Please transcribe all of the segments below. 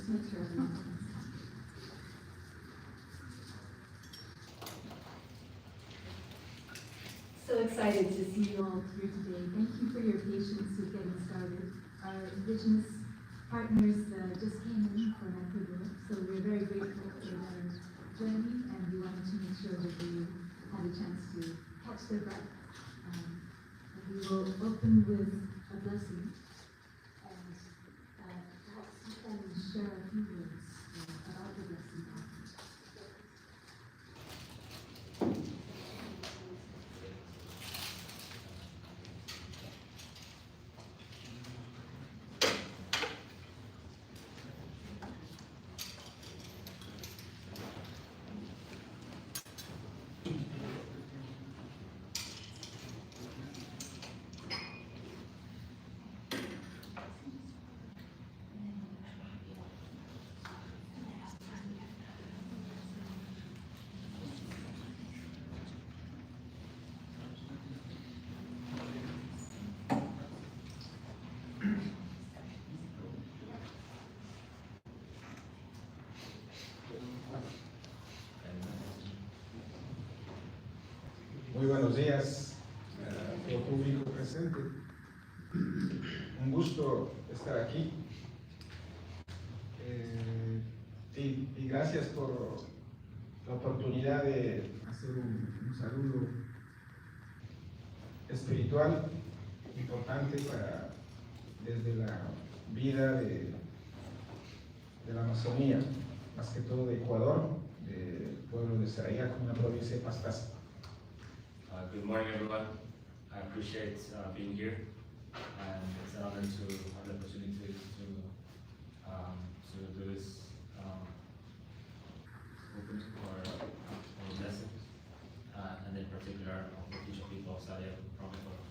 Just make sure everyone's on. So excited to see you all here today. Thank you for your patience with getting started. Our Indigenous partners just came in for Vancouver, so we're very grateful for their journey, and we wanted to make sure that they had a chance to catch their breath. We will open with a blessing, and perhaps you can share a few words about the blessing. Muy buenos días a todo público presente. Un gusto estar aquí. Y gracias por la oportunidad de hacer un saludo espiritual importante desde la vida de la Amazonía, más que todo de Ecuador, del pueblo de Sarayaco, una provincia de Pastaza. Good morning, everyone. I appreciate being here, and it's an honor to have the opportunity to do this open for blessing, and in particular of the future people of Sarajevo from Ecuador.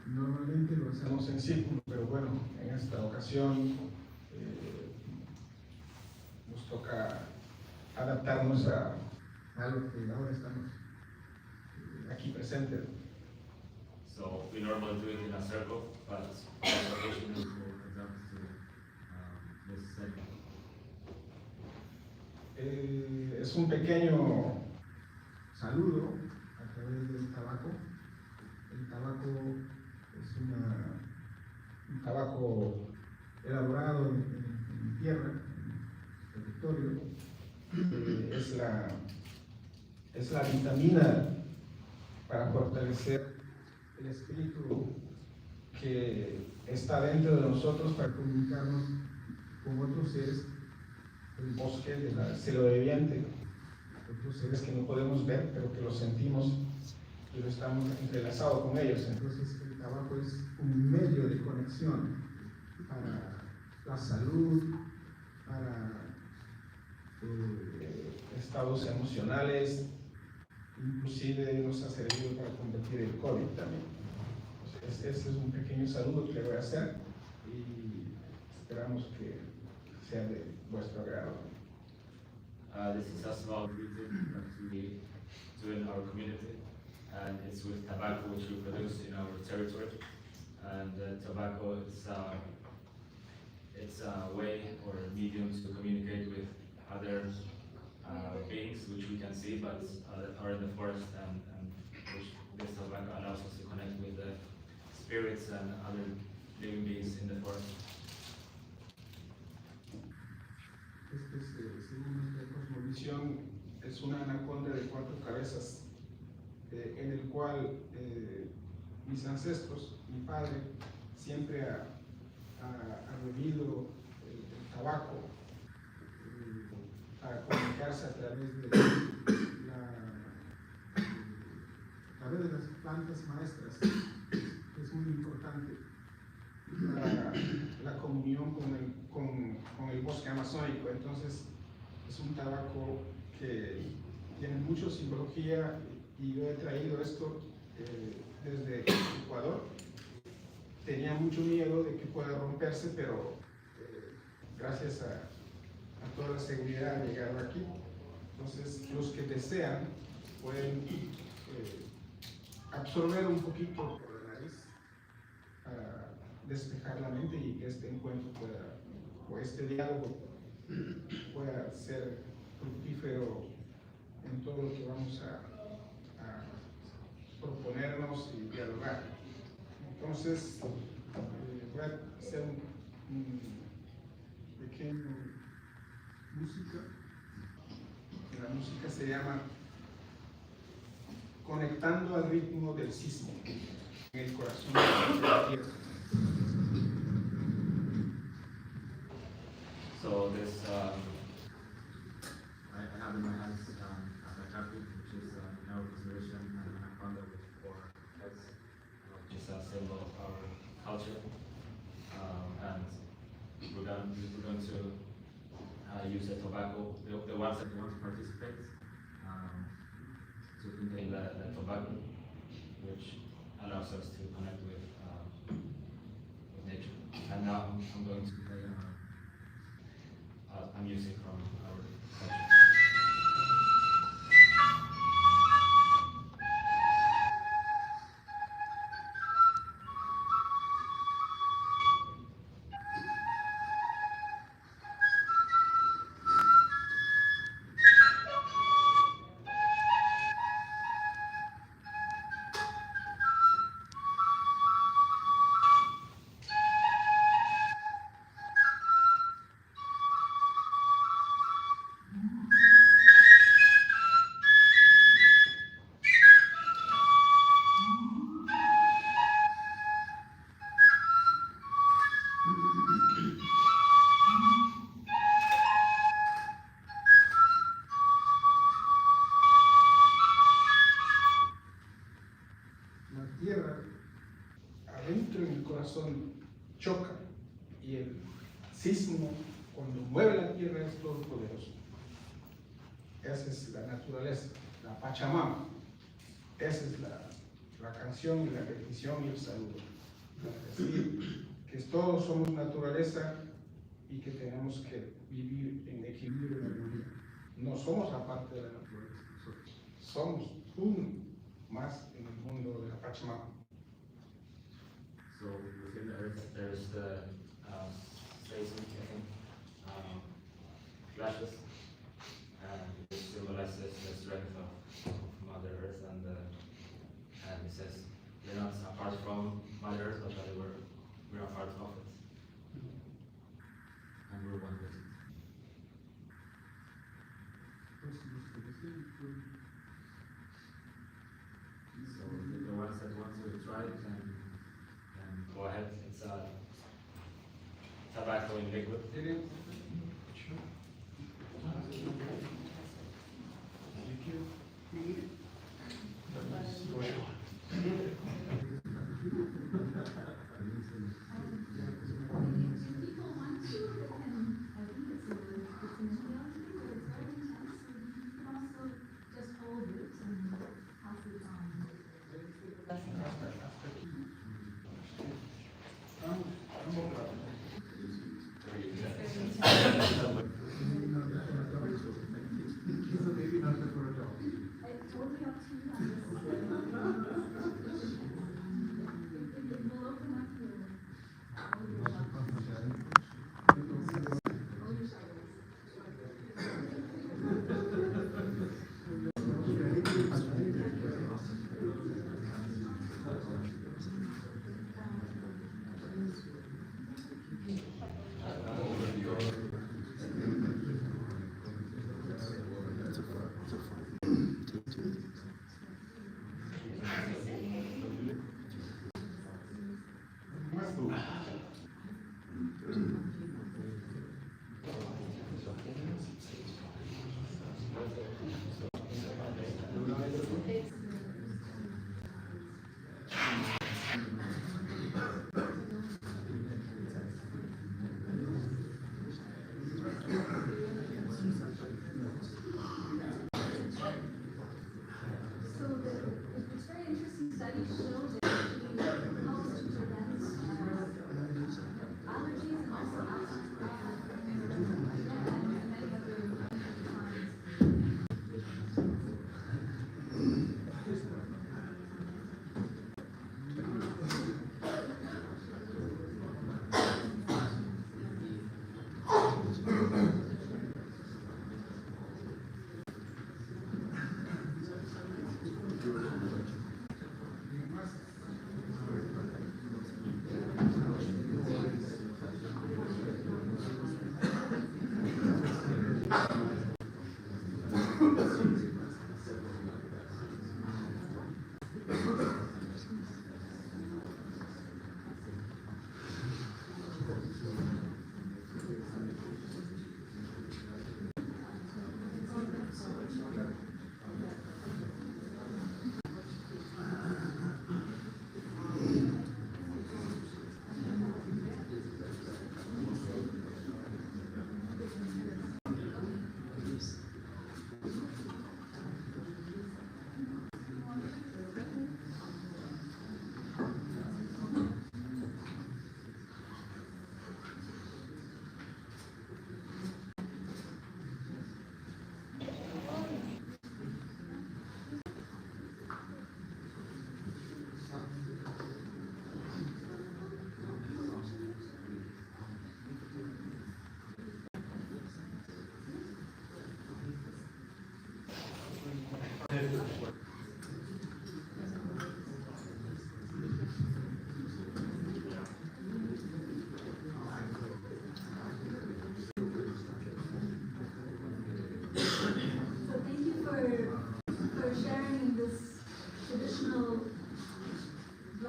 Normalmente lo hacemos en círculo, pero bueno, en esta ocasión nos toca adaptarnos a lo que ahora estamos aquí presentes. So we normally do it in a circle, but for this occasion we will adapt to this setting. Es un pequeño saludo a través del tabaco. El tabaco es un tabaco elaborado en tierra, en territorio. Es la vitamina para fortalecer el espíritu que está dentro de nosotros para comunicarnos con otros seres del bosque, de la selva viviente, otros seres que no podemos ver, pero que los sentimos y lo estamos entrelazados con ellos. Entonces el tabaco es un medio de conexión para la salud, para estados emocionales, inclusive nos ha servido para combatir el COVID también. Entonces, este es un pequeño saludo que le voy a hacer y esperamos que sea de vuestro agrado. This is a small greeting that we do in our community, and it's with tobacco which we produce in our territory. And tobacco is it's a way or a medium to communicate with other beings which we can see but are in the forest, and which this tobacco allows us to connect with the spirits and other living beings in the forest. Según nuestra cosmovisión, es una anaconda de 4 cabezas, en el cual mis ancestros, mi padre, siempre ha bebido el tabaco para comunicarse a través de las plantas maestras. Es muy importante la comunión con el bosque amazónico. Entonces es un tabaco que tiene mucha simbología, y yo he traído esto desde Ecuador. Tenía mucho miedo de que pueda romperse, pero gracias a toda la seguridad han llegado aquí. Entonces los que desean pueden absorber un poquito por la nariz para despejar la mente y que este encuentro pueda, o este diálogo pueda ser fructífero en todo lo que vamos a proponernos y dialogar. Entonces, voy a hacer un pequeño música. La música se llama Conectando al ritmo del sismo en el corazón de la tierra. So this, I have in my hands a Shakti, which is Regeneration, and a Condor with 4 heads, which is a symbol of our culture. And we're going to use the tobacco, the ones that want to participate, to contain the tobacco, which allows us to connect with nature. And now I'm going to play a music from our culture. Adentro en el corazón choca y el sismo, cuando mueve la tierra, es todopoderoso. Esa es la naturaleza, la Pachamama. Esa es la canción y la petición y el saludo. Decir que todos somos naturaleza y que tenemos que vivir en equilibrio en la armonía. No somos aparte de la naturaleza, somos uno más en el mundo de la Pachamama. So within the earth, there's the seismic, flashes, and it symbolizes the strength of Mother Earth, and it says we're not apart from Mother Earth, but that we're a part of it, and we're one with it. So the ones that want to try it can go ahead. It's tobacco in liquid.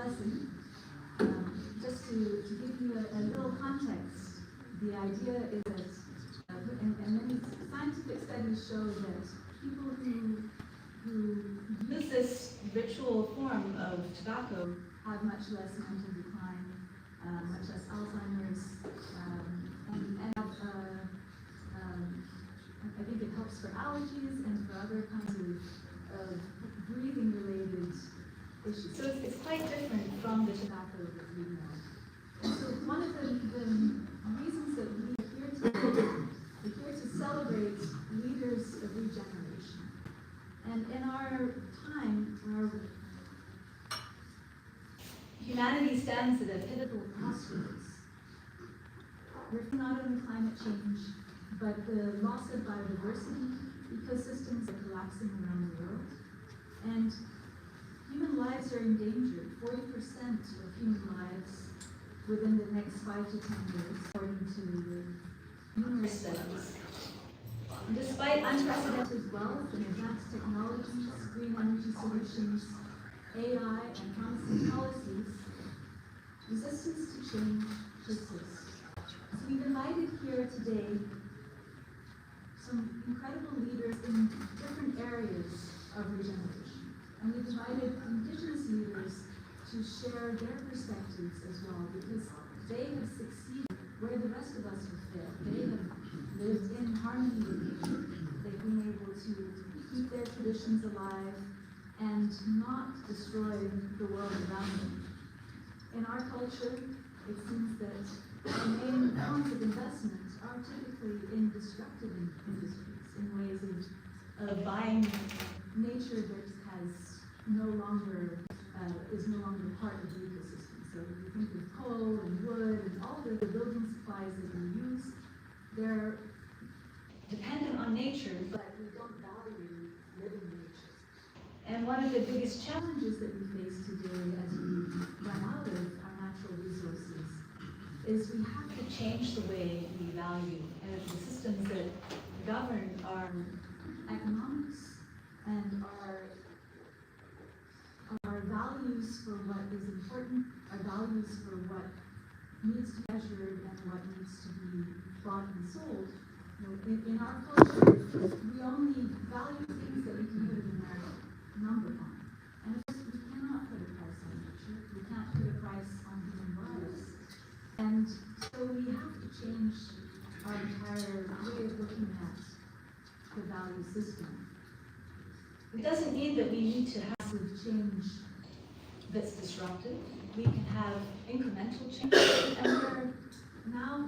blessing. Just to give you a little context, the idea is that, and many scientific studies show that people who use this ritual form of tobacco have much less mental decline, much less Alzheimer's, and I think it helps for allergies and for other kinds of breathing-related issues. So it's quite different from the tobacco that we know. And so one of the reasons that we are here today, we're here to celebrate leaders of regeneration. And in our time, humanity stands at a pivotal crossroads. We're not only climate change, but the loss of biodiversity, ecosystems are collapsing around the world, and human lives are endangered. 40% of human lives within the next 5 to 10 years, according to numerous studies. And despite unprecedented wealth and advanced technologies, green energy solutions, AI, and promising policies, resistance to change persists. So we've invited here today some incredible leaders in different areas of regeneration. And we've invited Indigenous leaders to share their perspectives as well, because they have succeeded where the rest of us have failed. They have lived in harmony with nature. They've been able to keep their traditions alive and not destroy the world around them. In our culture, it seems that our main forms of investment are typically in destructive industries, in ways of buying nature that has no longer is no longer part of the ecosystem. So if you think of coal and wood and all the building supplies that we use, they're dependent on nature, but we don't value living nature. And one of the biggest challenges that we face today as we run out of our natural resources is we have to change the way we value the systems that govern our economics and our values for what is important, our values for what needs to be measured and what needs to be bought and sold. You know, in our culture, we only value things that we can put a numeric number on. And of course, we cannot put a price on nature. We can't put a price on human lives. And so we have to change our entire way of looking at the value system. It doesn't mean that we need to have change that's disruptive. We can have incremental change, and we're now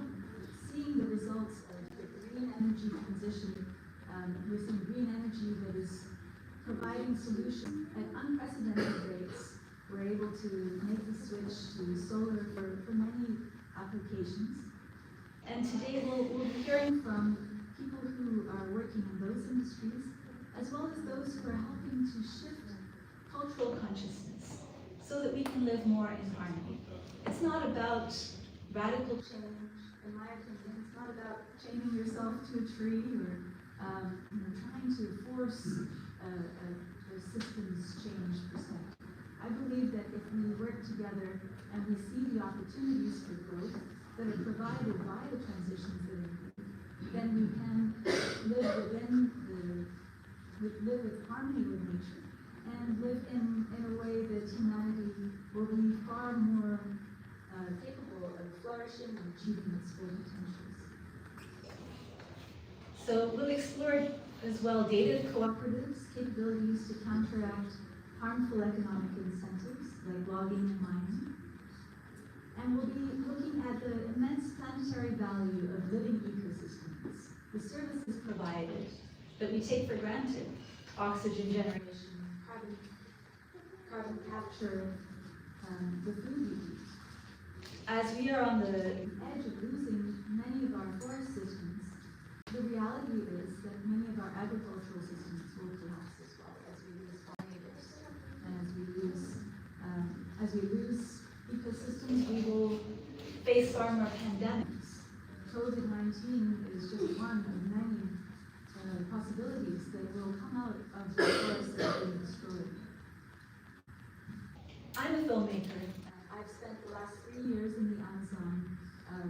seeing the results of the green energy transition. We're seeing green energy that is providing solutions at unprecedented rates. We're able to make the switch to solar for many applications. And today we'll be hearing from people who are working in those industries, as well as those who are helping to shift cultural consciousness so that we can live more in harmony. It's not about radical change, in my opinion. It's not about chaining yourself to a tree or trying to force a systems change per se. I believe that if we work together and we see the opportunities for growth that are provided by the transitions that are needed, then we can live with harmony with nature and live in a way that humanity will be far more capable of flourishing and achieving its full potentials. So we'll explore as well data cooperatives, capabilities to counteract harmful economic incentives like logging and mining. And we'll be looking at the immense planetary value of living ecosystems, the services provided that we take for granted, oxygen generation, carbon capture, the food we eat. As we are on the edge of losing many of our forest systems, the reality is that many of our agricultural systems will collapse as well as we lose pollinators. And as we lose ecosystems, we will face far more pandemics. COVID-19 is just one of many possibilities that will come out of the forests that have been destroyed. I'm a filmmaker. I've spent the last 3 years in the Amazon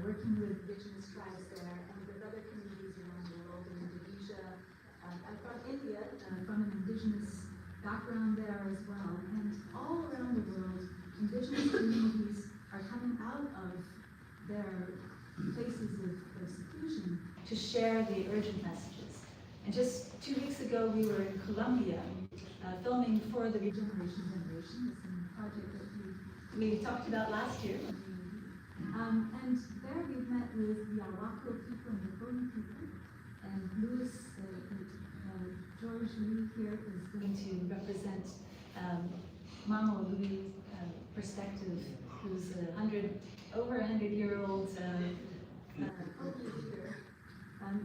working with indigenous tribes there and with other communities around the world in Indonesia. I'm from India, from an indigenous background there as well. And all around the world, indigenous communities are coming out of their places of seclusion to share the urgent messages. And just 2 weeks ago, we were in Colombia filming for the Regeneration, the same project that we talked about last year. And there we've met with the Arhuaco people and the Boni people. And George Lee here is going to represent Mamo Louis' perspective, who's over 100-year-old Kogi leader.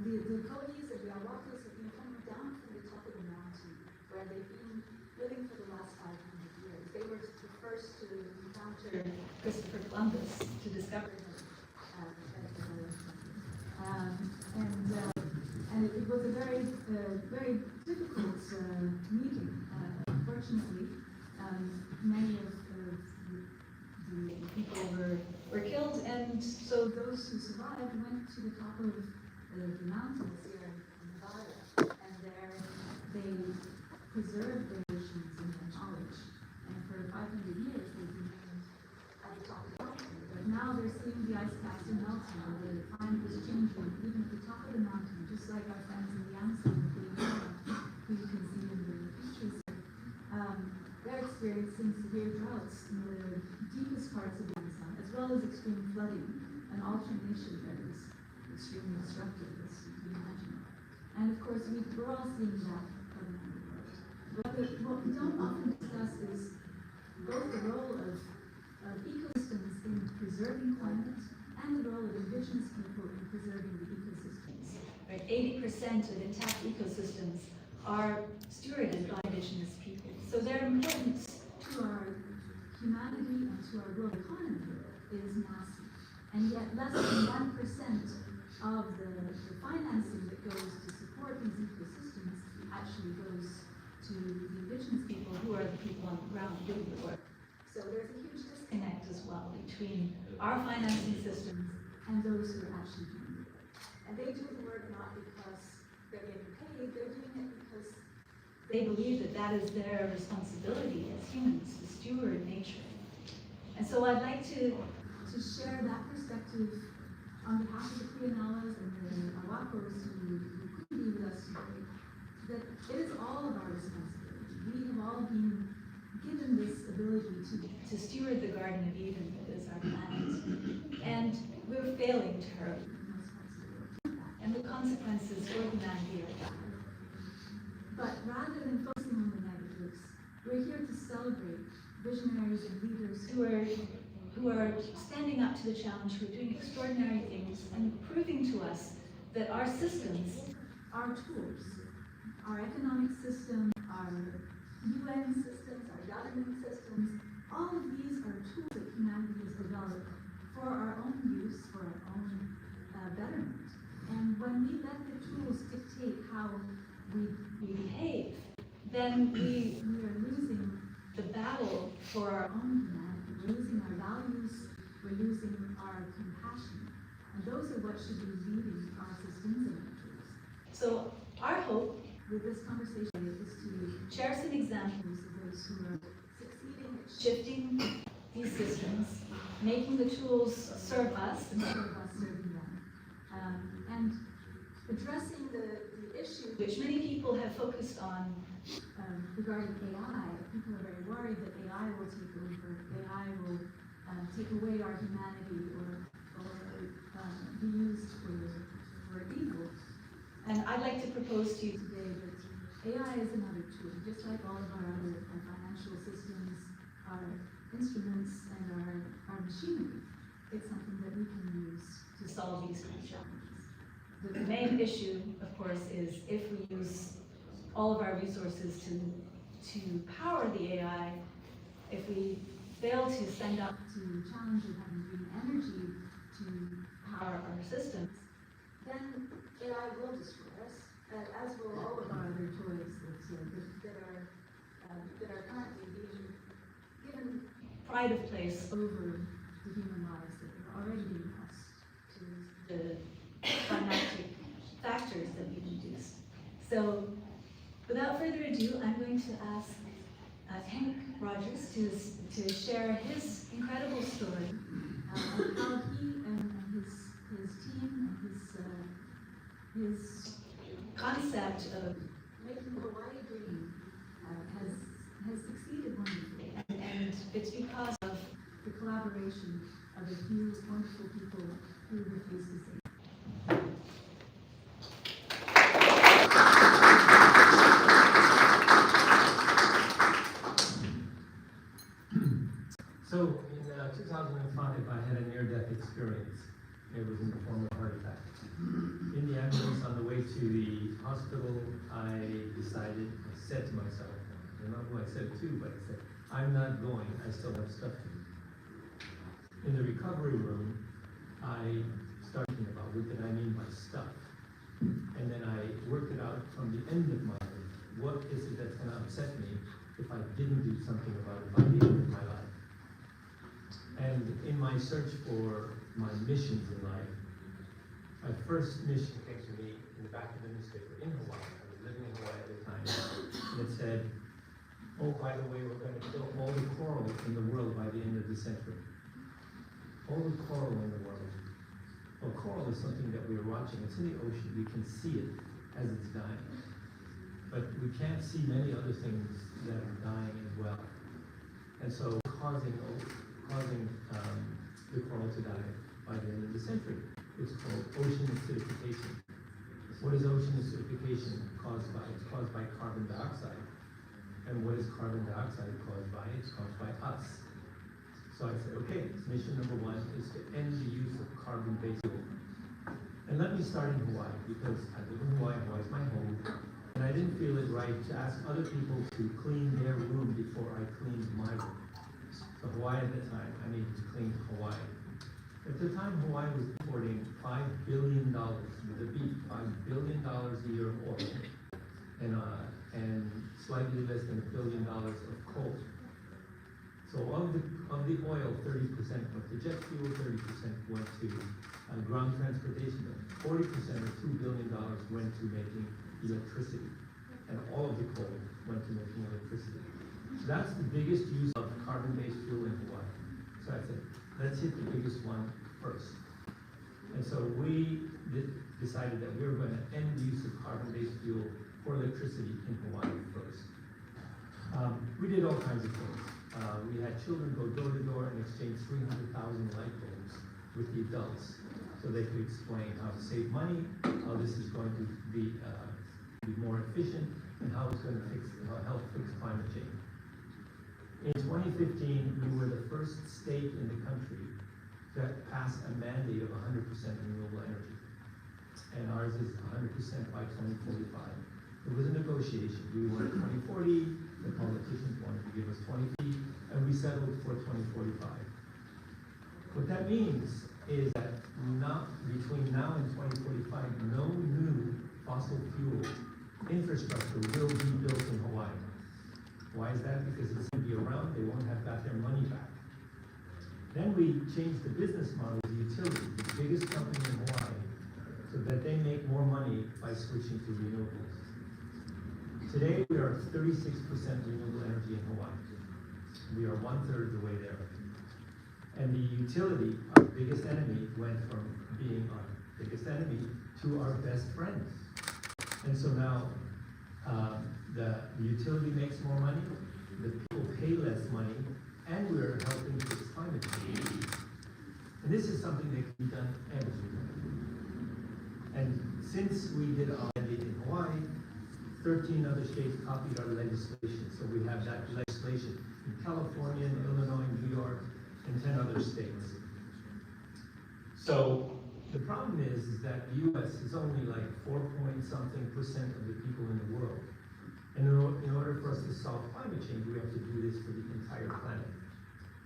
The Kogis or the Arhuacos have been coming down from the top of the mountain, where they've been living for the last 500 years. They were the first to encounter Christopher Columbus, to discover him. And it was a very difficult meeting. Unfortunately, many of the people were killed, and so those who survived went to the top of the mountains here in Nevada, and there they preserved their traditions and their knowledge. And for 500 years they've remained at the top of the mountain. But now they're seeing the ice caps are melting, the climate is changing, even at the top of the mountain, just like our friends in the Amazon, who you can see in the pictures. They're experiencing severe droughts in the deepest parts of the Amazon, as well as extreme flooding, an alternation that is extremely destructive, as you can imagine. And of course, we're all seeing that around the world. But what we don't often discuss is both the role of ecosystems in preserving climate and the role of indigenous people in preserving the ecosystems. Right, 80% of intact ecosystems are stewarded by indigenous people. So their importance to our humanity and to our global economy is massive. And yet less than 1% of the financing that goes to support these ecosystems actually goes to the indigenous people, who are the people on the ground doing the work. So there's a huge disconnect as well between our financing systems and those who are actually doing the work. And they do the work not because they're getting paid, they're doing it because they believe that that is their responsibility as humans, to steward nature. And so I'd like to share that perspective on behalf of the Kriyanas and the Arhuacos who couldn't be with us today, that it is all of our responsibility. We have all been given this ability to steward the Garden of Eden that is our planet. And we're failing to her responsibility. And the consequences for humanity are dire. But rather than focusing on the negatives, we're here to celebrate visionaries and leaders who are standing up to the challenge, who are doing extraordinary things and proving to us that our systems are tools. Our economic system, our UN systems, our government systems, all of these are tools that humanity has developed for our own use, for our own betterment. And when we let the tools dictate how we behave, then we are losing the battle for our own humanity. We're losing our values, we're losing our compassion. And those are what should be leading our systems and our tools. So our hope with this conversation is to share some examples of those who are succeeding at shifting these systems, making the tools serve us and serve us serving them. And addressing the issue which many people have focused on regarding AI. People are very worried that AI will take over, AI will take away our humanity or be used for evil. And I'd like to propose to you today that AI is another tool, just like all of our other financial systems, our instruments, and our machinery. It's something that we can use to solve these kind of challenges. The main issue, of course, is if we use all of our resources to power the AI, if we fail to stand up to the challenge of having green energy to power our systems, then AI will destroy us, as will all of our other toys that are currently being given pride of place over the human lives that are already being lost to the climatic factors that we've induced. So, without further ado, I'm going to ask Hank Rogers to share his incredible story of how he and his team and his concept of making Hawaii green has succeeded wonderfully. And it's because of the collaboration of a few wonderful people who refuse to say. So in 2005, I had a near-death experience. It was in the form of a heart attack. In the ambulance on the way to the hospital, I said to myself, I don't know who I said it to, but I said, I'm not going, I still have stuff to do. In the recovery room, I started thinking about what did I mean by stuff. And then I worked it out from the end of my life. What is it that's going to upset me if I didn't do something about it by the end of my life? And in my search for my missions in life, my first mission came to me in the back of the newspaper in Hawaii. I was living in Hawaii at the time. And it said, oh, by the way, we're going to kill all the coral in the world by the end of the century. All the coral in the world. Well, coral is something that we're watching. It's in the ocean. We can see it as it's dying. But we can't see many other things that are dying as well. And so causing the coral to die by the end of the century. It's called ocean acidification. What is ocean acidification caused by? It's caused by carbon dioxide. And what is carbon dioxide caused by? It's caused by us. So I said, okay, mission number one is to end the use of carbon-based fuel. And let me start in Hawaii, because I live in Hawaii, Hawaii's my home, and I didn't feel it right to ask other people to clean their room before I cleaned my room. So Hawaii at the time, I needed to clean Hawaii. At the time, Hawaii was importing $5 billion with a B, $5 billion a year of oil, and slightly less than $1 billion of coal. So of the oil, 30% went to jet fuel, 30% went to ground transportation, 40% or $2 billion went to making electricity, and all of the coal went to making electricity. So that's the biggest use of carbon-based fuel in Hawaii. So I said, let's hit the biggest one first. And so we decided that we were going to end the use of carbon-based fuel for electricity in Hawaii first. We did all kinds of things. We had children go door to door and exchange 300,000 light bulbs with the adults so they could explain how to save money, how this is going to be more efficient, and how it's going to help fix climate change. In 2015, we were the first state in the country that passed a mandate of 100% renewable energy. And ours is 100% by 2045. It was a negotiation. We wanted 2040, the politicians wanted to give us 2050, and we settled for 2045. What that means is that between now and 2045, no new fossil fuel infrastructure will be built in Hawaii. Why is that? Because it's going to be around, they won't have got their money back. Then we changed the business model of the utility, the biggest company in Hawaii, so that they make more money by switching to renewables. Today, we are 36% renewable energy in Hawaii. We are 1/3 of the way there. And the utility, our biggest enemy, went from being our biggest enemy to our best friend. And so now, the utility makes more money, the people pay less money, and we're helping fix climate change. And this is something that can be done everywhere. And since we did our mandate in Hawaii, 13 other states copied our legislation. So we have that legislation in California, in Illinois, New York, and 10 other states. So the problem is that the US is only like 4-point-something% of the people in the world. And in order for us to solve climate change, we have to do this for the entire planet.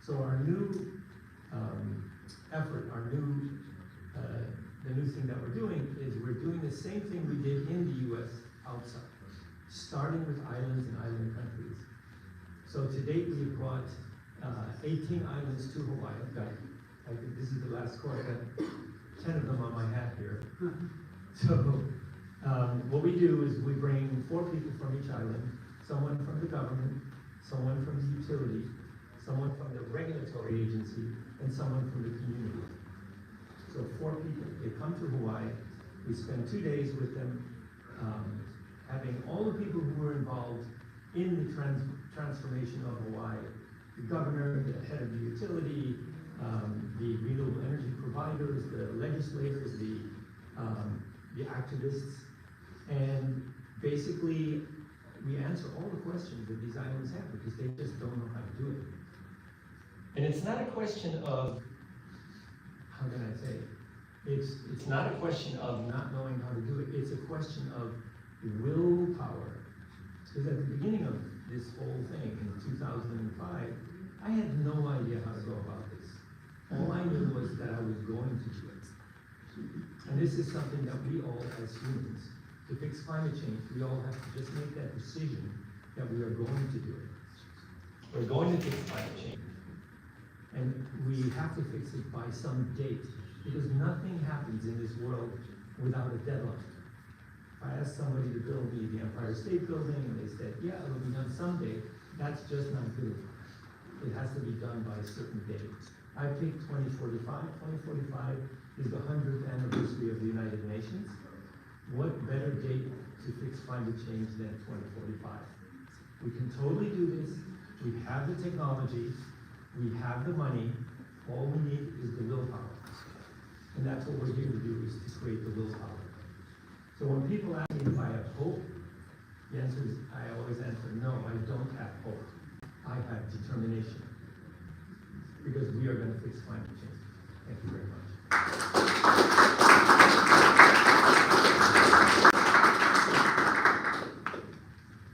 So our new effort, the new thing that we're doing is we're doing the same thing we did in the US outside, starting with islands and island countries. So to date, we've brought 18 islands to Hawaii. I've got, I think this is the last score. I've got 10 of them on my hat here. So what we do is we bring 4 people from each island, someone from the government, someone from the utility, someone from the regulatory agency, and someone from the community. So 4 people, they come to Hawaii, we spend 2 days with them, having all the people who were involved in the transformation of Hawaii, the governor, the head of the utility, the renewable energy providers, the legislators, the activists, and basically we answer all the questions that these islands have because they just don't know how to do it. And it's not a question of, how can I say it? It's not a question of not knowing how to do it, it's a question of willpower. Because at the beginning of this whole thing in 2005, I had no idea how to go about this. All I knew was that I was going to do it. And this is something that we all as humans, to fix climate change, we all have to just make that decision that we are going to do it. We're going to fix climate change. And we have to fix it by some date, because nothing happens in this world without a deadline. If I asked somebody to build me the Empire State Building and they said, yeah, it'll be done someday, that's just not good. It has to be done by a certain date. I picked 2045. 2045 is the 100th anniversary of the United Nations. What better date to fix climate change than 2045? We can totally do this. We have the technology. We have the money. All we need is the willpower. And that's what we're here to do, is to create the willpower. So when people ask me if I have hope, the answer is, I always answer, no, I don't have hope. I have determination. Because we are going to fix climate change. Thank you very much.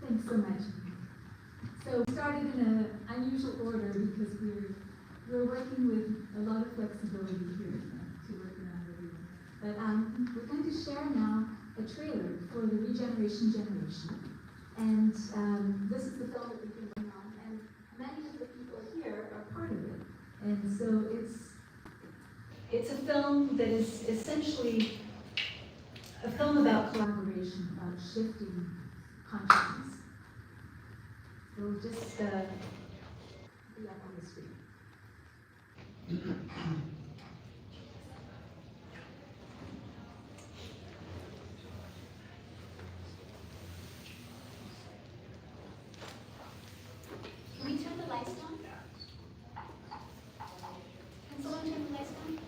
Thanks so much. So we started in an unusual order because we're working with a lot of flexibility here to work around everyone. But we're going to share now a trailer for the Regeneration generation. And this is the film that we've been working on, and many of the people here are part of it. And so it's a film that is essentially a film about collaboration, about shifting consciousness. So we'll just be up on the screen. Can we turn the lights down? Can someone turn the lights down?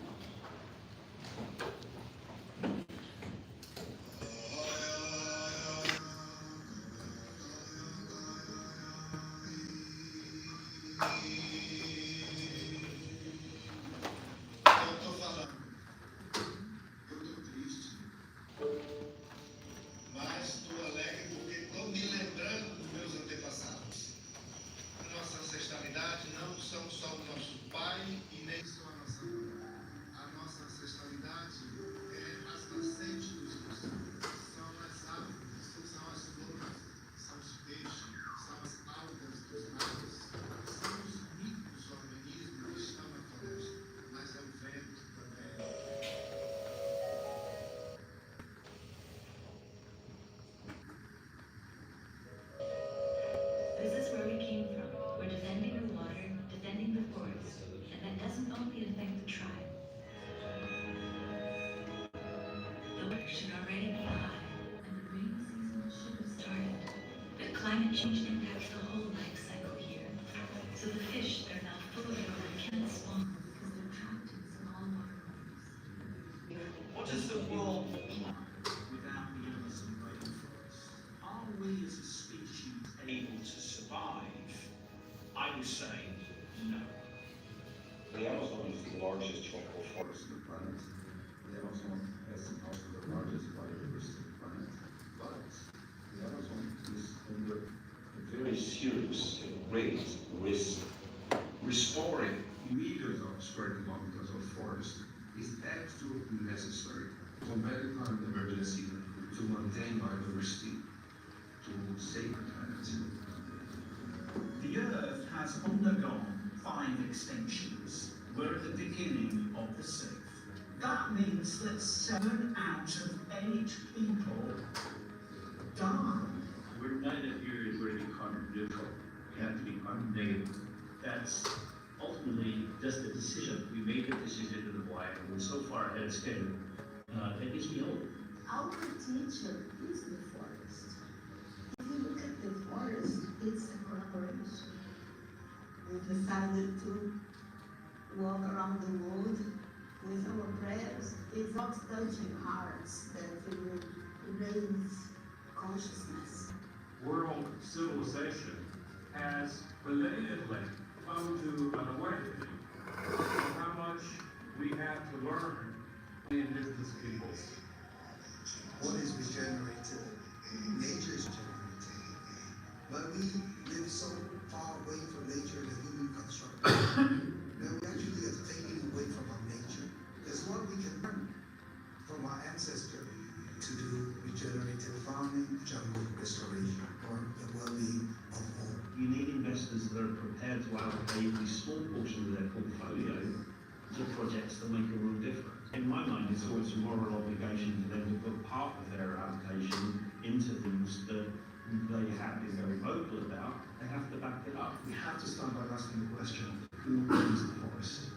This is where we came from. We're defending the water, defending the forest, and that doesn't only affect the tribe. The work should already be high, and the rainy season should have started. But climate change impacts the whole life cycle here. So the fish that are now full of water can't spawn because they're trapped in small water bodies. What does the world want without the Amazon rainforest? Are we as a species able to survive? I would say no. The Amazon is the largest tropical forest on the planet. The Amazon has also the largest biodiversity on the planet. But the Amazon is under a very serious and great risk. Restoring meters of square kilometers of forest is absolutely necessary to combat climate emergency, to maintain biodiversity, to save the planet. The Earth has undergone 5 extinctions were at the beginning of the 6th. That means that 7 out of 8 people died. We're not in a period where we carbon neutral. We have to be carbon negative. That's ultimately just a decision. We made the decision in the black, and we're so far ahead of schedule. It gives me hope. Our teacher is the forest. If you look at the forest, it's a collaboration. We decided to walk around the world with our prayers. It's not touching hearts that will raise consciousness. World civilization has belatedly come to an awakening of how much we have to learn in indigenous peoples. What is regenerated? Nature is generated. But we live so far away from nature that human constructed that we actually are taking away from our nature. There's what we can learn from our ancestors to do regenerative farming, jungle restoration, or the well-being of all. You need investors that are prepared to allocate a small portion of their portfolio to projects that make a real difference. In my mind, it's always a moral obligation for them to put part of their allocation into things that they have been very vocal about. They have to back it up. We have to start by asking the question, who owns the forest?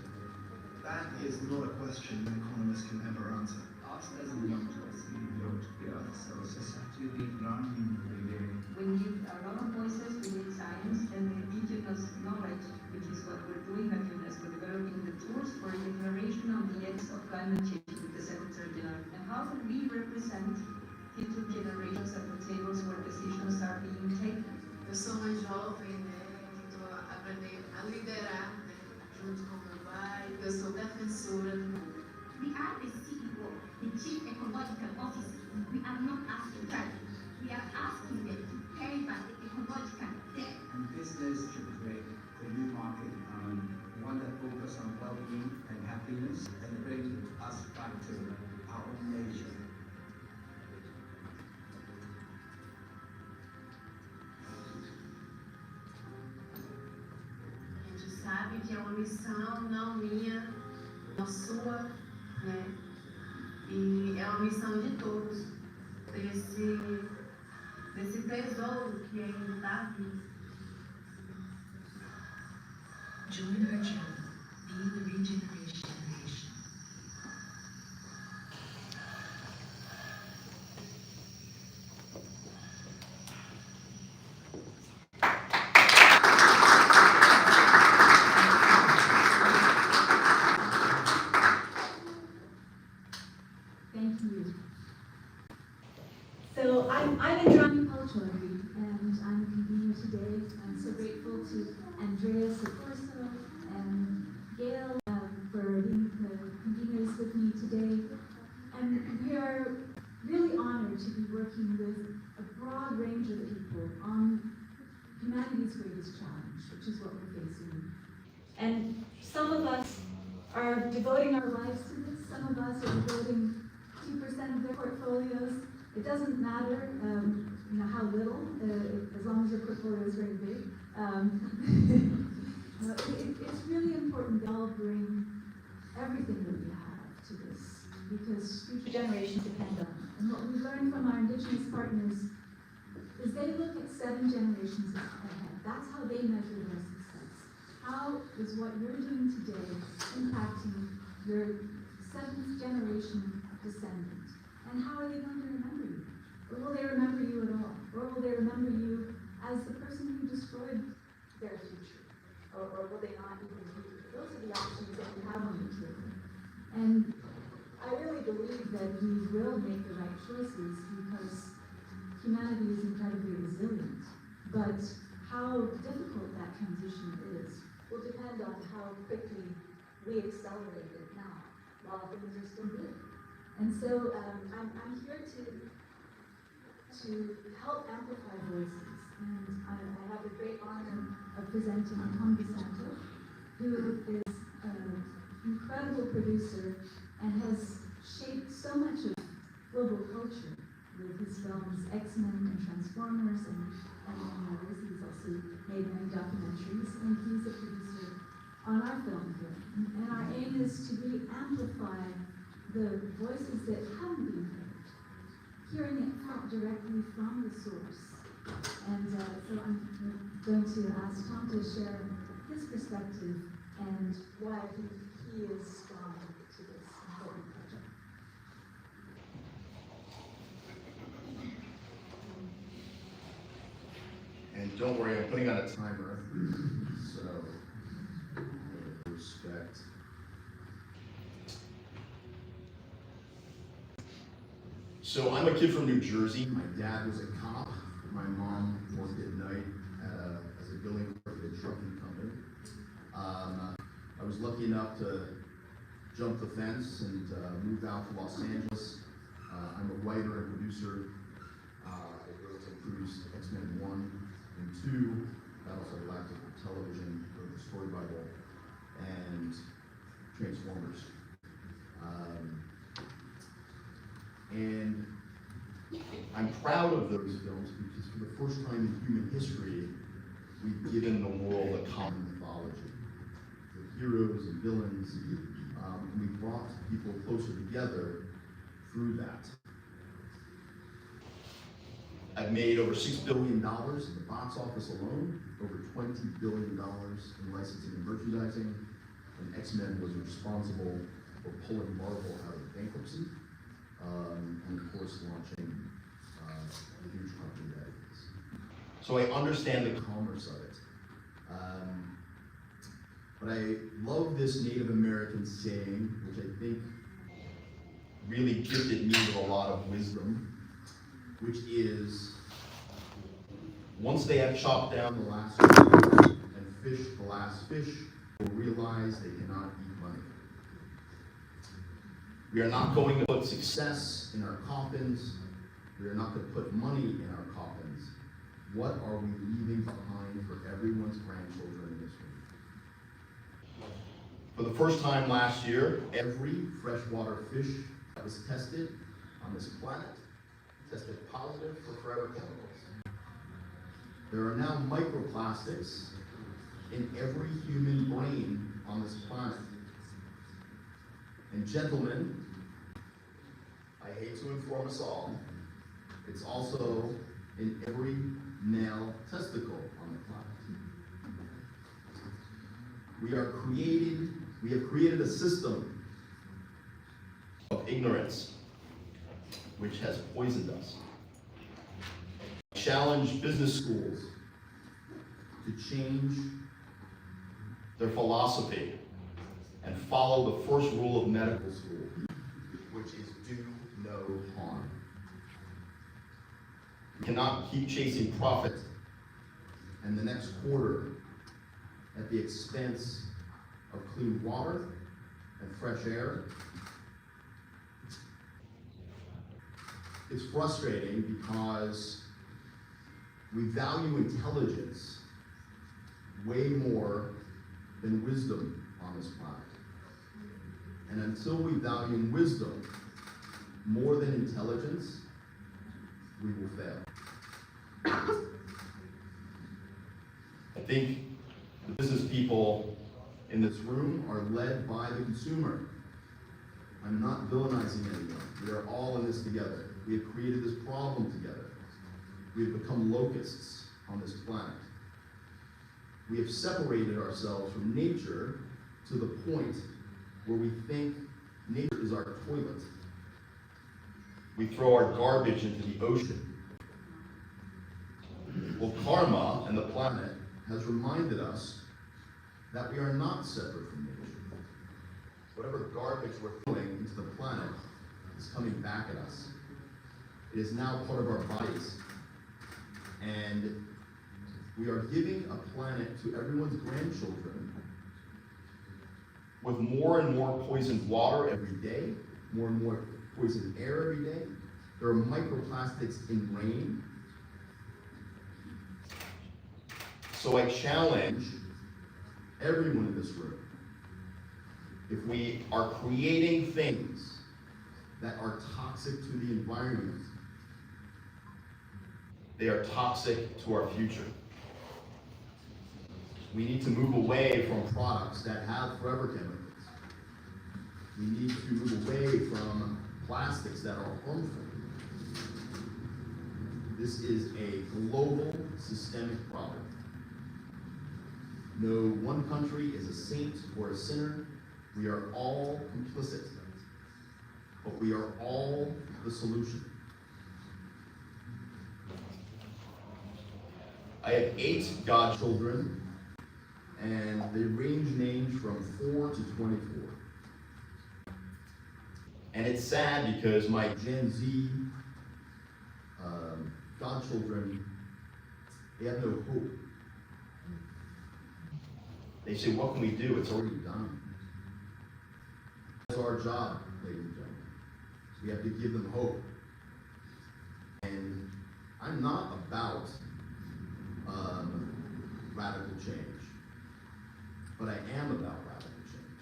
That is not a question an economist can ever answer. Us doesn't belong to us, we belong to the earth, so it's exactly the learning really. We need a lot of voices, we need science and indigenous knowledge, which is what we're doing at UNESCO, developing the tools for declaration on the ends of climate change with the Secretary General. And how do we represent future generations at the tables where decisions are being taken? Eu sou uma jovem, né, que estou aprendendo a liderar, né, junto com meu pai. Eu sou defensora do mundo. We are the CEO, the Chief Ecological Officer. We are not asking that. We are asking them to pay back the ecological debt. And business should create a new market economy, one that focuses on well-being and happiness and bring us back to our own nature. A gente sabe que é uma missão não minha, não sua, né? E é uma missão de todos, desse tesouro que ainda está vivo. Join our journey, be the Regeneration Nation. Thank you. So I'm Indrani Pal-Chaudhuri, and I'm a convener today. I'm so grateful to Andreas and Gail for being the conveners with me today. And we are really honored to be working with a broad range of people on humanity's greatest challenge, which is what we're facing. And some of us are devoting our lives to this, some of us are devoting 2% of their portfolios. It doesn't matter how little, as long as your portfolio is very big. It's really important that we all bring everything that we have to this, because future generations depend on it. And what we learned from our Indigenous partners is they look at 7 generations ahead. That's how they measure their success. How is what you're doing today impacting your 7th generation descendant? And how are they going to remember you? Or will they remember you at all? Or will they remember you as the person who destroyed their future? Or will they not even be? Those are the options that we have on the table. And I really believe that we will make the right choices because humanity is incredibly resilient. But how difficult that transition is will depend on how quickly we accelerate it now, while things are still good. And so I'm here to help amplify voices. And I have the great honor of presenting Convenor, who is an incredible producer and has shaped so much of global culture with his films X-Men and Transformers and others. He's also made many documentaries, and he's a producer on our film here. And our aim is to really amplify the voices that haven't been heard, hearing it directly from the source. And so I'm going to ask Tom to share his perspective and why he is drawn to this important project. And don't worry, I'm putting on a timer, so respect. So I'm a kid from New Jersey. My dad was a cop. My mom worked at night as a billing clerk at a trucking company. I was lucky enough to jump the fence and move out to Los Angeles. I'm a writer and producer. I wrote and produced X-Men 1 and 2, Battlestar Galactica television, wrote the Story Bible, and Transformers. And I'm proud of those films because for the first time in human history, we've given the world a common mythology. The heroes and villains, and we brought people closer together through that. I've made over $6 billion in the box office alone, over $20 billion in licensing and merchandising, and X-Men was responsible for pulling Marvel out of bankruptcy. And of course launching the huge company that it is. So I understand the commerce of it. But I love this Native American saying, which I think really gifted me with a lot of wisdom, which is, once they have chopped down the last tree and fished the last fish, they'll realize they cannot eat money. We are not going to put success in our coffins. We are not going to put money in our coffins. What are we leaving behind for everyone's grandchildren in this room? For the first time last year, every freshwater fish that was tested on this planet tested positive for forever chemicals. There are now microplastics in every human brain on this planet. And gentlemen, I hate to inform us all, it's also in every male testicle on the planet. We have created a system of ignorance which has poisoned us. Challenge business schools to change their philosophy and follow the first rule of medical school, which is do no harm. We cannot keep chasing profit and the next quarter at the expense of clean water and fresh air. It's frustrating because we value intelligence way more than wisdom on this planet. And until we value wisdom more than intelligence, we will fail. I think the business people in this room are led by the consumer. I'm not villainizing anyone. We are all in this together. We have created this problem together. We have become locusts on this planet. We have separated ourselves from nature to the point where we think nature is our toilet. We throw our garbage into the ocean. Well, karma and the planet has reminded us that we are not separate from nature. Whatever garbage we're throwing into the planet is coming back at us. It is now part of our bodies. And we are giving a planet to everyone's grandchildren with more and more poisoned water every day, more and more poisoned air every day. There are microplastics in rain. So I challenge everyone in this room, if we are creating things that are toxic to the environment, they are toxic to our future. We need to move away from products that have forever chemicals. We need to move away from plastics that are harmful. This is a global systemic problem. No one country is a saint or a sinner. We are all complicit, but we are all the solution. I have 8 godchildren, and they range in age from 4 to 24. And it's sad because my Gen Z godchildren, they have no hope. They say, what can we do? It's already done. That's our job, ladies and gentlemen. We have to give them hope. And I'm not about radical change, but I am about radical change.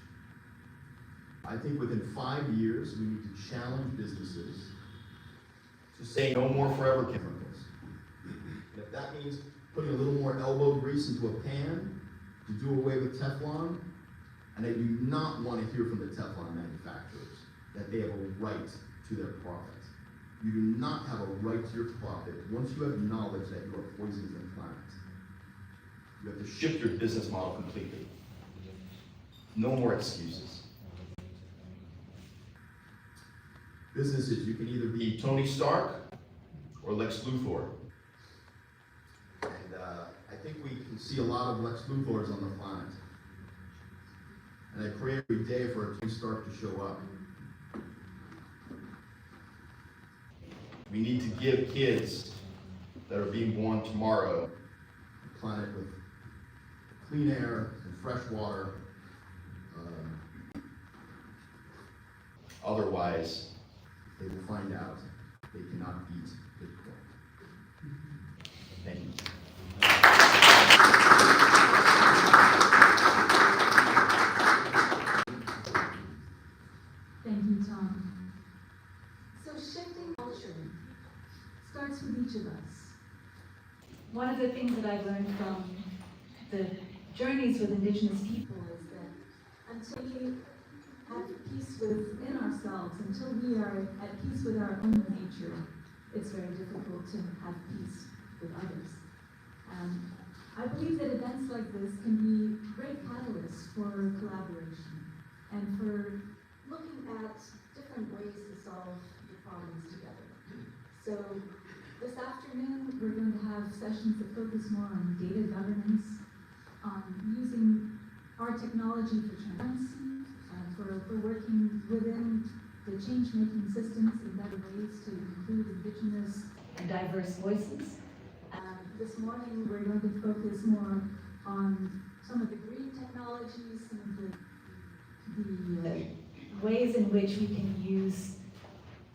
I think within 5 years, we need to challenge businesses to say no more forever chemicals. And if that means putting a little more elbow grease into a pan to do away with Teflon, and I do not want to hear from the Teflon manufacturers that they have a right to their profit. You do not have a right to your profit once you have knowledge that you are poisoning the planet. You have to shift your business model completely. No more excuses. Businesses, you can either be Tony Stark or Lex Luthor. And I think we can see a lot of Lex Luthors on the planet. And I pray every day for a Tony Stark to show up. We need to give kids that are being born tomorrow a planet with clean air and fresh water. Otherwise, they will find out they cannot eat Bitcoin. Thank you. Thank you, Tom. So shifting culture starts with each of us. One of the things that I've learned from the journeys with Indigenous people is that until we have peace within ourselves, until we are at peace with our own nature, it's very difficult to have peace with others. I believe that events like this can be great catalysts for collaboration and for looking at different ways to solve the problems together. So this afternoon, we're going to have sessions that focus more on data governance, on using our technology for transparency, for working within the change-making systems in better ways to include Indigenous and diverse voices. This morning, we're going to focus more on some of the green technologies, some of the ways in which we can use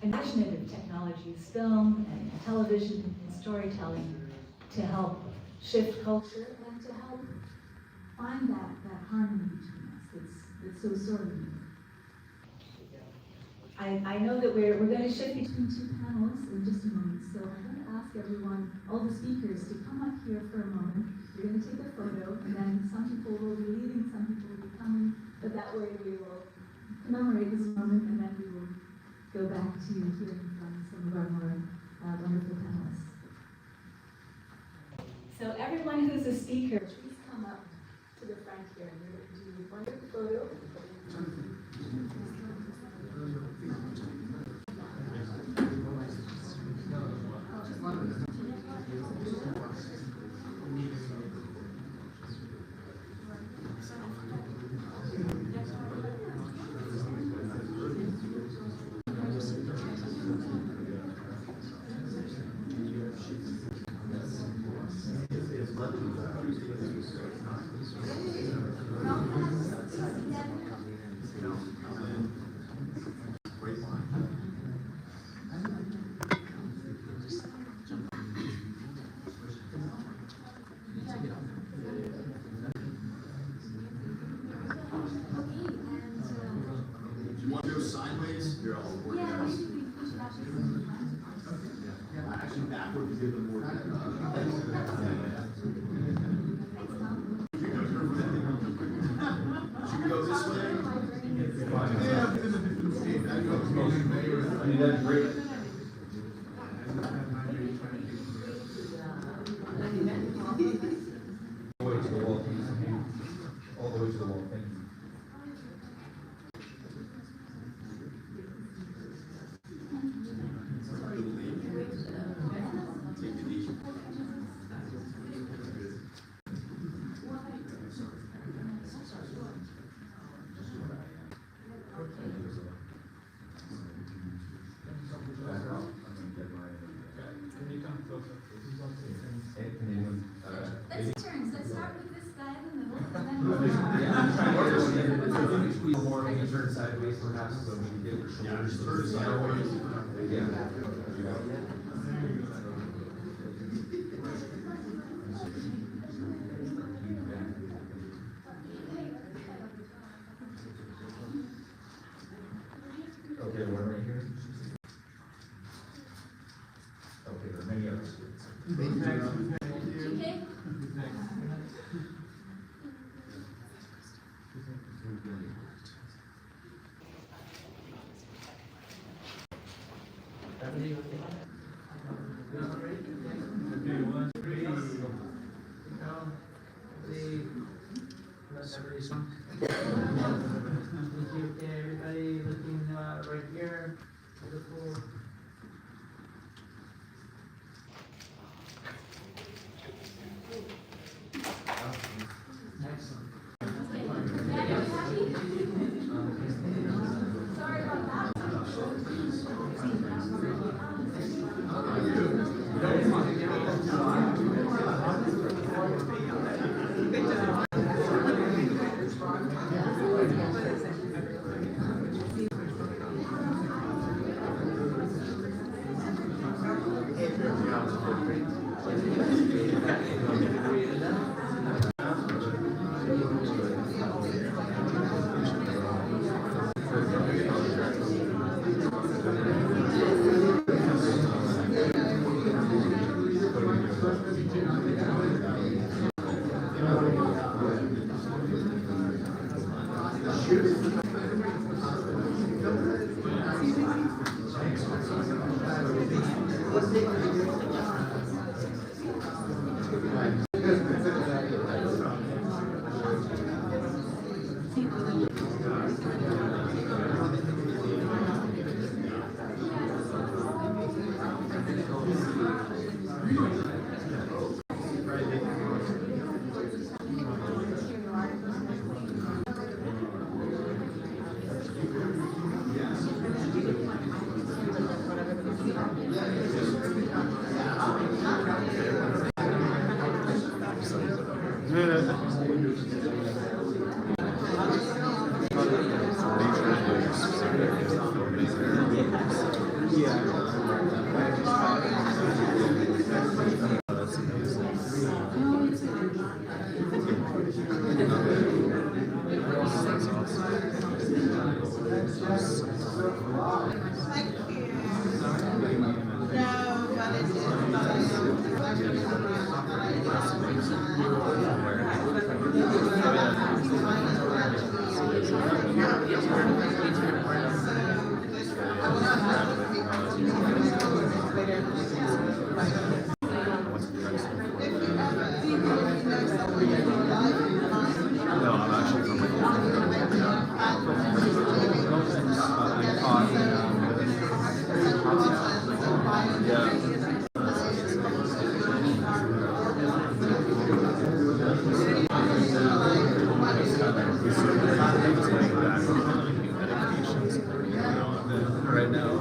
imaginative technologies, film and television and storytelling to help shift culture and to help find that harmony between us that's so sorely needed. I know that we're going to shift between 2 panels in just a moment, so I'm going to ask everyone, all the speakers, to come up here for a moment. We're going to take a photo, and then some people will be leaving, some people will be coming, but that way we will commemorate this moment, and then we will go back to hearing from some of our more wonderful panelists. So everyone who's a speaker, please come up to the front here. We're going to do one group photo. Actually, backwards, give them more. mean, that'd be great. All the way to the wall, please. All the way to the wall, thank you. Let's turn, let's start with this guy in the middle, and then More, we can turn sideways perhaps, so we can get your shoulders sideways. Okay, one right here. Okay, there are many others. okay? Everybody looking right here. Beautiful. Excellent. Sorry about that. Right now,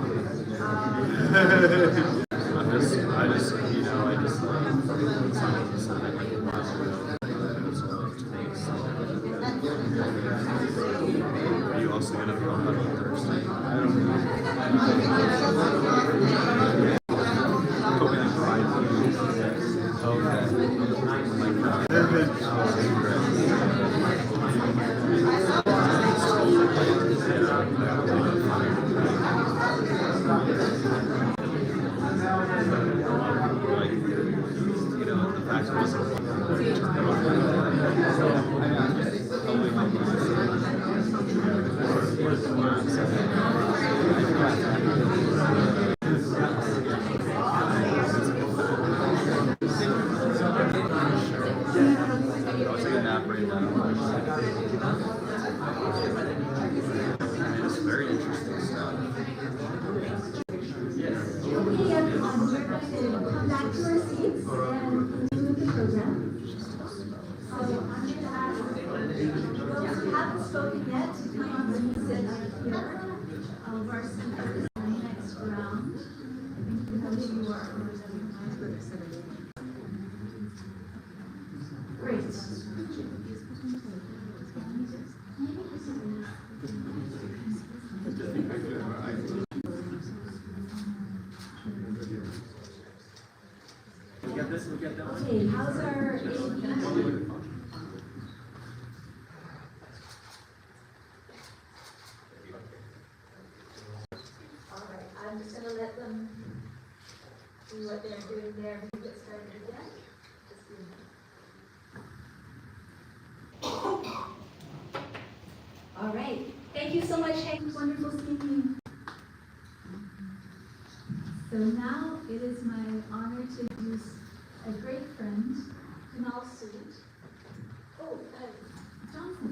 Are you also gonna film that on Thursday? I don't know. Hoping to find you. Okay. The fact that it's I'll take a nap right now. It's very interesting stuff. Okay, everyone, we're going to come back to our seats and continue with the program. So I'm going to ask those who haven't spoken yet to come up and sit here. All of our speakers in the next round. I think most of you are great. Okay, how's our Alright, I'm just gonna let them do what they're doing there and get started again. Just give me. Alright, thank you so much, Hank. Wonderful seeing you. So now it is my honor to introduce a great friend, Kunal Sood. Oh, Johnson,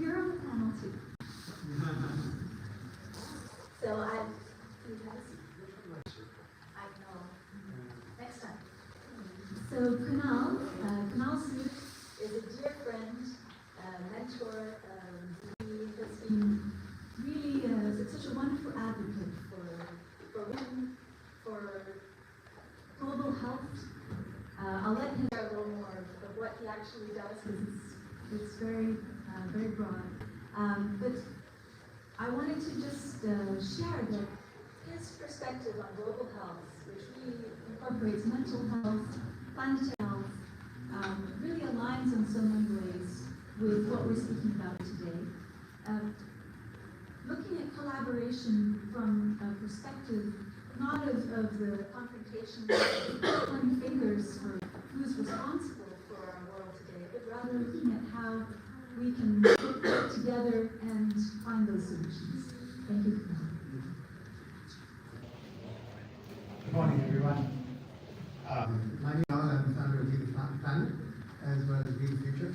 you're on the panel too. So you have a seat. I know. Next time. So Kunal Sood is a dear friend, mentor. He has been really such a wonderful advocate for women, for global health. I'll let him share a little more of what he actually does because it's very broad. But I wanted to just share that his perspective on global health, which really incorporates mental health, planetary health, really aligns in so many ways with what we're speaking about today. Looking at collaboration from a perspective not of the confrontation, pointing fingers for who's responsible for our world today, but rather looking at how we can work together and find those solutions. Thank you. Good morning, everyone. My name is Al. I'm the founder of Be the Planet, as well as Be the Future.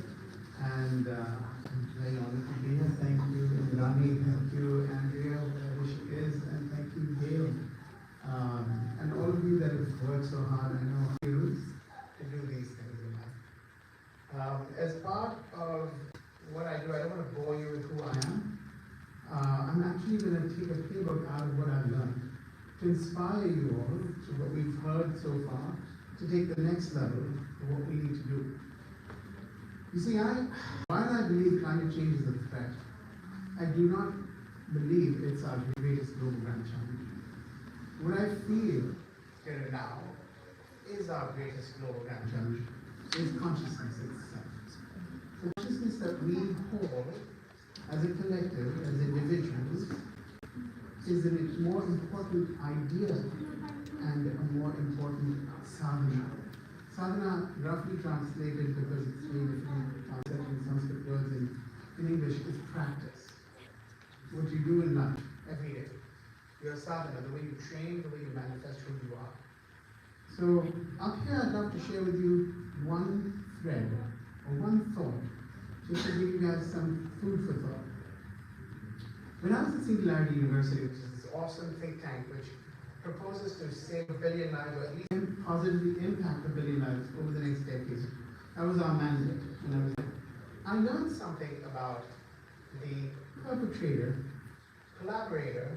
And I'm very honored to be here. Thank you, Indrani. Thank you, Andrea, wherever she is. And thank you, Gail. And all of you that have worked so hard, I know you to do these things in life. As part of what I do, I don't want to bore you with who I am. I'm actually going to take a playbook out of what I've learned to inspire you all to what we've heard so far, to take the next level of what we need to do. You see, while I believe climate change is a threat, I do not believe it's our greatest global grand challenge. What I feel here and now is our greatest global grand challenge, is consciousness itself. The consciousness that we hold as a collective, as individuals, is a more important idea and a more important sadhana. Sadhana, roughly translated, because it's very different concept in Sanskrit words in English, is practice. What you do in life every day. Your sadhana, the way you train, the way you manifest who you are. So up here I'd love to share with you one thread or one thought, just to give you guys some food for thought. When I was at Singularity University, which is this awesome think tank which proposes to save 1 billion lives, or at least positively impact 1 billion lives over the next decade, that was our mandate. And I learned something about the perpetrator, collaborator,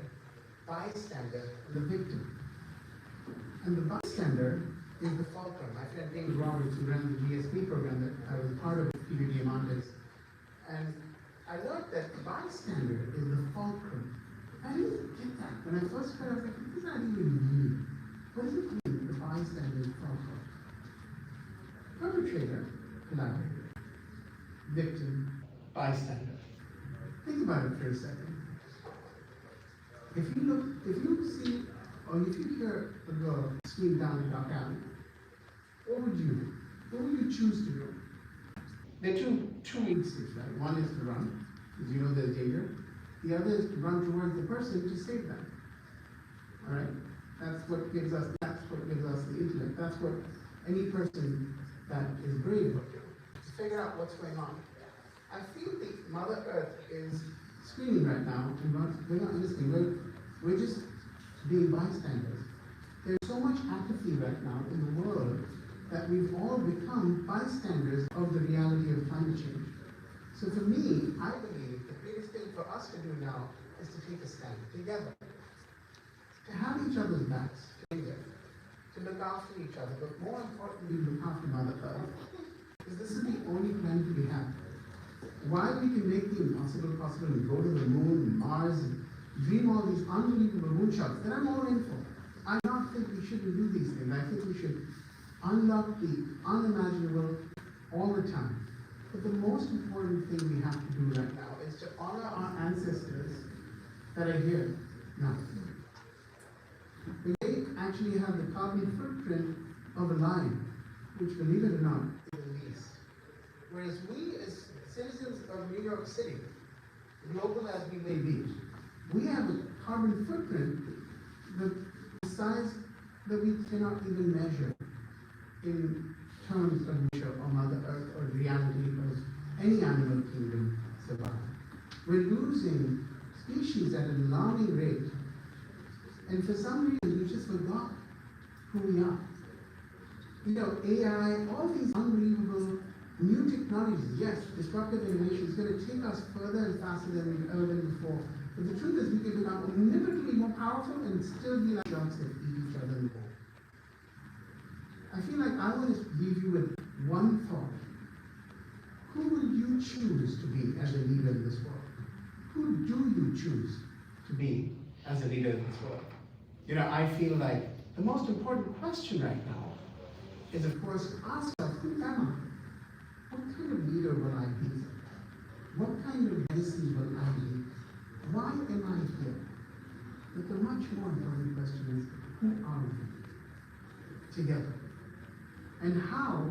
bystander, and the victim. And the bystander is the fulcrum. My friend named Robert, who ran the GSP program that I was a part of at PUD Amantes. And I learned that the bystander is the fulcrum. I didn't get that. When I first heard, I was like, what does that even mean? What does it mean, the bystander is the fulcrum? Perpetrator, collaborator. Victim, bystander. Think about it for a second. If you see, or if you hear a girl scream down the dark alley, what would you do? What would you choose to do? There are two instincts, right? One is to run, because you know there's danger, The other is to run towards the person to save them. All right? That's what gives us the intellect. That's what any person that is brave will do, to figure out what's going on. I feel the Mother Earth is screaming right now, and we're not listening. We're just being bystanders. There's so much apathy right now in the world that we've all become bystanders of the reality of climate change. So for me, I believe the biggest thing for us to do now is to take a stand together, to have each other's backs, to look after each other, but more importantly, look after Mother Earth. Because this is the only planet we have. While we can make the impossible possible and go to the moon and Mars and dream all these unbelievable moonshots that I'm all in for, I don't think we shouldn't do these things. I think we should unlock the unimaginable all the time. But the most important thing we have to do right now is to honor our ancestors that are here now. They actually have the carbon footprint of a lion, which, believe it or not, is the least. Whereas we, as citizens of New York City, global as we may be, we have a carbon footprint the size that we cannot even measure in terms of nature or Mother Earth or reality of any animal kingdom survive. We're losing species at an alarming rate, and for some reason we just forgot who we are. You know, AI, all these unbelievable new technologies, yes, disruptive innovation is going to take us further and faster than we've ever been before. But the truth is we can become omnipotent more powerful and still be like dogs that eat each other in the bowl. I feel like I want to leave you with one thought. Who will you choose to be as a leader in this world? Who do you choose to be as a leader in this world? You know, I feel like the most important question right now is, of course, ask yourself, who am I? What kind of leader will I be? What kind of legacy will I leave? Why am I here? But the much more important question is, who are we together? And how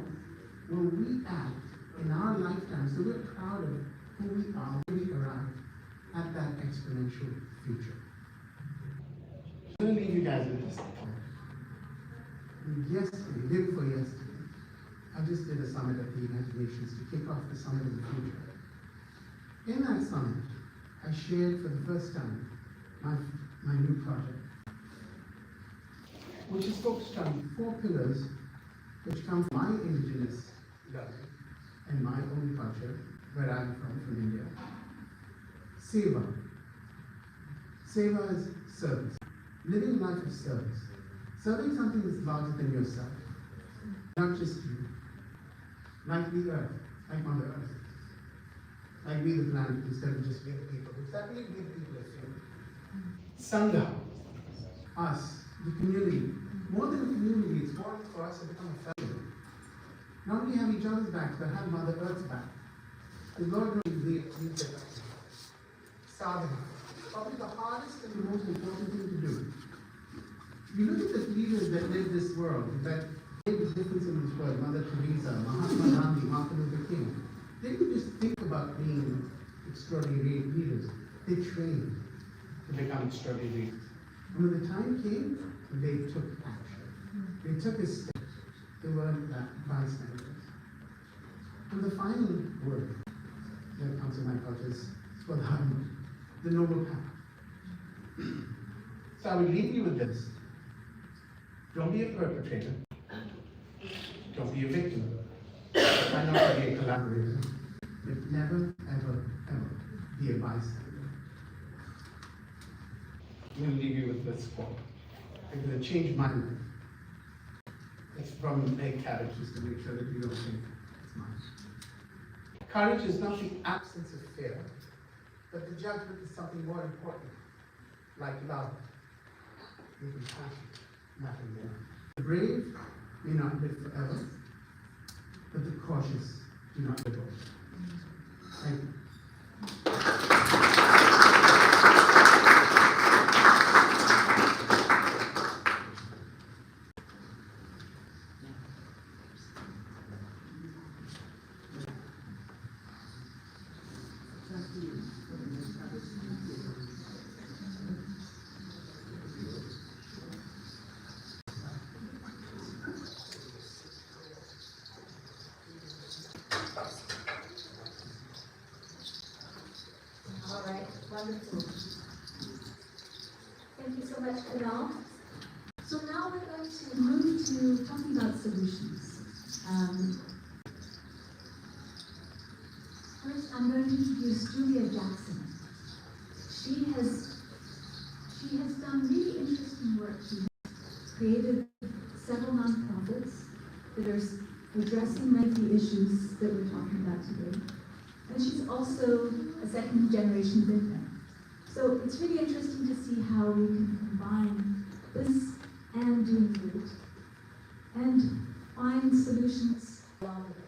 will we act in our lifetime so we're proud of who we are when we arrive at that exponential future? I'm going to leave you guys with this thought. Yesterday, day before yesterday, I just did a summit at the United Nations to kick off the Summit of the Future. In that summit, I shared for the first time my new project, which is focused on 4 pillars which come from my indigenous learning and my own culture, where I'm from India. Seva. Seva is service. Living a life of service. Serving something that's larger than yourself. Not just you. Like the earth, like Mother Earth. Like we the planet instead of just we the people. Exactly we the people as human. Sangha. Us, the community. More than a community, it's more for us to become a family. Not only have each other's backs, but have Mother Earth's back. The Lord knows we need it. Sadhana. Probably the hardest and the most important thing to do. If you look at the leaders that live this world, that made the difference in this world, Mother Teresa, Mahatma Gandhi, Martin Luther King, they didn't just think about being extraordinary leaders. They trained to become extraordinary leaders. And when the time came, they took action. They took a step. They weren't bystanders. And the final word that comes in my culture is for the Noble Path. So I will leave you with this. Don't be a perpetrator. Don't be a victim. Try not to be a collaborator. But never, ever, ever be a bystander. I'm going to leave you with this quote. It's going to change my life. It's from Meg Cabot, just to make sure that you don't think it's mine. Courage is not the absence of fear, but the judgment is something more important, like love, and compassion, nothing more. The brave may not live forever, but the cautious do not live always. Thank you. All right, wonderful. Thank you so much, Kunal. So now we're going to move to talking about solutions. First, I'm going to introduce Julia Jackson. She has done really interesting work. She has created several nonprofits that are addressing many of the issues that we're talking about today. And she's also a second generation business. So it's really interesting to see how we can combine this and doing good and find solutions along with it.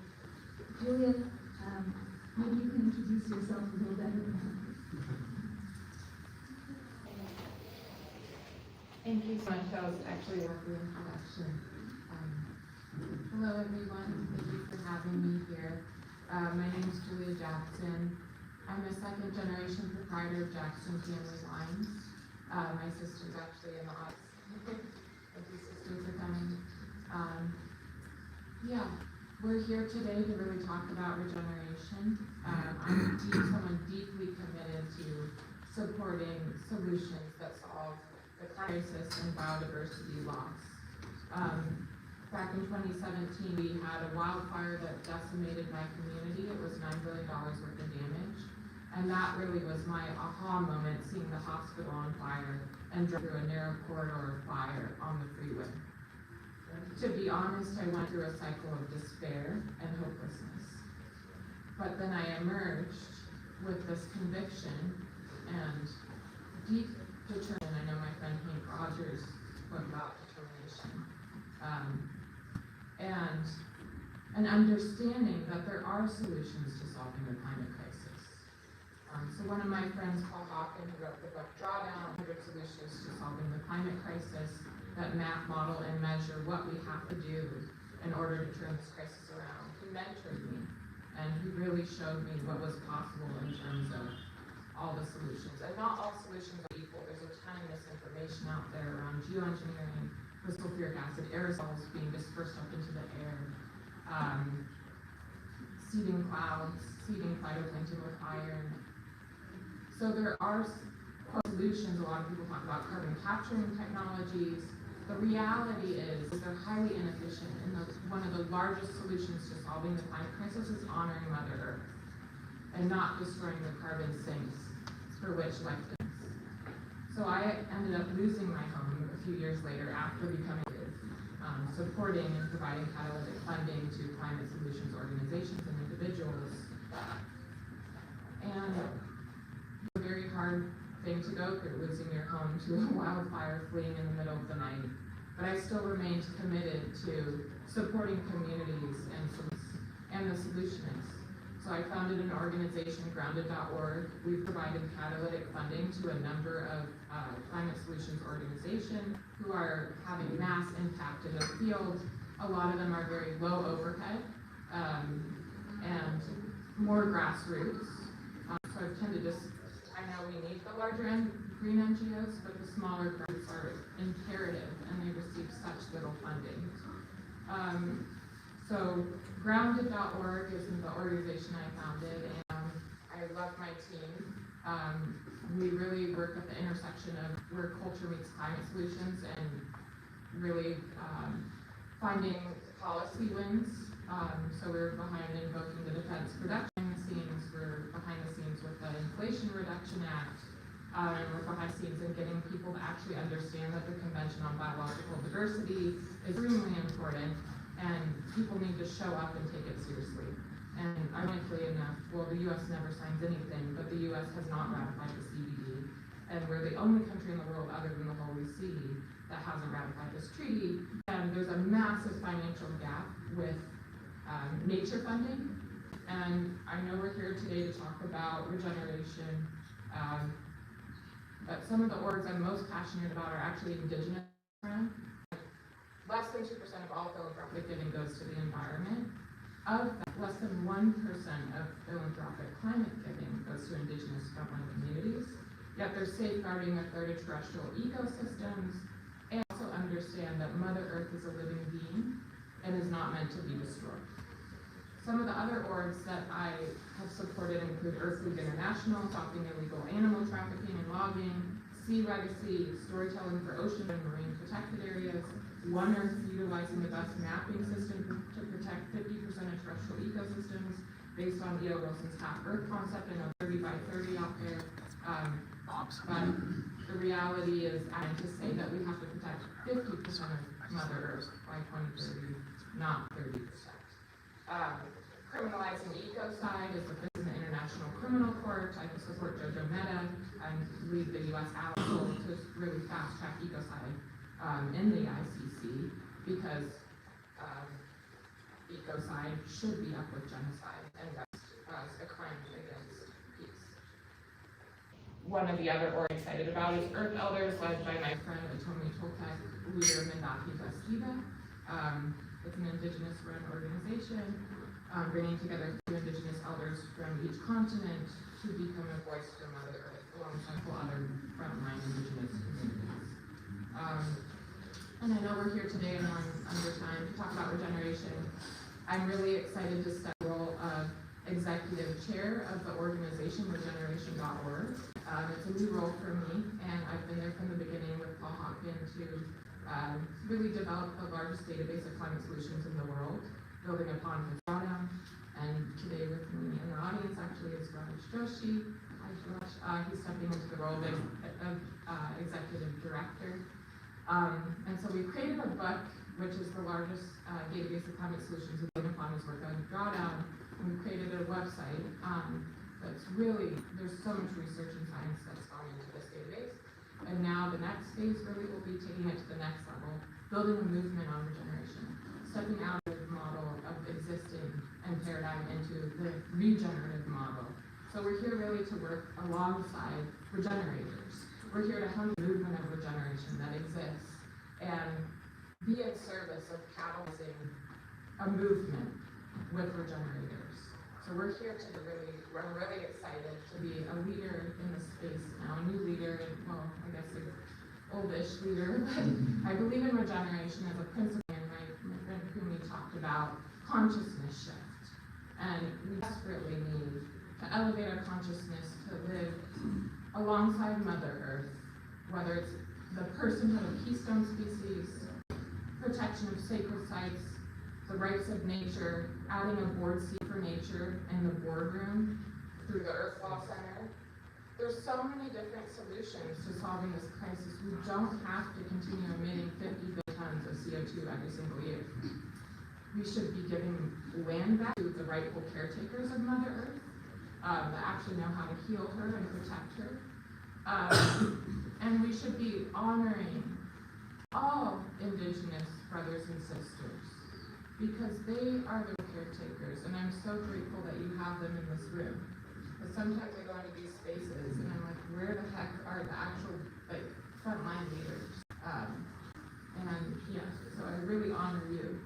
Julia, maybe you can introduce yourself a little better than that. Thank you so much. That was actually a lovely introduction. Hello everyone, thank you for having me here. My name is Julia Jackson. I'm a second generation proprietor of Jackson Family Wines. My sister's actually in the audience. Thank you, sister, for coming. Yeah, we're here today to really talk about regeneration. I'm someone deeply committed to supporting solutions that solve the climate crisis and biodiversity loss. Back in 2017, we had a wildfire that decimated my community. It was $9 billion worth of damage. And that really was my aha moment, seeing the hospital on fire and drove through a narrow corridor of fire on the freeway. To be honest, I went through a cycle of despair and hopelessness. But then I emerged with this conviction and deep determination. I know my friend Hank Rogers spoke about determination. And an understanding that there are solutions to solving the climate crisis. So one of my friends, Paul Hawken, who wrote the book Drawdown, 100 Solutions to Solving the Climate Crisis, that map, model, and measure what we have to do in order to turn this crisis around. He mentored me, and he really showed me what was possible in terms of all the solutions. And not all solutions are equal. There's a ton of misinformation out there around geoengineering, with sulfuric acid, aerosols being dispersed up into the air, seeding clouds, seeding phytoplankton with iron. So there are solutions. A lot of people talk about carbon capturing technologies. The reality is they're highly inefficient, and one of the largest solutions to solving the climate crisis is honoring Mother Earth and not destroying the carbon sinks for which life lives. So I ended up losing my home a few years later after becoming supporting and providing catalytic funding to climate solutions organizations and individuals. And it's a very hard thing to go through, losing your home to a wildfire, fleeing in the middle of the night. But I still remained committed to supporting communities and the solutionists. So I founded an organization, grounded.org. We've provided catalytic funding to a number of climate solutions organizations who are having mass impact in the field. A lot of them are very low overhead and more grassroots. So I've tended to, I know we need the larger green NGOs, but the smaller groups are imperative and they receive such little funding. So grounded.org is the organization I founded, and I love my team. We really work at the intersection of where culture meets climate solutions and really finding policy wins. So we're behind invoking the Defense Production Scenes, we're behind the scenes with the Inflation Reduction Act, and we're behind the scenes in getting people to actually understand that the Convention on Biological Diversity is extremely important. And people need to show up and take it seriously. And ironically enough, well, the U.S. never signs anything, but the U.S. has not ratified the CBD. And we're the only country in the world other than the Holy See that hasn't ratified this treaty. And there's a massive financial gap with nature funding. And I know we're here today to talk about regeneration, but some of the orgs I'm most passionate about are actually indigenous. Less than 2% of all philanthropic giving goes to the environment. Of that, less than 1% of philanthropic climate giving goes to indigenous frontline communities. Yet they're safeguarding a third of terrestrial ecosystems and also understand that Mother Earth is a living being and is not meant to be destroyed. Some of the other orgs that I have supported include Earth League International, stopping illegal animal trafficking and logging, Sea Legacy, storytelling for ocean and marine protected areas, One Earth, utilizing the best mapping system to protect 50% of terrestrial ecosystems based on E.O. Wilson's Half Earth concept. I know 30 by 30 out there. But the reality is, I to say that we have to protect 50% of Mother Earth by 2030, not 30%. Criminalizing ecocide is the International Criminal Court. I support Jojo Mehta and lead the U.S. Council to really fast track ecocide in the ICC because ecocide should be up with genocide and that's a crime against peace. One of the other orgs I'm excited about is Earth Elders, led by my friend Atomi Toltec, leader Mendahi Bastida. It's an Indigenous-run organization, bringing together 2 Indigenous elders from each continent to become a voice for Mother Earth, alongside other frontline Indigenous communities. And I know we're here today and we're under time to talk about regeneration. I'm really excited to step the role of executive chair of the organization Regeneration.org. It's a new role for me, and I've been there from the beginning with Paul Hopkin to really develop the largest database of climate solutions in the world, building upon his drawdown. And today with me in the audience actually is Raj Joshi. Hi Josh. He's stepping into the role of executive director. And so we created a book, which is the largest database of climate solutions building upon his work on drawdown. And we created a website that's really, there's so much research and science that's gone into this database. And now the next phase really will be taking it to the next level, building a movement on regeneration, stepping out of the model of existing and paradigm into the regenerative model. So we're here really to work alongside regenerators. We're here to help the movement of regeneration that exists and be in service of catalyzing a movement with regenerators. So we're here to we're really excited to be a leader in this space now, a new leader, and well, I guess an oldish leader, but I believe in regeneration as a principle, and my friend Kumi talked about consciousness shift. And we desperately need to elevate our consciousness to live alongside Mother Earth, whether it's the personhood of keystone species, protection of sacred sites, the rights of nature, adding a board seat for nature in the boardroom through the Earth Law Center. There's so many different solutions to solving this crisis. We don't have to continue emitting 50 billion tons of CO2 every single year. We should be giving land back to the rightful caretakers of Mother Earth that actually know how to heal her and protect her. And we should be honoring all Indigenous brothers and sisters because they are the caretakers, and I'm so grateful that you have them in this room. But sometimes I go into these spaces and I'm like, where the heck are the actual frontline leaders? And yeah, so I really honor you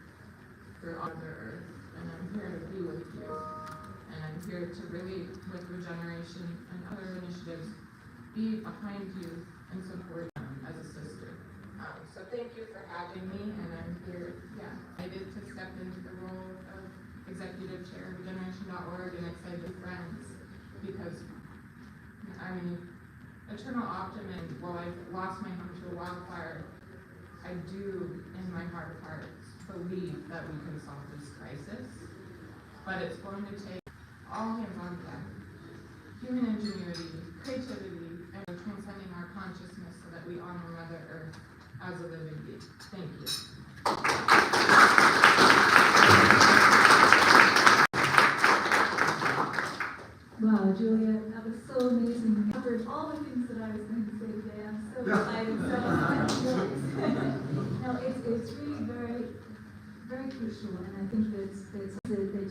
for Mother Earth, and I'm here to be with you. And I'm here to really, with Regeneration and other initiatives, be behind you and support them as a sister. So thank you for having me, and I'm here, excited to step into the role of executive chair of Regeneration.org and excited friends, because, I mean, eternal optimism, while I've lost my home to a wildfire, I do, in my heart of hearts, believe that we can solve this crisis, but it's going to take all hands on deck, human ingenuity, creativity, and transcending our consciousness so that we honor Mother Earth as a living being. Thank you. Wow, Julia, that was so amazing. You covered all the things that I was going to say today. I'm so excited. No, it's really very, very crucial, and I think that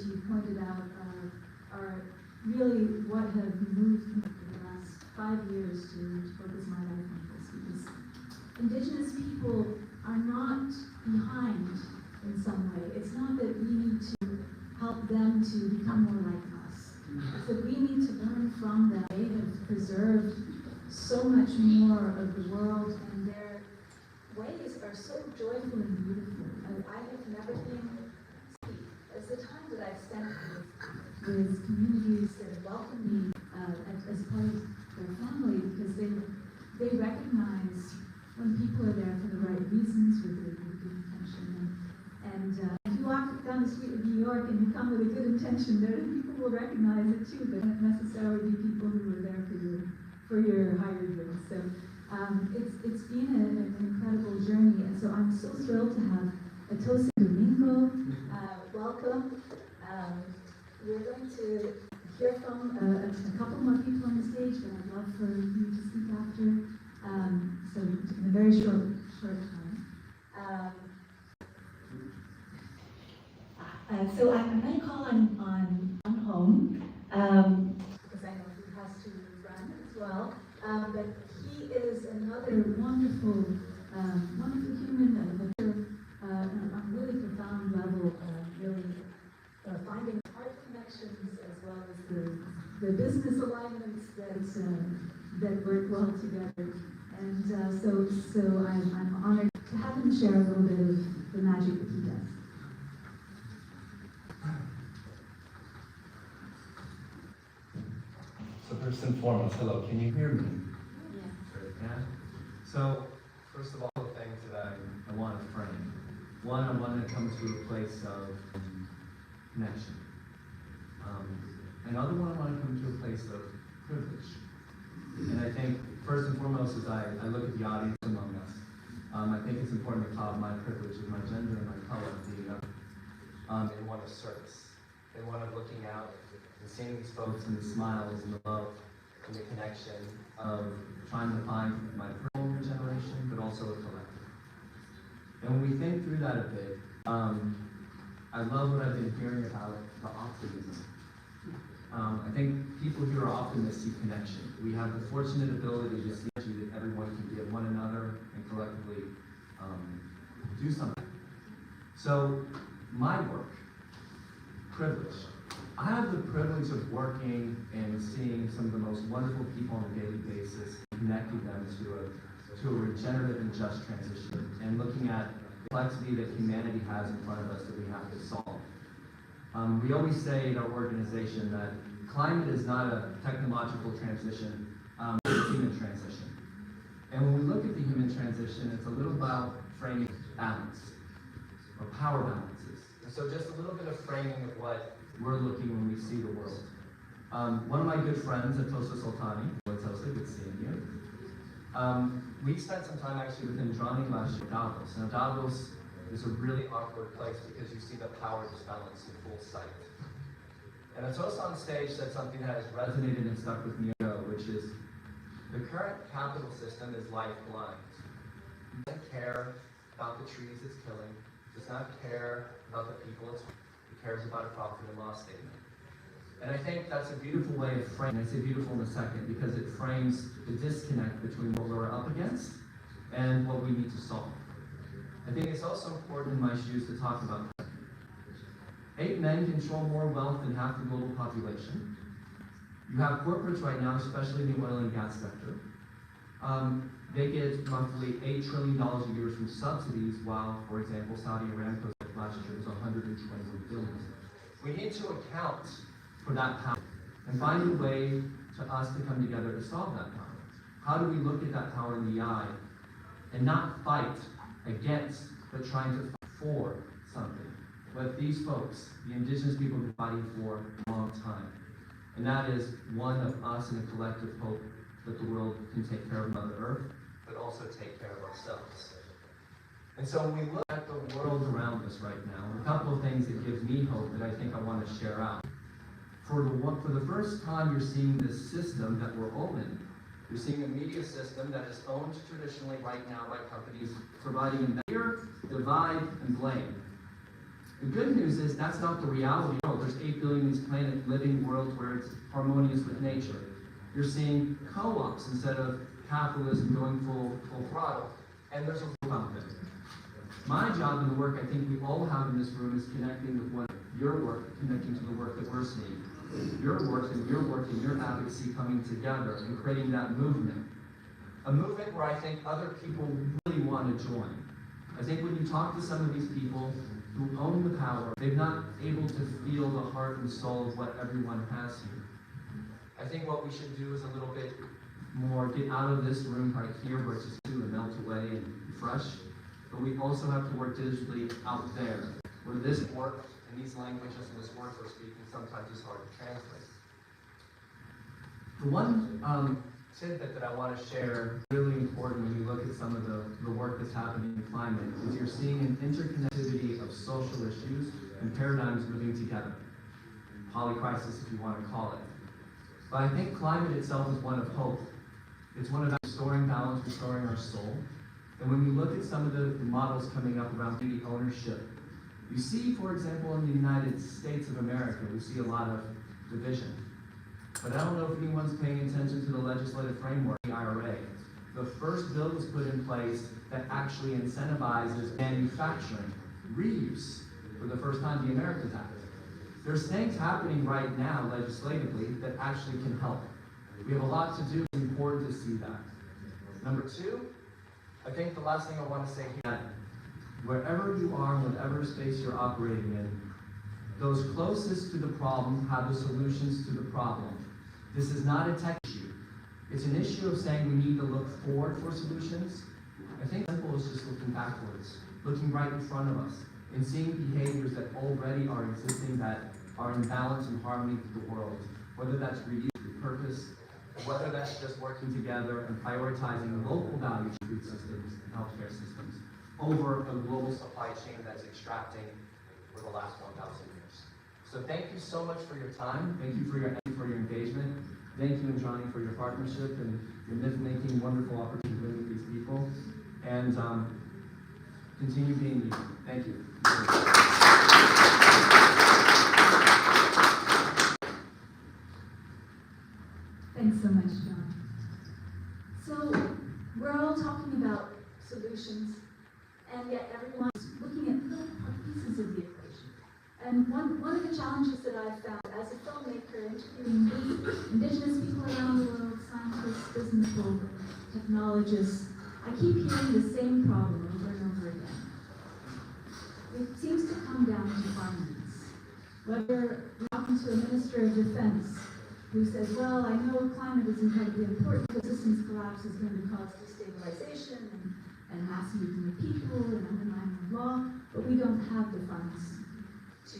you pointed out are really what have moved me for the last 5 years to focus my life on this, because Indigenous people are not behind in some way. It's not that we need to help them to become more like us. It's that we need to learn from them. They have preserved so much more of the world, and their ways are so joyful and beautiful. I have never been, as the time that I've spent with communities that welcome me as part of their family, because they recognize when people are there for the right reasons, with good intention. And if you walk down the street of New York and you come with a good intention, there people will recognize it too, but not necessarily be people who are there for your higher good. So it's been an incredible journey, and so I'm so thrilled to have Atosi Domingo. Welcome. We're going to hear from a couple more people on the stage, but I'd love for you to speak after. So in a very short time. So I'm going to call on home, because I know he has to run as well. But he is another wonderful human, on a really profound level, finding art connections as well as the business alignments that work well together. And so I'm honored to have him share a little bit of the magic that he does. So first and foremost, hello, can you hear me? Yeah. Great, yeah? So, first of all, the things that I want to frame. One, I want to come to a place of connection. Another one, I want to come to a place of privilege. And I think, first and foremost, as I look at the audience among us, I think it's important to call out my privilege of my gender and my color being in one of service, in one of looking out and seeing these folks and the smiles and the love and the connection of trying to find my personal regeneration, but also a collective. And when we think through that a bit, I love what I've been hearing about the optimism. I think people here are optimists see connection. We have the fortunate ability to see that everyone can give one another and collectively do something. So my work, privilege. I have the privilege of working and seeing some of the most wonderful people on a daily basis, connecting them to a regenerative and just transition, and looking at the complexity that humanity has in front of us that we have to solve. We always say in our organization that climate is not a technological transition, it's a human transition. And when we look at the human transition, it's a little about framing balance, or power balances. And so just a little bit of framing of what we're looking when we see the world. One of my good friends, Atosa Sultani, Atosa, good seeing you. We spent some time actually with Indrani last year, Davos. Now Davos is a really awkward place because you see the power disbalance in full sight. And Atosa on stage said something that has resonated and stuck with me, which is the current capital system is life blind. It doesn't care about the trees it's killing, does not care about the people it's it cares about a profit and loss statement. And I think that's a beautiful way of framing. I say beautiful in a second because it frames the disconnect between what we're up against and what we need to solve. I think it's also important in my shoes to talk about 8 men control more wealth than half the global population. You have corporates right now, especially in the oil and gas sector. They get monthly $8 trillion a year from subsidies, while, for example, Saudi Aramco last year was $120 billion. We need to account for that power and find a way to us to come together to solve that power. How do we look at that power in the eye and not fight against, but trying to fight for something? What these folks, the indigenous people, have been fighting for a long time. And that is one of us in a collective hope that the world can take care of Mother Earth, but also take care of ourselves. And so when we look at the world around us right now, a couple of things that gives me hope that I think I want to share out. For the first time, you're seeing this system that we're all in. You're seeing a media system that is owned traditionally right now by companies providing fear, divide, and blame. The good news is that's not the reality. There's 8 billion in this planet living world where it's harmonious with nature. You're seeing co-ops instead of capitalism going full throttle. And there's a conflict. My job in the work I think we all have in this room is connecting with what your work, connecting to the work that we're seeing. Your work and your advocacy coming together and creating that movement. A movement where I think other people really want to join. I think when you talk to some of these people, who own the power, they're not able to feel the heart and soul of what everyone has here. I think what we should do is a little bit more get out of this room right here where it's just to melt away and fresh, but we also have to work digitally out there, where this work and these languages and this words we're speaking sometimes is hard to translate. The one tidbit that I want to share, really important when you look at some of the work that's happening in climate, is you're seeing an interconnectivity of social issues and paradigms moving together. Polycrisis, if you want to call it. But I think climate itself is one of hope. It's one of restoring balance, restoring our soul. And when you look at some of the models coming up around community ownership, you see, for example, in the United States of America, we see a lot of division. But I don't know if anyone's paying attention to the legislative framework, the IRA. The first bill was put in place that actually incentivizes manufacturing, reuse, for the first time, the Americans Act. There's things happening right now legislatively that actually can help. We have a lot to do. It's important to see that. Number two, I think the last thing I want to say here, that wherever you are, whatever space you're operating in, those closest to the problem have the solutions to the problem. This is not a tech issue. It's an issue of saying we need to look forward for solutions. I think simple is just looking backwards, looking right in front of us, and seeing behaviors that already are existing that are in balance and harmony with the world, whether that's reuse, repurpose, whether that's just working together and prioritizing local value food systems and healthcare systems over a global supply chain that's extracting for the last 1,000 years. So thank you so much for your time. Thank you for your engagement. Thank you, Indrani, for your partnership and your myth-making wonderful opportunity with these people. And continue being you. Thank you. Thanks so much, John. So we're all talking about solutions, and yet everyone's looking at little pieces of the equation. And one of the challenges that I've found as a filmmaker, interviewing Indigenous people around the world, scientists, business people, technologists, I keep hearing the same problem over and over again. It seems to come down to finance. Whether we're talking to a minister of defense who says, well, I know climate is incredibly important, but systems collapse is going to cause destabilization and mass movement of people and undermining of law, but we don't have the funds to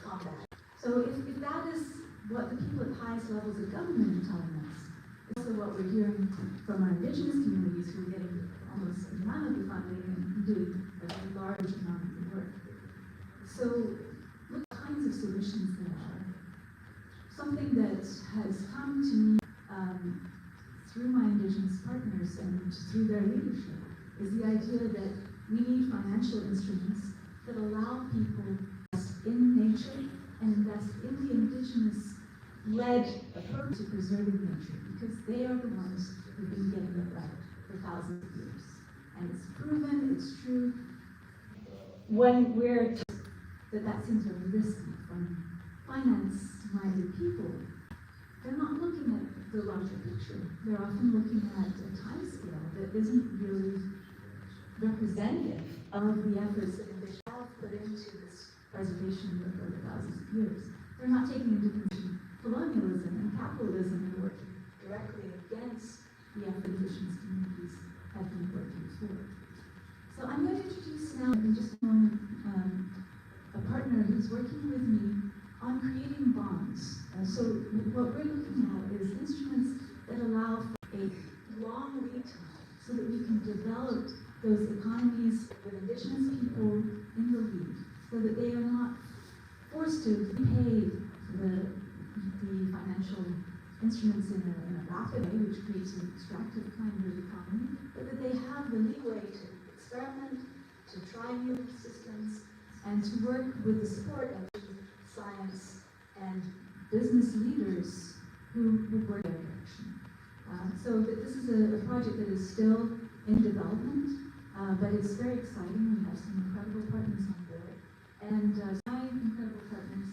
combat. So if that is what the people at the highest levels of government are telling us, it's also what we're hearing from our Indigenous communities who are getting almost a amount of the funding and doing a very large amount of the work. So what kinds of solutions there are? Something that has come to me through my Indigenous partners and through their leadership is the idea that we need financial instruments that allow people to invest in nature and invest in the Indigenous-led approach to preserving nature, because they are the ones who've been getting it right for thousands of years. And it's proven, it's true. When we're that seems very risky from finance-minded people, they're not looking at the larger picture. They're often looking at a time scale that isn't really representative of the efforts that they have put into this preservation work over thousands of years. They're not taking into consideration colonialism and capitalism and working directly against the effort Indigenous communities have been working for. So I'm going to introduce now in just a moment a partner who's working with me on creating bonds. So what we're looking at is instruments that allow for a long lead time so that we can develop those economies with Indigenous people in the lead, so that they are not forced to pay the financial instruments in a rapid way, which creates an extractive kind of economy, but that they have the leeway to experiment, to try new systems, and to work with the support of science and business leaders who work in that direction. So this is a project that is still in development, but it's very exciting. We have some incredible partners on board. And my incredible partners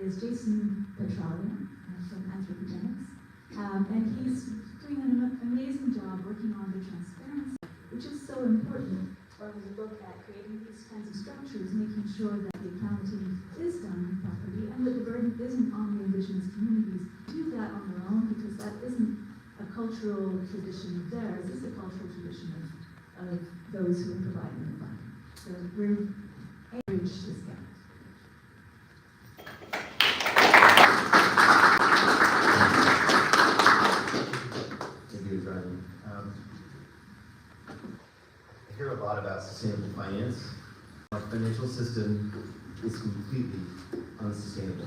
is Jason Petralia from Anthropogenics. And he's doing an amazing job working on the transparency, which is so important when we look at creating these these kinds of structures, making sure that the accounting is done properly and that the burden isn't on the Indigenous communities to do that on their own, because that isn't a cultural tradition of theirs, it's a cultural tradition of those who are providing the funding. So we're aiming to bridge this gap. I hear a lot about sustainable finance. Our financial system is completely unsustainable.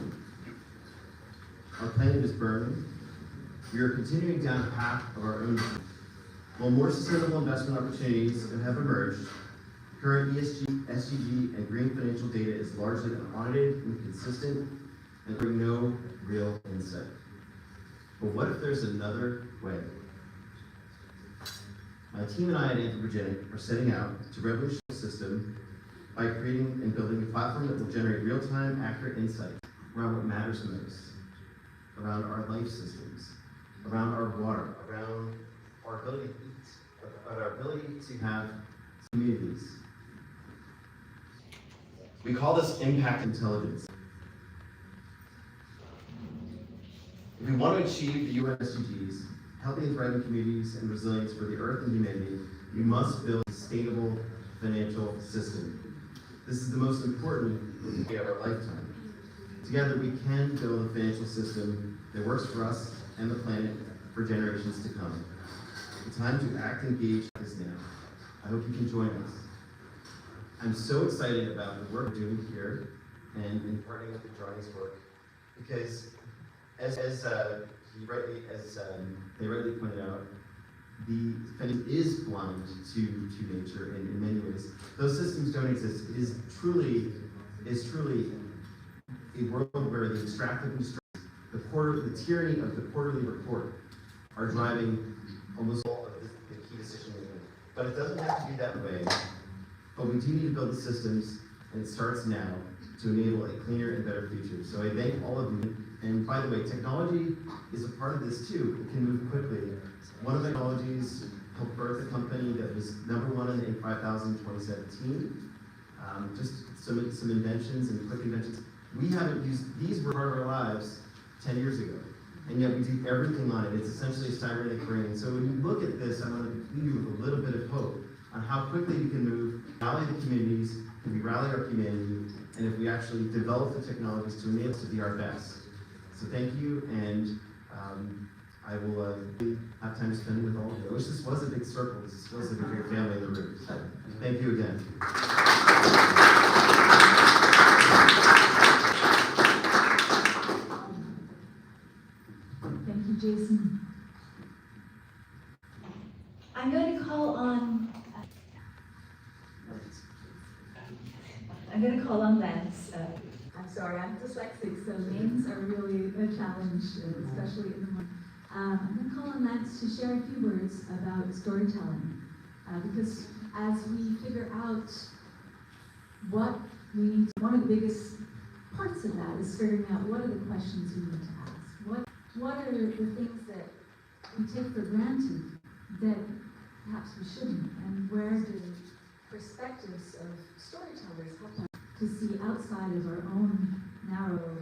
Our planet is burning. We are continuing down a path of our own. While more sustainable investment opportunities have emerged, current ESG, SDG, and green financial data is largely unaudited, inconsistent, and bring no real insight. But what if there's another way? My team and I at Intergenerational are setting out to revolutionize the system by creating and building a platform that will generate real-time, accurate insight around what matters most, around our life systems, around our water, around our ability to eat, about our ability to have communities. We call this impact intelligence. If we want to achieve the UN SDGs, healthy and thriving communities and resilience for the earth and humanity, we must build a sustainable financial system. This is the most important day of our lifetime. Together we can build a financial system that works for us and the planet for generations to come. The time to act and engage is now. I hope you can join us. I'm so excited about the work we're doing here and in partnering with Indrani's work, because as they rightly pointed out, the planet is blind to nature in many ways. Those systems don't exist. It is truly a world where the extractive constraints, the tyranny of the quarterly report are driving almost all of the key decision making. But it doesn't have to be that way. But we do need to build the systems, and it starts now, to enable a cleaner and better future. So I thank all of you. And by the way, technology is a part of this too. It can move quickly. One of the technologies helped birth a company that was #1 in the Inc. 5000 in 2017. Just some inventions and quick inventions. We haven't used, these were part of our lives 10 years ago. And yet we do everything on it. It's essentially a cybernetic brain. So when you look at this, I want to leave you with a little bit of hope on how quickly we can move, rally the communities, and we rally our humanity, and if we actually develop the technologies to enable us to be our best. So thank you, and I will have time to spend with all of you. I wish this was a big circle. This was like a great family in the room. So thank you again. Thank you, Jason. I'm going to call on Lance. I'm sorry, I'm dyslexic, so names are really a challenge, especially in the morning. I'm going to call on Lance to share a few words about storytelling, because as we figure out what we need to, one of the biggest parts of that is figuring out what are the questions we need to ask. What are the things that we take for granted that perhaps we shouldn't, and where do perspectives of storytellers help us to see outside of our own narrow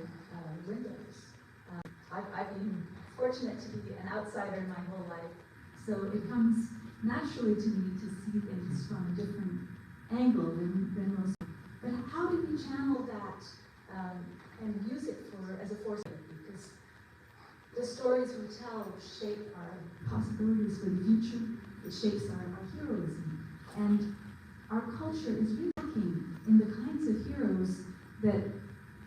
windows. I've been fortunate to be an outsider my whole life, so it comes naturally to me to see things from a different angle than most. But how do we channel that and use it as a force? Because the stories we tell shape our possibilities for the future. It shapes our heroism. And our culture is really lacking in the kinds of heroes that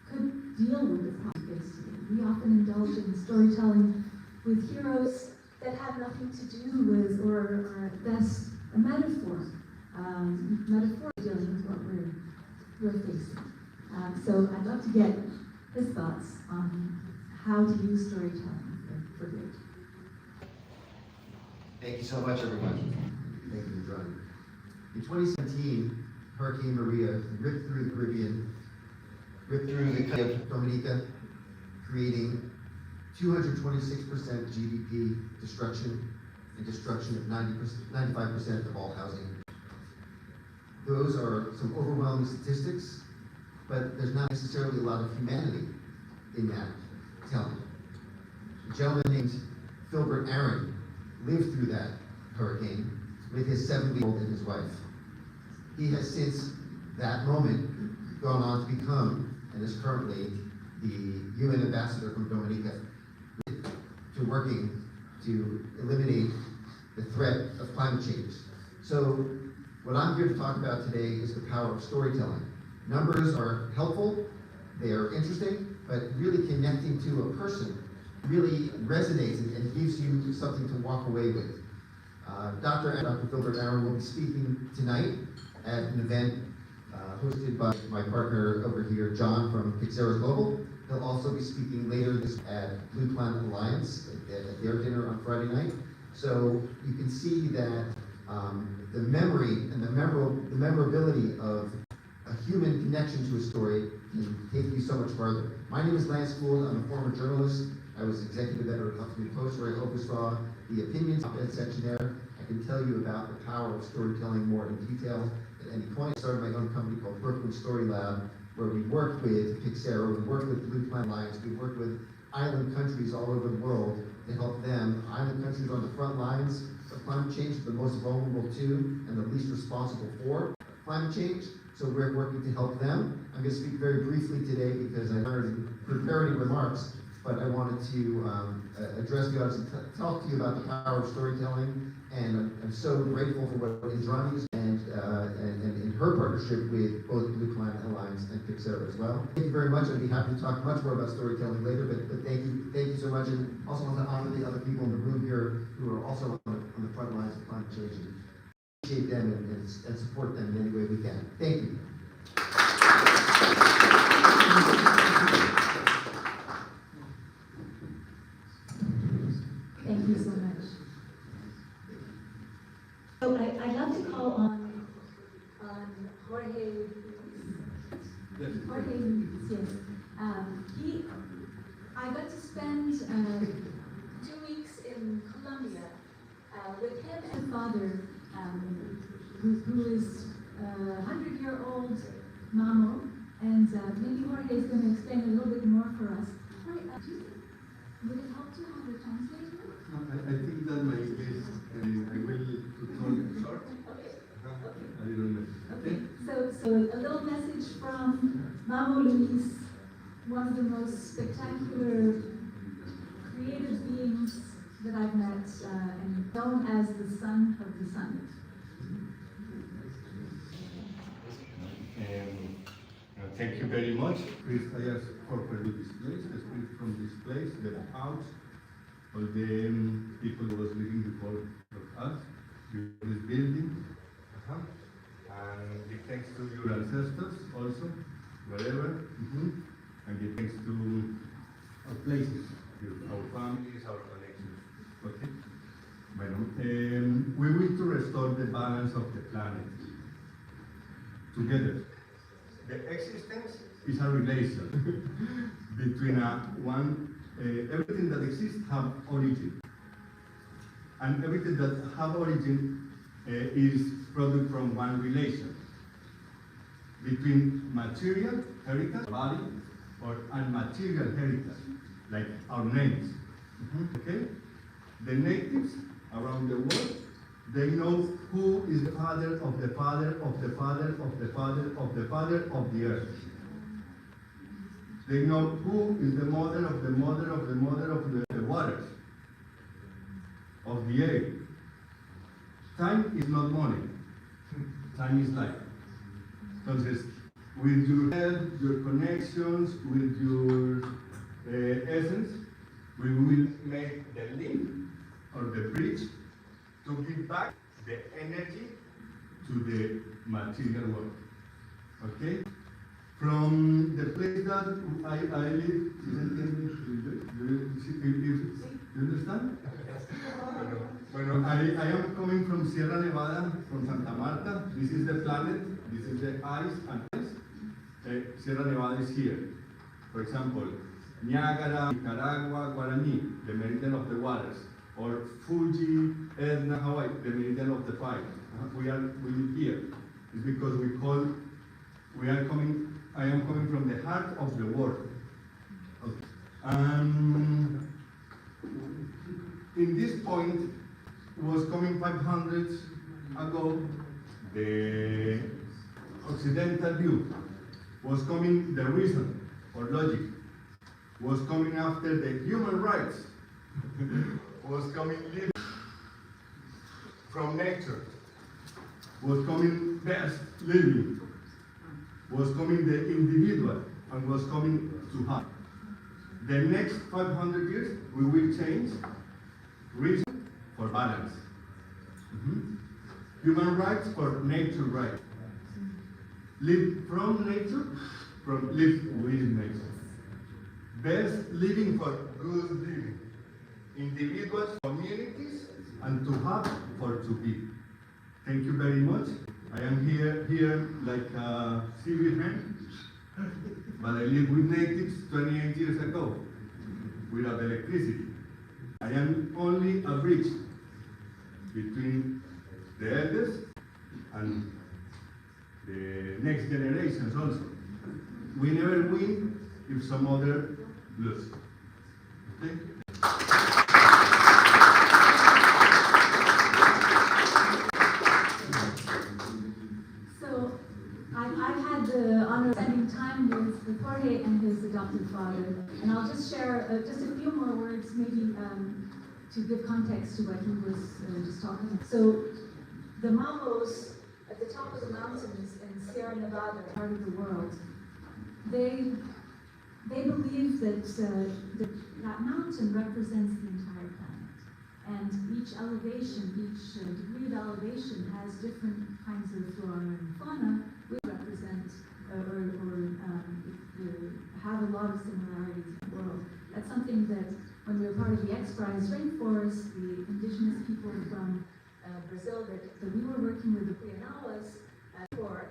could deal with the problem we face today. We often indulge in storytelling with heroes that have nothing to do with, or at best, a metaphor. Metaphor dealing with what we're facing. So I'd love to get his thoughts on how to use storytelling for good. Thank you so much, everyone. Thank you, Indrani. In 2017, Hurricane Maria ripped through the Caribbean, ripped through the country of Dominica, creating 226% GDP destruction and destruction of 95% of all housing. those are some overwhelming statistics, but there's not necessarily a lot of humanity in that telling. A gentleman named Philbert Aaron lived through that hurricane with his 7-week-old and his wife. He has since that moment gone on to become, and is currently, the UN ambassador from Dominica, to working to eliminate the threat of climate change. So what I'm here to talk about today is the power of storytelling. Numbers are helpful, they are interesting, but really connecting to a person really resonates and gives you something to walk away with. Dr. Philbert Aaron will be speaking tonight at an event hosted by my partner over here, John from Pixar Global. He'll also be speaking later this at Blue Planet Alliance at their dinner on Friday night. So you can see that the memory and the memorability of a human connection to a story can take you so much farther. My name is Lance Gould. I'm a former journalist. I was executive editor of Huffington Post, where I oversaw the opinions op-ed section there. I can tell you about the power of storytelling more in detail at any point. I started my own company called Brooklyn Story Lab, where we work with Pixar, we work with Blue Planet Alliance, we work with island countries all over the world to help them, island countries on the front lines of climate change, the most vulnerable to and the least responsible for climate change. So we're working to help them. I'm going to speak very briefly today because I learned preparing remarks, but I wanted to address the audience and talk to you about the power of storytelling. And I'm so grateful for what Indrani is and her partnership with both Blue Planet Alliance and Pixar as well. Thank you very much. I'd be happy to talk much more about storytelling later, but thank you so much. And also want to honor the other people in the room here who are also on the front lines of climate change. And appreciate them and support them in any way we can. Thank you. Thank you so much. So I'd love to call on Jorge Luis, yes. I got to spend 2 weeks in Colombia with him and father, who is 100-year-old Mamo, and maybe Jorge is going to explain a little bit more for us. Jorge, would it help to have a translator? I think that my case, I will talk short. I don't know. Okay. So a little message from Mamo Luis, one of the most spectacular creative beings that I've met, and known as the son of the sun. Thank you very much. First, I ask for this place, I speak from this place, the house, all the people who was living before us, this building, and give thanks to your ancestors also, wherever, and give thanks to our places, our families, our connections. Okay? We wish to restore the balance of the planet together. The existence is a relation between everything that exists have origin, and everything that have origin is product from one relation between material heritage, body, or unmaterial heritage, like our names. Okay, the natives around the world, they know who is the father of the father of the father of the father of the father of the earth. They know who is the mother of the mother of the mother of the waters, of the air. Time is not money. Time is life. Entonces, with your health, your connections, with your essence, we will make the link or the bridge to give back the energy to the material world. Okay? From the place that I live, you understand? Bueno, I am coming from Sierra Nevada, from Santa Marta. This is the planet, this is the ice and ice. Sierra Nevada is here. For example, Niagara, Nicaragua, Guarani, the meridian of the waters. Or Fuji, Etna, Hawaii, the meridian of the fire. We live here. It's because I am coming from the heart of the world. Okay. In this point was coming 500 ago, the Occidental view was coming, the reason or logic was coming after the human rights, was coming from nature, was coming best living, was coming the individual, and was coming to have. The next 500 years, we will change reason for balance. Human rights for nature rights. Live from nature, from live with nature. Best living for good living. Individuals, communities, and to have for to be. Thank you very much. I am here like a civilian, but I lived with natives 28 years ago without electricity. I am only a bridge between the elders and the next generations also. We never win if some other lose. Okay? So I've had the honor of spending time with Jorge and his adopted father, and I'll just share just a few more words, maybe to give context to what he was just talking about. So the Mamos at the top of the mountains in Sierra Nevada, part of the world, they believe that that mountain represents the entire planet, and each elevation, each degree of elevation has different kinds of flora and fauna, which represent or have a lot of similarities in the world. That's something that when we were part of the X Prize rainforest, the indigenous people from Brazil that we were working with the PLENARY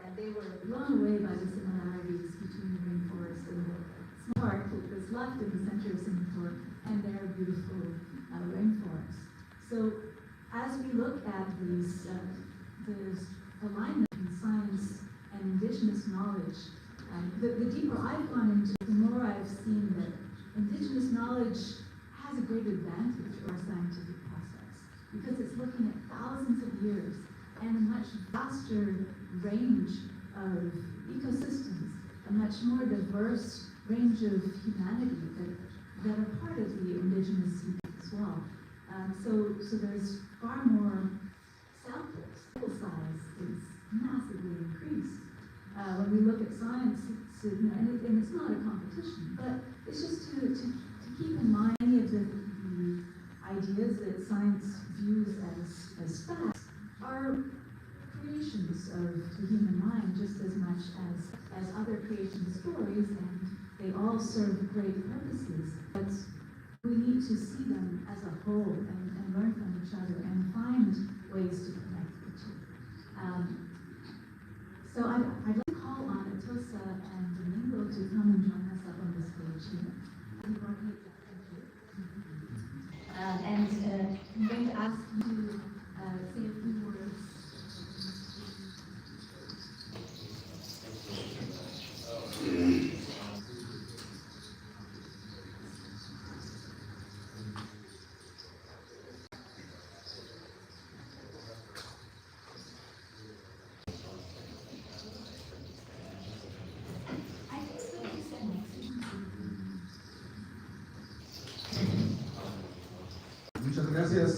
and they were blown away by the similarities between the rainforest and the small park that's left in the center of Singapore and their beautiful rainforest. So as we look at these alignment in science and indigenous knowledge, the deeper I've gone into it, the more I've seen that indigenous knowledge has a great advantage for our scientific process because it's looking at thousands of years and a much vaster range of ecosystems, a much more diverse range of humanity that are part of the indigenous ecosystem as well. So there's far more samples. Sample size is massively increased. When we look at science, and it's not a competition, but it's just to keep in mind any of the ideas that science views as facts are creations of the human mind just as much as other creation stories, and they all serve great purposes. But we need to see them as a whole and learn from each other and find ways to connect the two. So I'd like to call on Atosa and Domingo to come and join us up on the stage here. And I'm going to ask you to say a few words. Muchas gracias.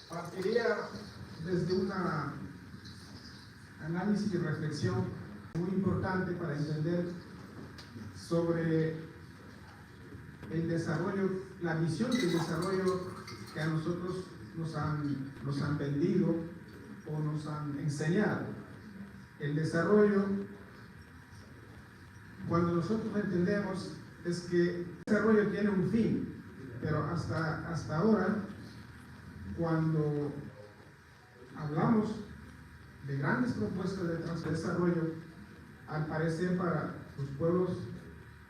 Partiría desde un análisis y reflexión muy importante para entender sobre el desarrollo, la visión del desarrollo que a nosotros nos han vendido o nos han enseñado. El desarrollo, cuando nosotros entendemos, es que el desarrollo tiene un fin, pero hasta ahora, cuando hablamos de grandes propuestas de desarrollo, al parecer para los pueblos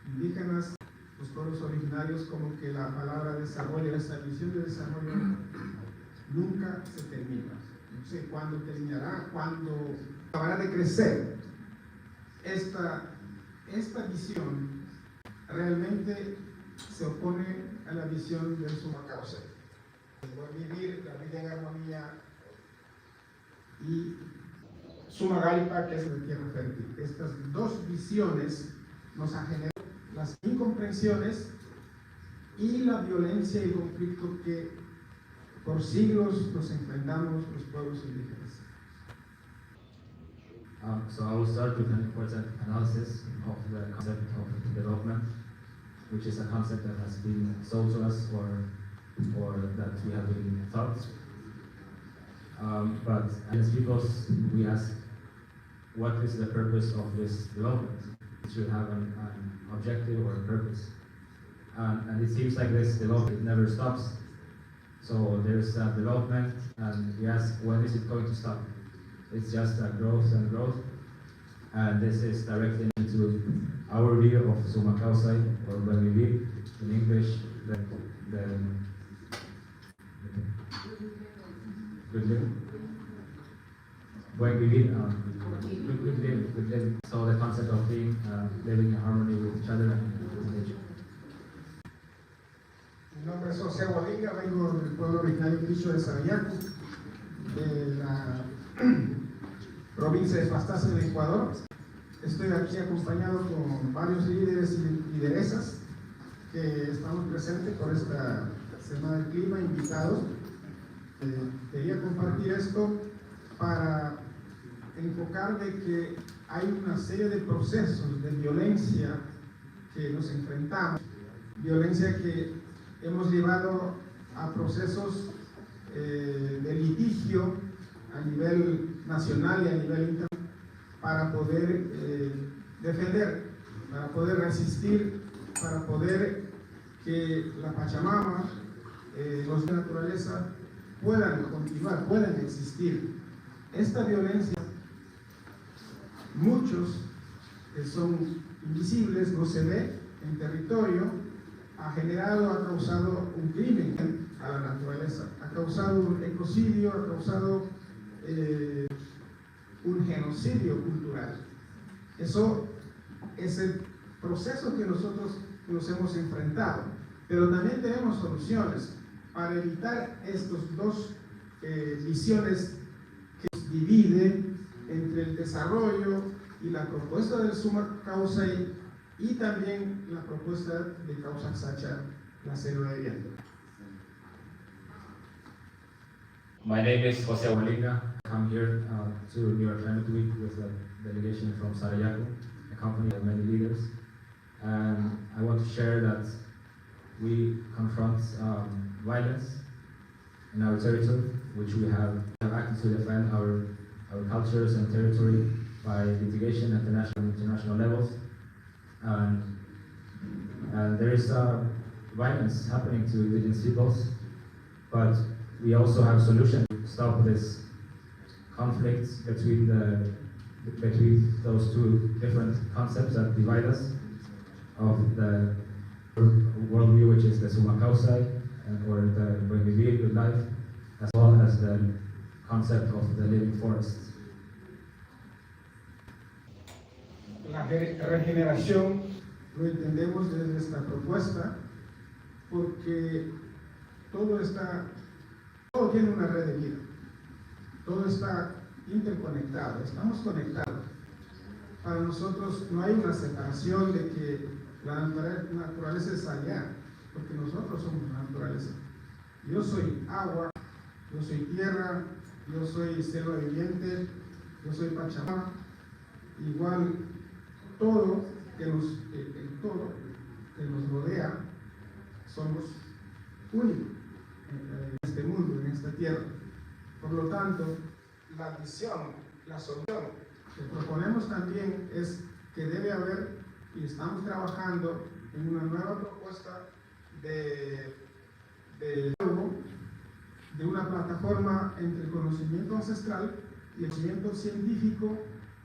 indígenas, los pueblos originarios, como que la palabra desarrollo, esa visión de desarrollo nunca se termina. no sé cuándo terminará, cuándo acabará de crecer. Esta visión realmente se opone a la visión del suma causa. Vivir la vida en armonía y suma galipa, que es la tierra fértil. Estas dos visiones nos han generado las incomprensiones y la violencia y el conflicto que por siglos nos enfrentamos los pueblos indígenas. So I will start with an important analysis of the concept of development, which is a concept that has been sold to us or that we have been taught. But as peoples, we ask, what is the purpose of this development? It should have an objective or a purpose. And it seems like this development never stops. So there's development, and we ask, when is it going to stop? It's just growth and growth. And this is directly into our view of suma causai, or when we read in English, the good living. When we read good living. So the concept of being living in harmony with each other and with nature. Mi nombre es José Gualinga, vengo del pueblo originario Cristo de Sarayaco, de la provincia de Bastida de Ecuador. Estoy aquí acompañado con varios líderes y lideresas que estamos presentes por esta Semana del Clima, invitados. Quería compartir esto para enfocar de que hay una serie de procesos de violencia que nos enfrentamos, violencia que hemos llevado a procesos de litigio a nivel nacional y a nivel internacional para poder defender, para poder resistir, para poder que la Pachamama, los de naturaleza puedan continuar, puedan existir. Esta violencia, muchos que son invisibles, no se ve en territorio, ha causado un crimen a la naturaleza, ha causado un ecocidio, ha causado un genocidio cultural. Eso es el proceso que nosotros nos hemos enfrentado, pero también tenemos soluciones para evitar estas dos visiones que nos dividen entre el desarrollo y la propuesta del suma causa y también la propuesta de causa sacha, la selva de viento. My name is José Gualinga. I'm here to New York Climate Week with a delegation from Sarayaco, accompanied by many leaders. And I want to share that we confront violence in our territory, which we have acted to defend our cultures and territory by litigation at the national and international levels. And there is violence happening to indigenous peoples, but we also have solutions to stop this conflict between those two different concepts that divide us, of the worldview, which is the suma causai, or the when we live good life, as well as the concept of the living forest. La regeneración lo entendemos desde esta propuesta porque todo tiene una red de vida, todo está interconectado, estamos conectados. Para nosotros no hay una separación de que la naturaleza es allá, porque nosotros somos la naturaleza. Yo soy agua, yo soy tierra, yo soy selva viviente, yo soy Pachamama. Igual todo que nos rodea somos únicos en este mundo, en esta tierra. Por lo tanto, la visión, la solución que proponemos también es que debe haber, y estamos trabajando en una nueva propuesta de una plataforma entre el conocimiento ancestral y el conocimiento científico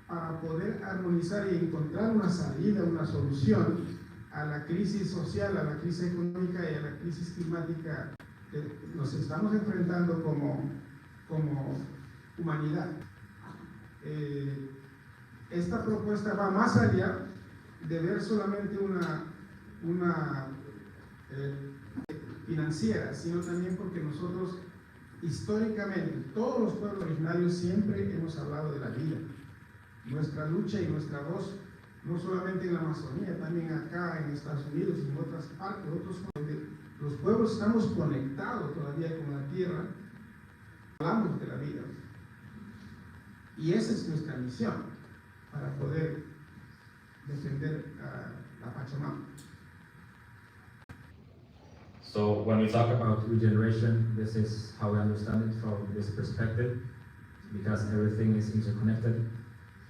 para poder armonizar y encontrar una salida, una solución a la crisis social, a la crisis económica y a la crisis climática que nos estamos enfrentando como humanidad. Esta propuesta va más allá de ver solamente una financiera, sino también porque nosotros históricamente, todos los pueblos originarios siempre hemos hablado de la vida, nuestra lucha y nuestra voz, no solamente en la Amazonía, también acá en Estados Unidos y en otras partes, donde los pueblos estamos conectados todavía con la tierra, hablamos de la vida. Y esa es nuestra misión para poder defender a la Pachamama. So when we talk about regeneration, this is how we understand it from this perspective, because everything is interconnected,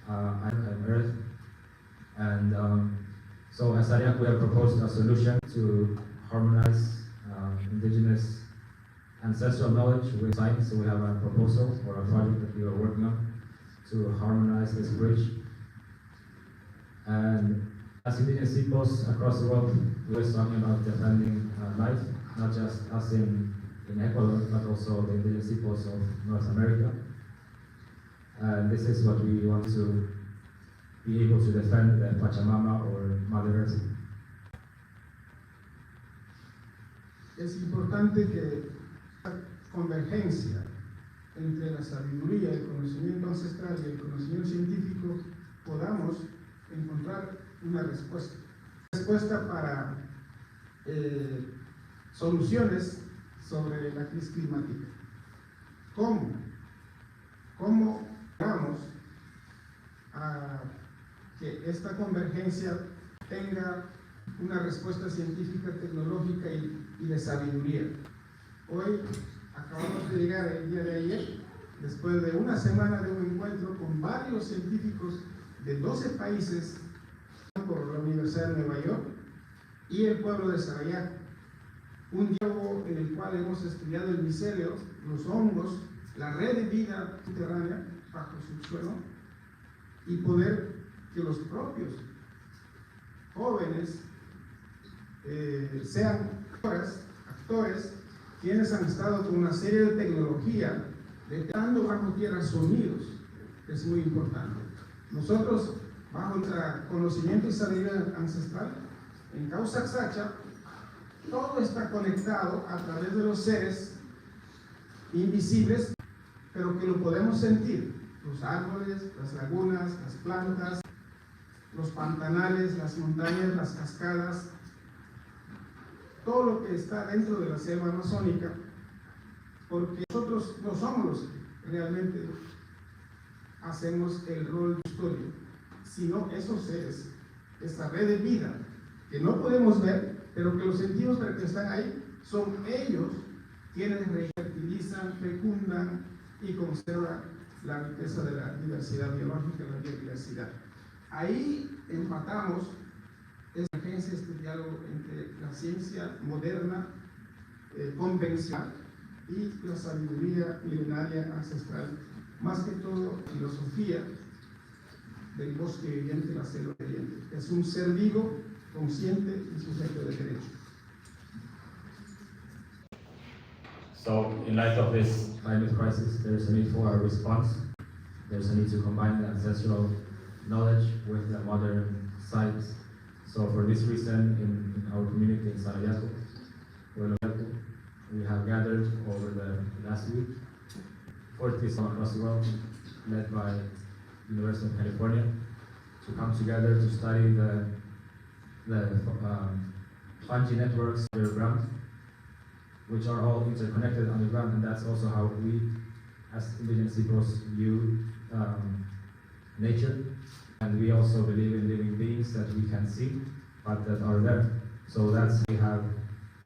and Earth. And so as ARIAC, we have proposed a solution to harmonize indigenous ancestral knowledge with science. So we have a proposal or a project that we are working on to harmonize this bridge. And as indigenous peoples across the world, we're always talking about defending life, not just us in Ecuador, but also the indigenous peoples of North America. And this is what we want to be able to defend the Pachamama or Mother Earth. Es importante que la convergencia entre la sabiduría, el conocimiento ancestral y el conocimiento científico podamos encontrar una respuesta. Respuesta para soluciones sobre la crisis climática. ¿Cómo? ¿Cómo vamos a que esta convergencia tenga una respuesta científica, tecnológica y de sabiduría? Hoy acabamos de llegar el día de ayer, después de una semana de un encuentro con varios científicos de 12 países por la Universidad de Nueva York y el pueblo de Sarayaco. Un diálogo en el cual hemos estudiado el micelio, los hongos, la red de vida subterránea bajo el subsuelo y poder que los propios jóvenes sean actores quienes han estado con una serie de tecnología detectando bajo tierra sonidos, que es muy importante. Nosotros, bajo nuestro conocimiento y sabiduría ancestral, en Causa Xacha, todo está conectado a través de los seres invisibles, pero que lo podemos sentir. Los árboles, las lagunas, las plantas, los pantanales, las montañas, las cascadas, todo lo que está dentro de la selva amazónica, porque nosotros no somos los que realmente hacemos el rol de custodio, sino esos seres, esa red de vida que no podemos ver, pero que los sentimos pero que están ahí, son ellos quienes refertilizan, fecundan y conservan la riqueza de la diversidad biológica, la biodiversidad. Ahí empatamos esta agencia, este diálogo entre la ciencia moderna, convencional, y la sabiduría milenaria ancestral, más que todo filosofía del bosque viviente, la selva viviente. Es un ser vivo, consciente y sujeto de derecho. So, in light of this climate crisis, there's a need for a response. There's a need to combine the ancestral knowledge with the modern science. So, for this reason, in our community in Sarayaco, we have gathered over the last week 40 from across the world, led by University of California, to come together to study the fungi networks underground, which are all interconnected underground, and that's also how we, as indigenous peoples, view nature. And we also believe in living beings that we can see, but that are there. So that's we have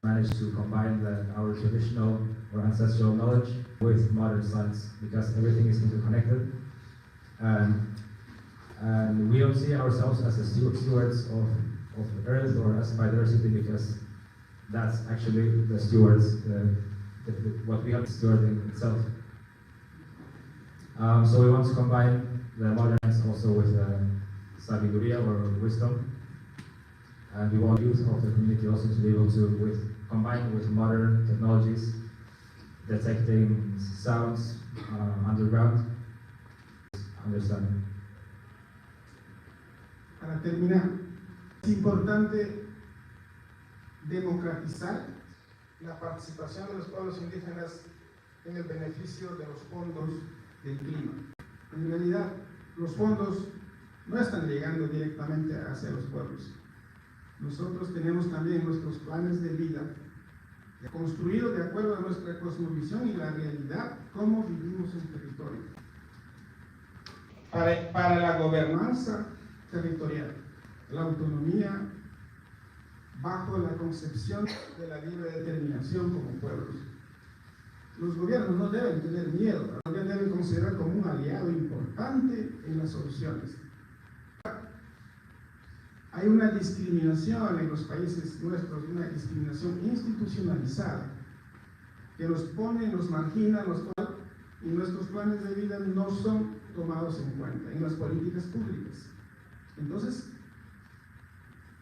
managed to combine our traditional or ancestral knowledge with modern science, because everything is interconnected. And we don't see ourselves as the stewards of Earth or as biodiversity, because that's actually the stewards, what we have to steward in itself. So we want to combine the modern science also with sabiduría or wisdom. And we want youth of the community also to be able to combine with modern technologies, detecting sounds underground, understanding. Para terminar, es importante democratizar la participación de los pueblos indígenas en el beneficio de los fondos del clima. En realidad, los fondos no están llegando directamente hacia los pueblos. Nosotros tenemos también nuestros planes de vida construidos de acuerdo a nuestra cosmovisión y la realidad, cómo vivimos en territorio. Para la gobernanza territorial, la autonomía bajo la concepción de la libre determinación como pueblos. Los gobiernos no deben tener miedo, los gobiernos deben considerar como un aliado importante en las soluciones. Hay una discriminación en los países nuestros, una discriminación institucionalizada, que nos pone, nos margina, y nuestros planes de vida no son tomados en cuenta en las políticas públicas. Entonces,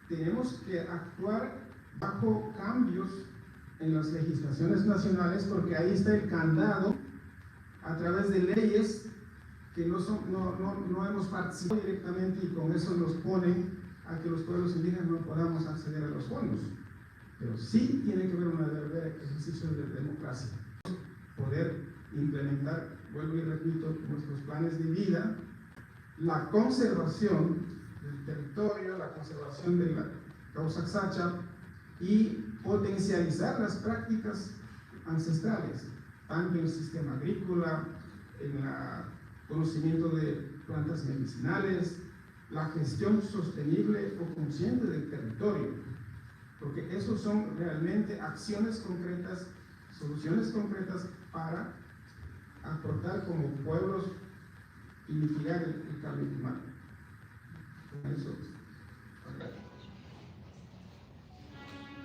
tenemos que actuar bajo cambios en las legislaciones nacionales, porque ahí está el candado a través de leyes que no hemos participado directamente, y con eso nos pone a que los pueblos indígenas no podamos acceder a los fondos. Pero sí tiene que haber un verdadero ejercicio de democracia. Poder implementar, vuelvo y repito, nuestros planes de vida, la conservación del territorio, la conservación de la causa Xacha y potencializar las prácticas ancestrales, tanto en el sistema agrícola, en el conocimiento de plantas medicinales, la gestión sostenible o consciente del territorio, porque esos son realmente acciones concretas, soluciones concretas para aportar como pueblos y mitigar el cambio climático. Con eso.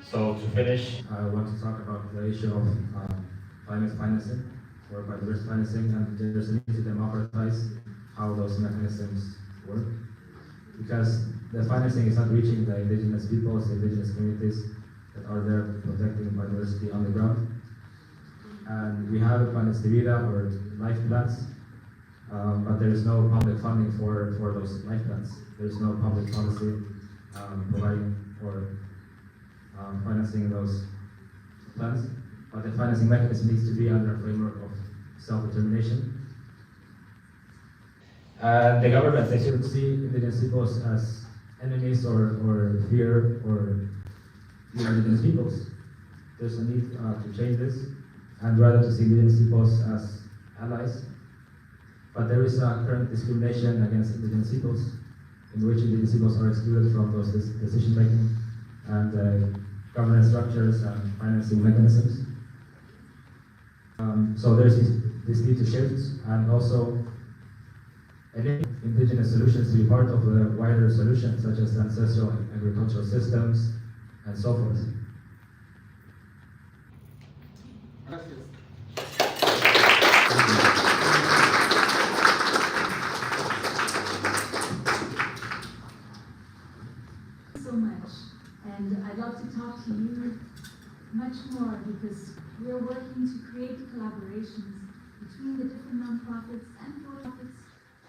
So to finish, I want to talk about the issue of climate financing or biodiversity financing, and there's a need to democratize how those mechanisms work, because the financing is not reaching the indigenous peoples, the indigenous communities that are there protecting biodiversity on the ground. And we have planes de vida or life plans, but there is no public funding for those life plans. There is no public policy providing for financing those plans, but the financing mechanism needs to be under a framework of self-determination. The government, they shouldn't see indigenous peoples as enemies or fear or indigenous peoples. There's a need to change this, and rather to see indigenous peoples as allies. But there is a current discrimination against indigenous peoples, in which indigenous peoples are excluded from those decision making and governance structures and financing mechanisms. So there's this need to shift, and also indigenous solutions to be part of the wider solution, such as ancestral agricultural systems and so forth. So much, and I'd love to talk to you much more, because we're working to create collaborations between the different nonprofits and for-profits,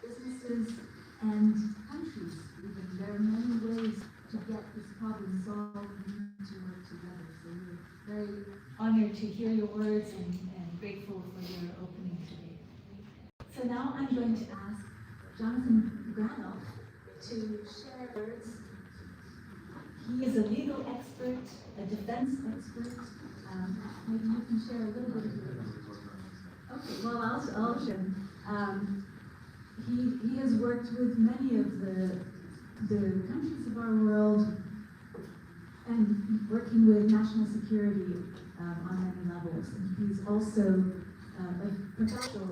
businesses, and countries. Even there are many ways to get this problem solved. We need to work together. So we're very honored to hear your words and grateful for your opening today. So now I'm going to ask Jonathan Granoff to share words. He is a legal expert, a defense expert. Maybe you can share a little bit of your. Okay, well, I'll share. He has worked with many of the countries of our world and working with national security on many levels. And he's also a professional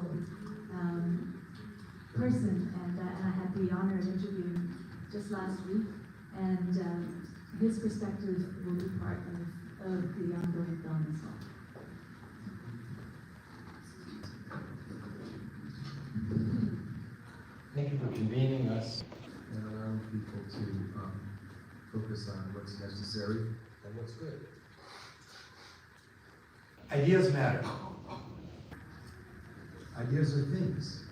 person, and I had the honor of interviewing him just last week. And his perspective will be part of the ongoing film as well. Thank you for convening us and allowing people to focus on what's necessary and what's good. Ideas matter. Ideas are things.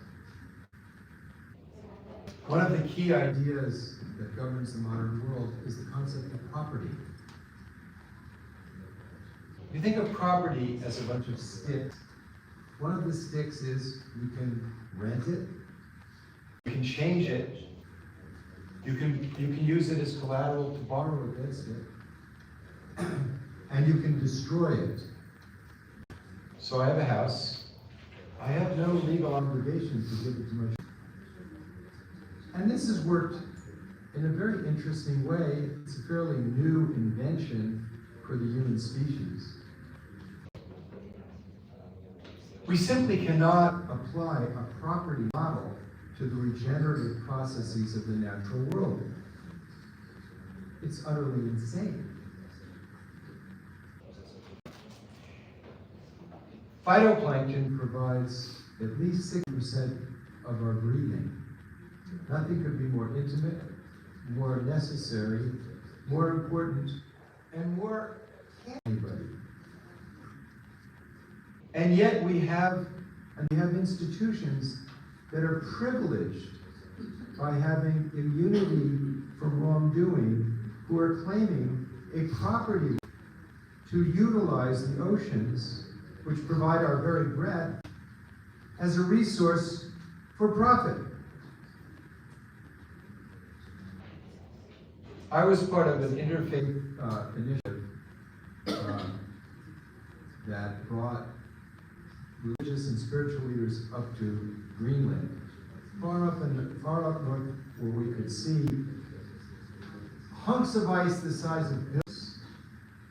One of the key ideas that governs the modern world is the concept of property. You think of property as a bunch of sticks. One of the sticks is you can rent it, you can change it, you can use it as collateral to borrow against it, and you can destroy it. So I have a house. I have no legal obligation to give it to my. And this has worked in a very interesting way. It's a fairly new invention for the human species. We simply cannot apply a property model to the regenerative processes of the natural world. It's utterly insane. Phytoplankton provides at least 6% of our breathing. Nothing could be more intimate, more necessary, more important, and more anybody. And yet we have institutions that are privileged by having immunity from wrongdoing, who are claiming a property to utilize the oceans, which provide our very breath, as a resource for profit. I was part of an interfaith initiative that brought religious and spiritual leaders up to Greenland, far up north, where we could see hunks of ice the size of hills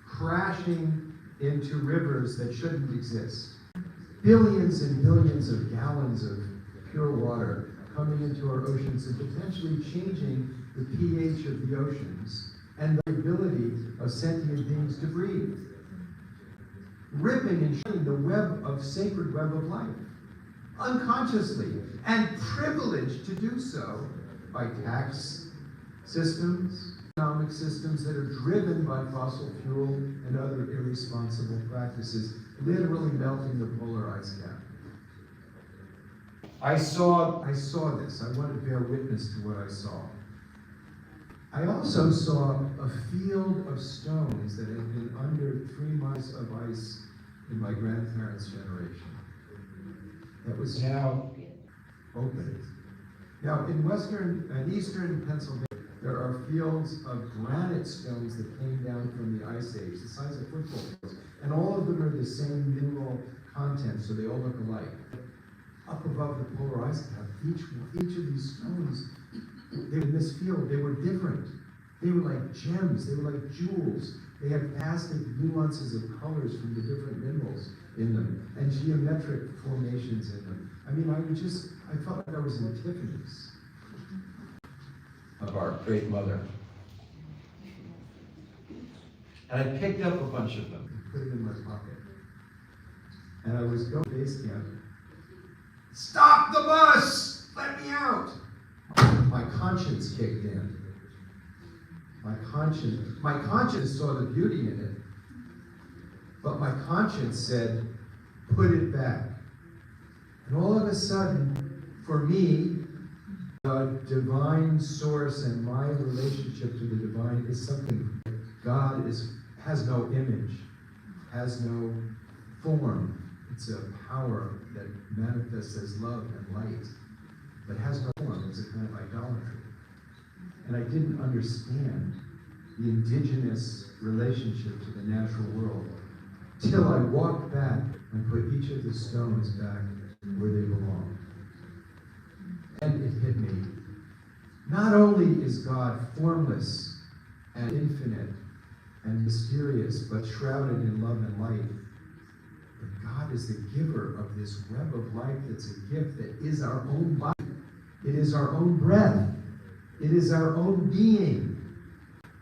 crashing into rivers that shouldn't exist. Billions and billions of gallons of pure water coming into our oceans and potentially changing the pH of the oceans and the ability of sentient beings to breathe. Ripping and shining the web of sacred web of life, unconsciously, and privileged to do so by tax systems, economic systems that are driven by fossil fuel and other irresponsible practices, literally melting the polar ice cap. I saw this. I want to bear witness to what I saw. I also saw a field of stones that had been under 3 miles of ice in my grandparents' generation that was now open. Now, in western and eastern Pennsylvania, there are fields of granite stones that came down from the Ice Age, the size of football fields, and all of them are the same mineral content, so they all look alike. Up above the polar ice cap, each of these stones, in this field, they were different. They were like gems, they were like jewels. They had plastic nuances of colors from the different minerals in them, and geometric formations in them. I mean, I felt like I was in Tiffany's. Of our great mother. And I picked up a bunch of them and put it in my pocket. And I was going to base camp. Stop the bus! Let me out! My conscience kicked in. My conscience saw the beauty in it. But my conscience said, put it back. And all of a sudden, for me, the divine source and my relationship to the divine is something God has no image, has no form. It's a power that manifests as love and light, but has no form. It's a kind of idolatry. And I didn't understand the indigenous relationship to the natural world till I walked back and put each of the stones back where they belong. And it hit me. Not only is God formless and infinite and mysterious, but shrouded in love and light, but God is the giver of this web of life that's a gift that is our own life. It is our own breath. It is our own being.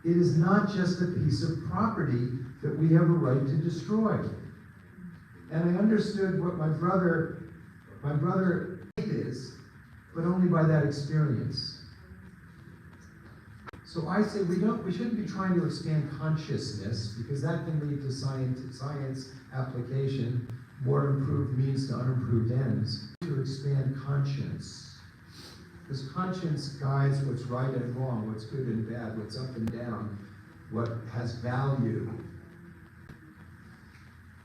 It is not just a piece of property that we have a right to destroy. And I understood what my brother is, but only by that experience. So I say we shouldn't be trying to expand consciousness, because that can lead to science application, more improved means to unimproved ends. To expand conscience. Because conscience guides what's right and wrong, what's good and bad, what's up and down, what has value.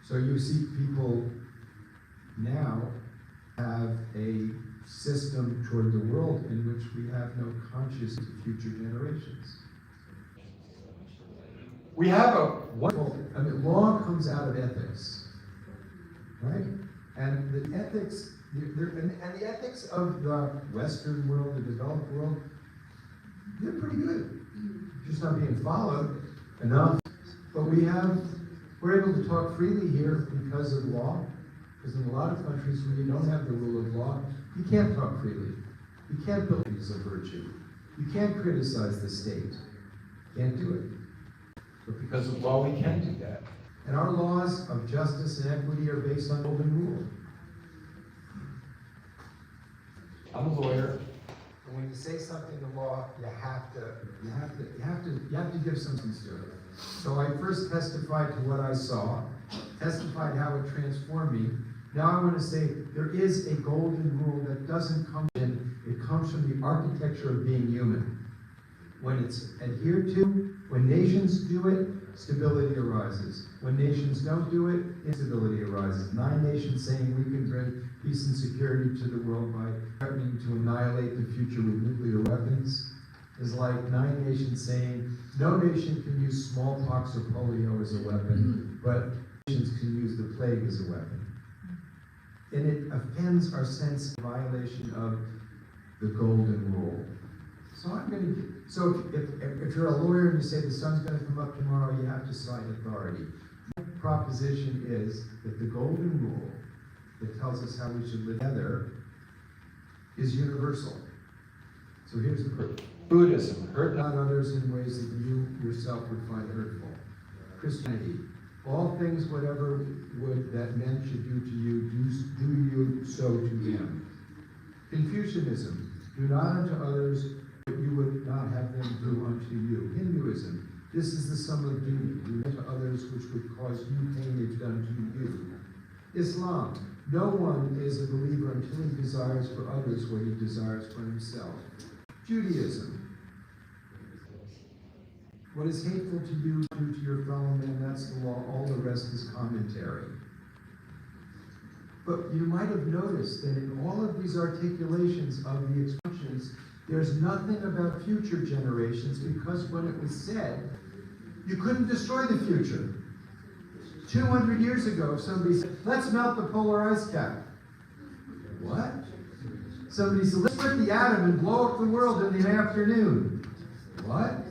So you see people now have a system toward the world in which we have no conscious of future generations. We have a wonderful, law comes out of ethics, right? And the ethics, and the ethics of the Western world, the developed world, they're pretty good. Just not being followed enough. But we're able to talk freely here because of law. Because in a lot of countries where you don't have the rule of law, you can't talk freely. You can't build things of virtue. You can't criticize the state. Can't do it. But because of law, we can do that. And our laws of justice and equity are based on golden rule. I'm a lawyer, and when you say something in law, you have to give some sense to it. So I first testified to what I saw, testified how it transformed me. Now I want to say there is a golden rule that doesn't come in, it comes from the architecture of being human. When it's adhered to, when nations do it, stability arises. When nations don't do it, instability arises. 9 nations saying we can bring peace and security to the world by threatening to annihilate the future with nuclear weapons is like 9 nations saying no nation can use smallpox or polio as a weapon, but nations can use the plague as a weapon. And it offends our sense of violation of the golden rule. So if you're a lawyer and you say the sun's going to come up tomorrow, you have to cite authority. My proposition is that the golden rule that tells us how we should live together is universal. So here's the proof. Buddhism, hurt not others in ways that you yourself would find hurtful. Christianity, all things whatever would that men should do to you, do you so to them. Confucianism, do not unto others what you would not have them do unto you. Hinduism, this is the sum of duty. Do unto others which would cause you pain if done to you. Islam, no one is a believer until he desires for others what he desires for himself. Judaism, what is hateful to you, do to your fellow man, that's the law. All the rest is commentary. But you might have noticed that in all of these articulations of the expressions, there's nothing about future generations, because when it was said, you couldn't destroy the future. 200 years ago, somebody said, let's melt the polar ice cap. What? Somebody said, let's split the atom and blow up the world in the afternoon. What?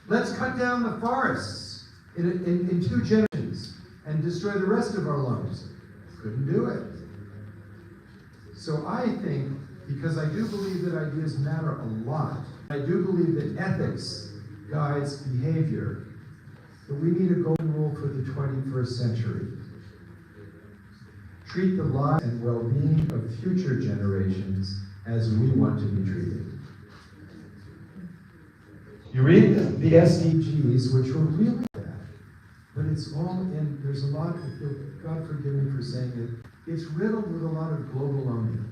Let's cut down the forests in 2 generations and destroy the rest of our lungs. Couldn't do it. So I think, because I do believe that ideas matter a lot, I do believe that ethics guides behavior, that we need a golden rule for the 21st century. Treat the lives and well-being of future generations as we want to be treated. You read the SDGs, which were really bad, but it's all in, there's a lot, God forgive me for saying it, it's riddled with a lot of global owning.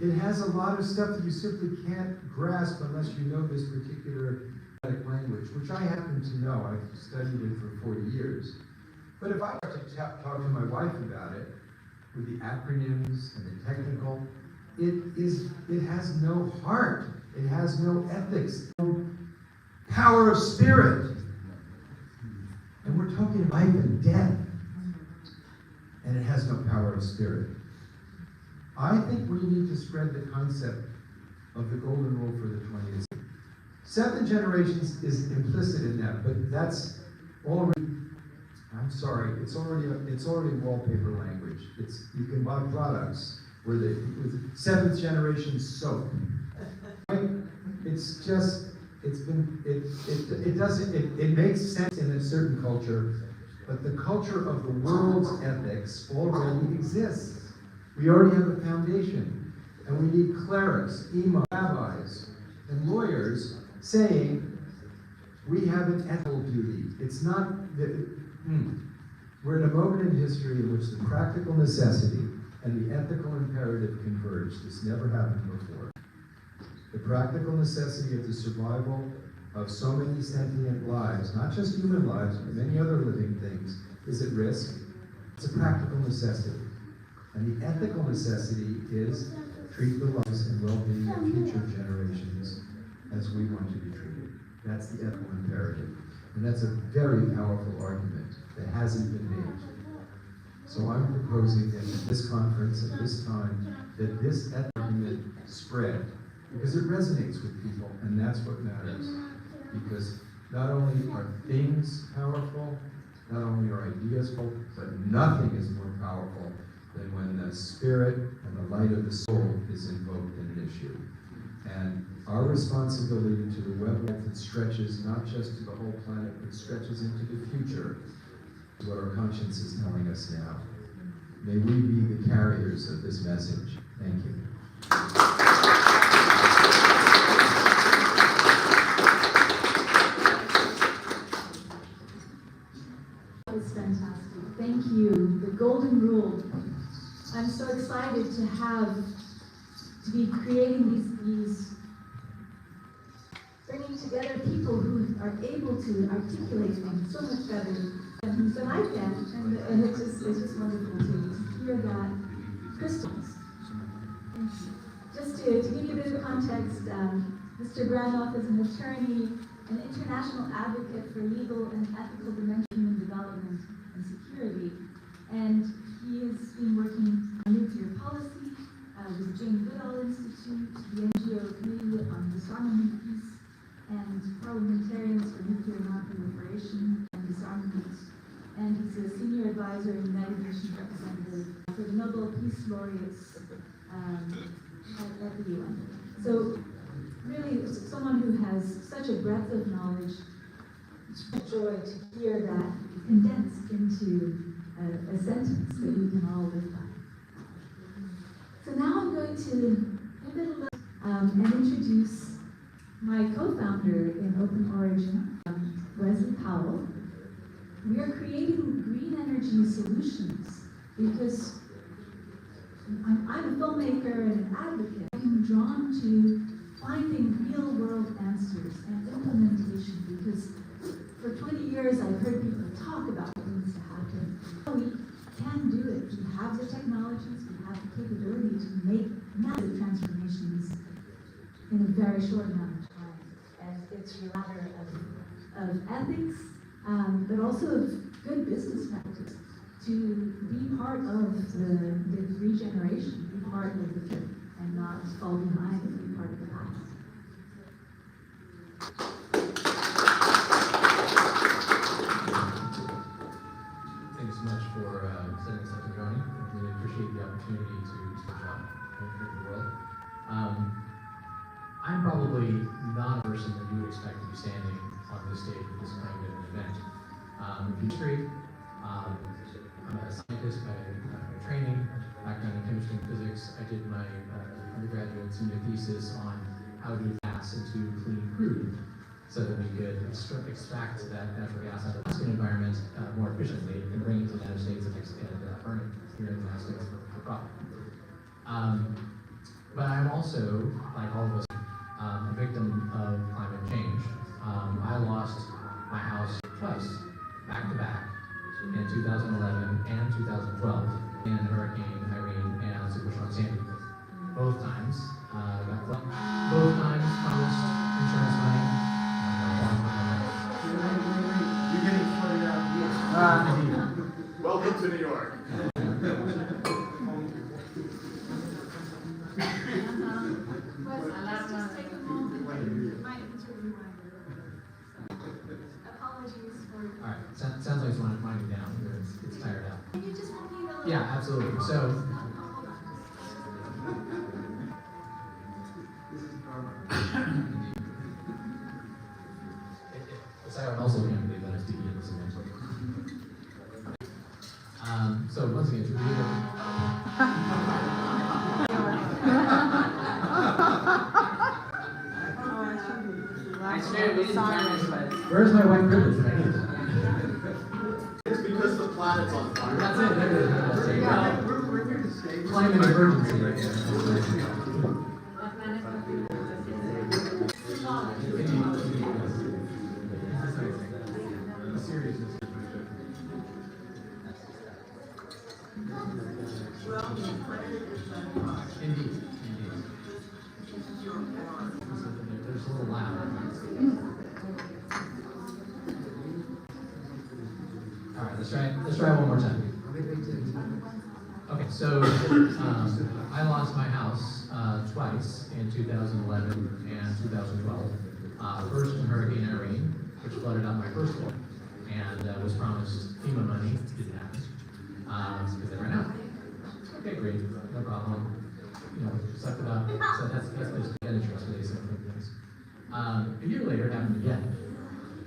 It has a lot of stuff that you simply can't grasp unless you know this particular language, which I happen to know. I've studied it for 40 years. But if I were to talk to my wife about it, with the acronyms and the technical, it has no heart. It has no ethics, no power of spirit. And we're talking life and death. And it has no power of spirit. I think we need to spread the concept of the golden rule for the 20th century. 7 generations is implicit in that, but that's already, I'm sorry, it's already wallpaper language. You can buy products where with 7th generation soap. It's just, it makes sense in a certain culture, but the culture of the world's ethics already exists. We already have a foundation, and we need clerics, imams, rabbis, and lawyers saying, we have an ethical duty. It's not that, we're in a moment in history in which the practical necessity and the ethical imperative converge. This never happened before. The practical necessity of the survival of so many sentient lives, not just human lives, but many other living things, is at risk. It's a practical necessity. And the ethical necessity is treat the lives and well-being of future generations as we want to be treated. That's the ethical imperative. And that's a very powerful argument that hasn't been made. So I'm proposing that at this conference, at this time, that this ethical argument spread, because it resonates with people, and that's what matters. Because not only are things powerful, not only are ideas powerful, but nothing is more powerful than when the spirit and the light of the soul is invoked in an issue. And our responsibility to the web life that stretches not just to the whole planet, but stretches into the future, is what our conscience is telling us now. May we be the carriers of this message. Thank you. That was fantastic. Thank you. The golden rule. I'm so excited to be creating these bringing together people who are able to articulate things so much better than I can, and it's just wonderful to hear that crystals. Just to give you a bit of context, Mr. Branoff is an attorney, an international advocate for legal and ethical dimension of human development and security, and he has been working on nuclear policy with the Jane Goodall Institute, the NGO Committee on Disarmament Peace, and parliamentarians for nuclear non-proliferation and disarmament. And he's a senior advisor and United Nations representative for the Nobel Peace Laureates at the UN. So really, someone who has such a breadth of knowledge. It's a joy to hear that condensed into a sentence that we can all live by. So now I'm going to pivot and introduce my co-founder in Open Origin, Wesley Powell. We are creating green energy solutions because I'm a filmmaker and an advocate. I'm drawn to finding real-world answers and implementation because for 20 years I've heard people talk about what needs to happen. We can do it. We have the technologies, we have the capability to make massive transformations in a very short amount of time. And it's a matter of ethics, but also of good business practice to be part of the regeneration, be part of the future, and not fall behind and be part of the past. Thanks so much for setting us up, Indrani. I really appreciate the opportunity to speak out in the world. I'm probably not a person that you would expect to be standing on this stage with this kind of an event. In history, I'm a scientist by training, background in chemistry and physics. I did my undergraduate senior thesis on how to gas into clean crude so that we could extract that natural gas out of the Alaskan environment more efficiently and bring it to the United States and burn it here in the United States for profit. But I'm also, like all of us, a victim of climate change. I lost my house twice, back to back, in 2011 and 2012, in Hurricane Irene and Superstorm Sandy. Both times, got flooded. Both times promised insurance money. You're getting flooded out here. Welcome to New York. Let's just take a moment. Apologies for. All right, sounds like it's winding down. It's tired out. Can you just repeat a little? Yeah, absolutely. So. I also can't believe that I'm speaking at this event. So once again, to where's my white privilege when I need it? It's because the planet's on fire. That's it. There it is. climate emergency. Indeed. There's a little loud. All right, let's try one more time. Okay, so I lost my house twice in 2011 and 2012. First in Hurricane Irene, which flooded out my first floor, and was promised FEMA money, didn't happen, because they ran out. Okay, great, no problem. You know, sucked it up. So that's just interest for these things. A year later, it happened again.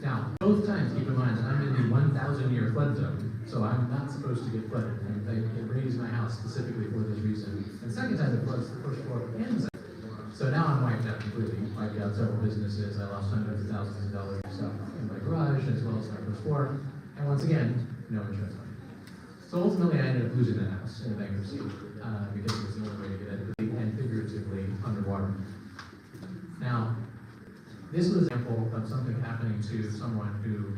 Now, both times, keep in mind that I'm in the 1,000-year flood zone, so I'm not supposed to get flooded. It raised my house specifically for this reason. And the second time it floods the first floor and the second. So now I'm wiped out completely. Wiped out several businesses. I lost hundreds of thousands of dollars of stuff in my garage as well as my first floor. And once again, no insurance money. So ultimately, I ended up losing that house in a bankruptcy because it was the only way to get it, and figuratively underwater. Now, this was an example of something happening to someone who,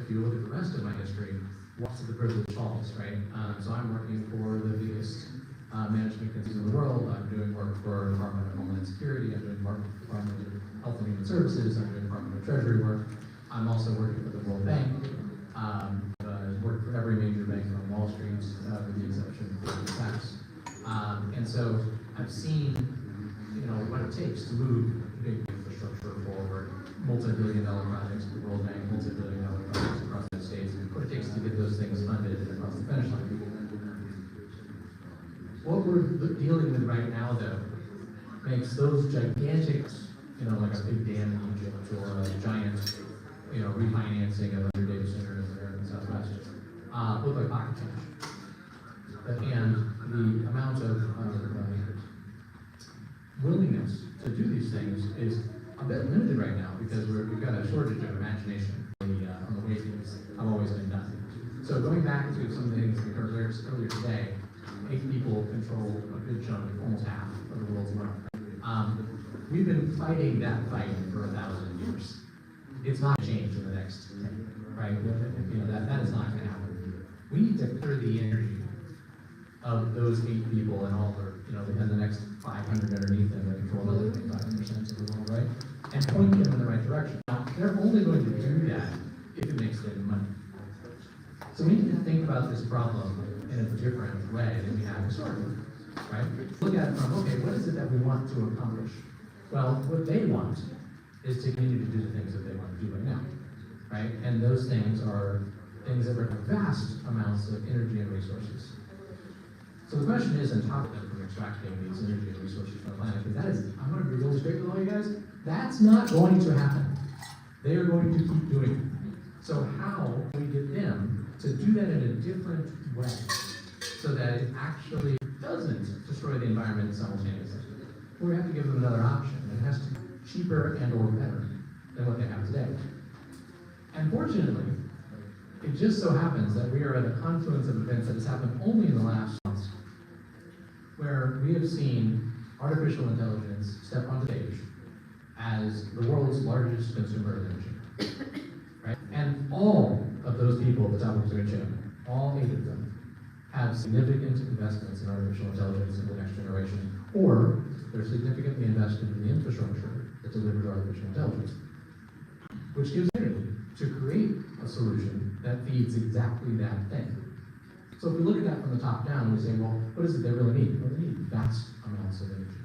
if you look at the rest of my history, walks to the privilege falls, right? So I'm working for the biggest management consultancy in the world. I'm doing work for the Department of Homeland Security. I'm doing work for the Department of Health and Human Services. I'm doing Department of Treasury work. I'm also working for the World Bank. Worked for every major bank on Wall Street, with the exception of Goldman Sachs. And so I've seen, you know, what it takes to move big infrastructure forward, multi-billion-dollar projects with the World Bank, multi-billion-dollar projects across the States, what it takes to get those things funded across the finish line. What we're dealing with right now, though, makes those gigantic, you know, like a big dam in Egypt or a giant, you know, refinancing of other data centers there in the Southwest, look like pocket change. And the amount of willingness to do these things is a bit limited right now because we've got a shortage of imagination on the way things have always been done. So going back to some of the things we heard earlier today, 8 people control a good chunk, almost half of the world's wealth. We've been fighting that fight for 1,000 years. It's not going to change in the next 10, right? You know, that is not going to happen. We need to clear the energy of those 8 people and all their, you know, and the next 500 underneath them that control another 25% of the world, right? And point them in the right direction. Now, they're only going to do that if it makes them money. So we need to think about this problem in a different way than we have historically, right? Look at it from, okay, what is it that we want to accomplish? Well, what they want is to continue to do the things that they want to do right now, right? And those things are things that require vast amounts of energy and resources. So the question is, on top of them from extracting these energy and resources from the planet, because that is, I'm going to be really straight with all you guys, that's not going to happen. They are going to keep doing it. So how can we get them to do that in a different way so that it actually doesn't destroy the environment simultaneously? Well, we have to give them another option. It has to be cheaper and or better than what they have today. And fortunately, it just so happens that we are at a confluence of events that has happened only in the last months, where we have seen artificial intelligence step on the stage as the world's largest consumer of energy, right? And all of those people at the top of the food chain, all 8 of them, have significant investments in artificial intelligence in the next generation, or they're significantly invested in the infrastructure that delivers artificial intelligence, which gives energy to create a solution that feeds exactly that thing. So if we look at that from the top down, we say, well, what is it they really need? Well, they need vast amounts of energy.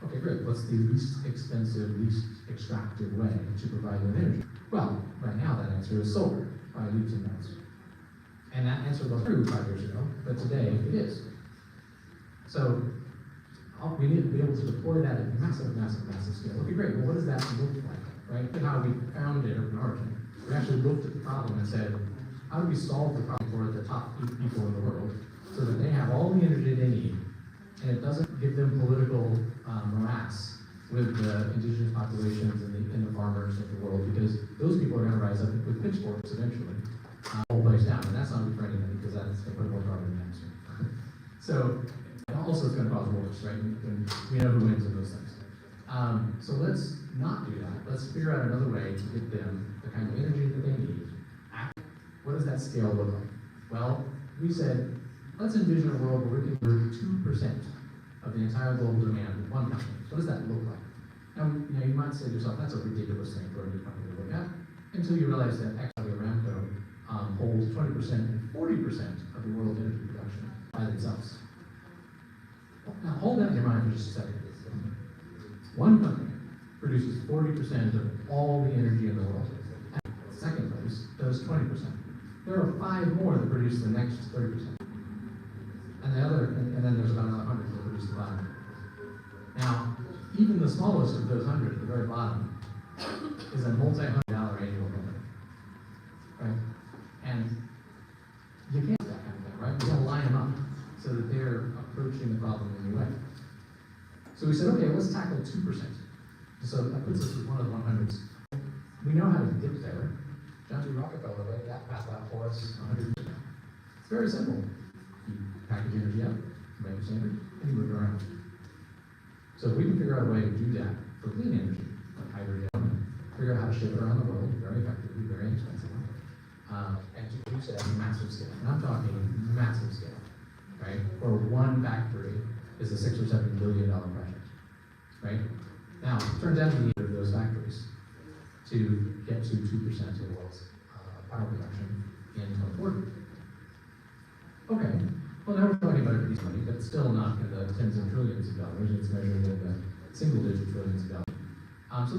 Okay, great. What's the least expensive, least extractive way to provide them energy? Well, right now that answer is solar by leaps and bounds. And that answer was true 5 years ago, but today it is. So we need to be able to deploy that at massive, massive, massive scale. Okay, great. Well, what does that look like, right? Look at how we found it urban origin. We actually looked at the problem and said, how do we solve the problem for the top 8 people in the world so that they have all the energy they need and it doesn't give them political morass with the indigenous populations and the farmers of the world, because those people are going to rise up with pitchforks eventually, whole place down, and that's not good for anybody because that's going to put more carbon in the atmosphere. So also it's gonna cause wars, right? And we know who wins in those things. So let's not do that. Let's figure out another way to get them the kind of energy that they need. What does that scale look like? Well, we said, let's envision a world where we can convert 2% of the entire global demand with one company. What does that look like? Now, you might say to yourself, that's a ridiculous thing for a new company to look at, until you realize that Aramco holds 20% and 40% of the world energy production by themselves. Now, hold that in your mind for just a second. One company produces 40% of all the energy in the world. Second place does 20%. There are 5 more that produce the next 30%. And then there's about another 100 that produce the bottom. Now, even the smallest of those 100 at the very bottom is a multi-$100 annual company, right? And you can't do that kind of thing, right? You gotta line them up so that they're approaching the problem in a new way. So we said, okay, let's tackle 2%. So that puts us with one of the 100s. We know how to get there. John D. Rockefeller laid that path out for us 100 years ago. It's very simple. You package energy up, make a standard, and you move it around. So if we can figure out a way to do that for clean energy, like hydrogen, figure out how to ship it around the world very effectively, very inexpensively, and to do so at a massive scale. And I'm talking massive scale, right? For one factory is a $6 or $7 billion project, right? Now, it turns out we need those factories to get to 2% of the world's power production in 2040. Okay, well now we're talking about a piece of money, but still not in the tens of trillions of dollars. It's measured in the single-digit trillions of dollars. So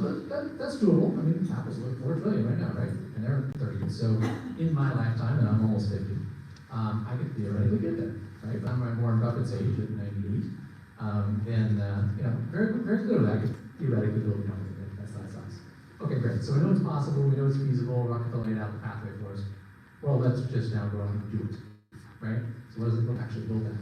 that's doable. I mean, Apple's worth $4 trillion right now, right? And they're 30. So in my lifetime, and I'm almost 50, I could theoretically get there, right? If I'm at Warren Buffett's age at 98, then very, very clearly I could theoretically build a company that's that size. Okay, great. So we know it's possible. We know it's feasible. Rockefeller laid out the pathway for us. Well, let's just now go and do it, right? So what does it look like to actually build that?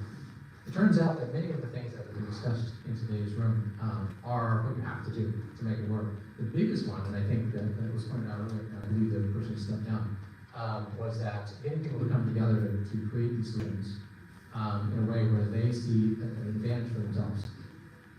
It turns out that many of the things that have been discussed in today's room are what you have to do to make it work. The biggest one, and I think that was pointed out earlier, and I believe the person who stepped down, was that getting people to come together to create these solutions in a way where they see an advantage for themselves.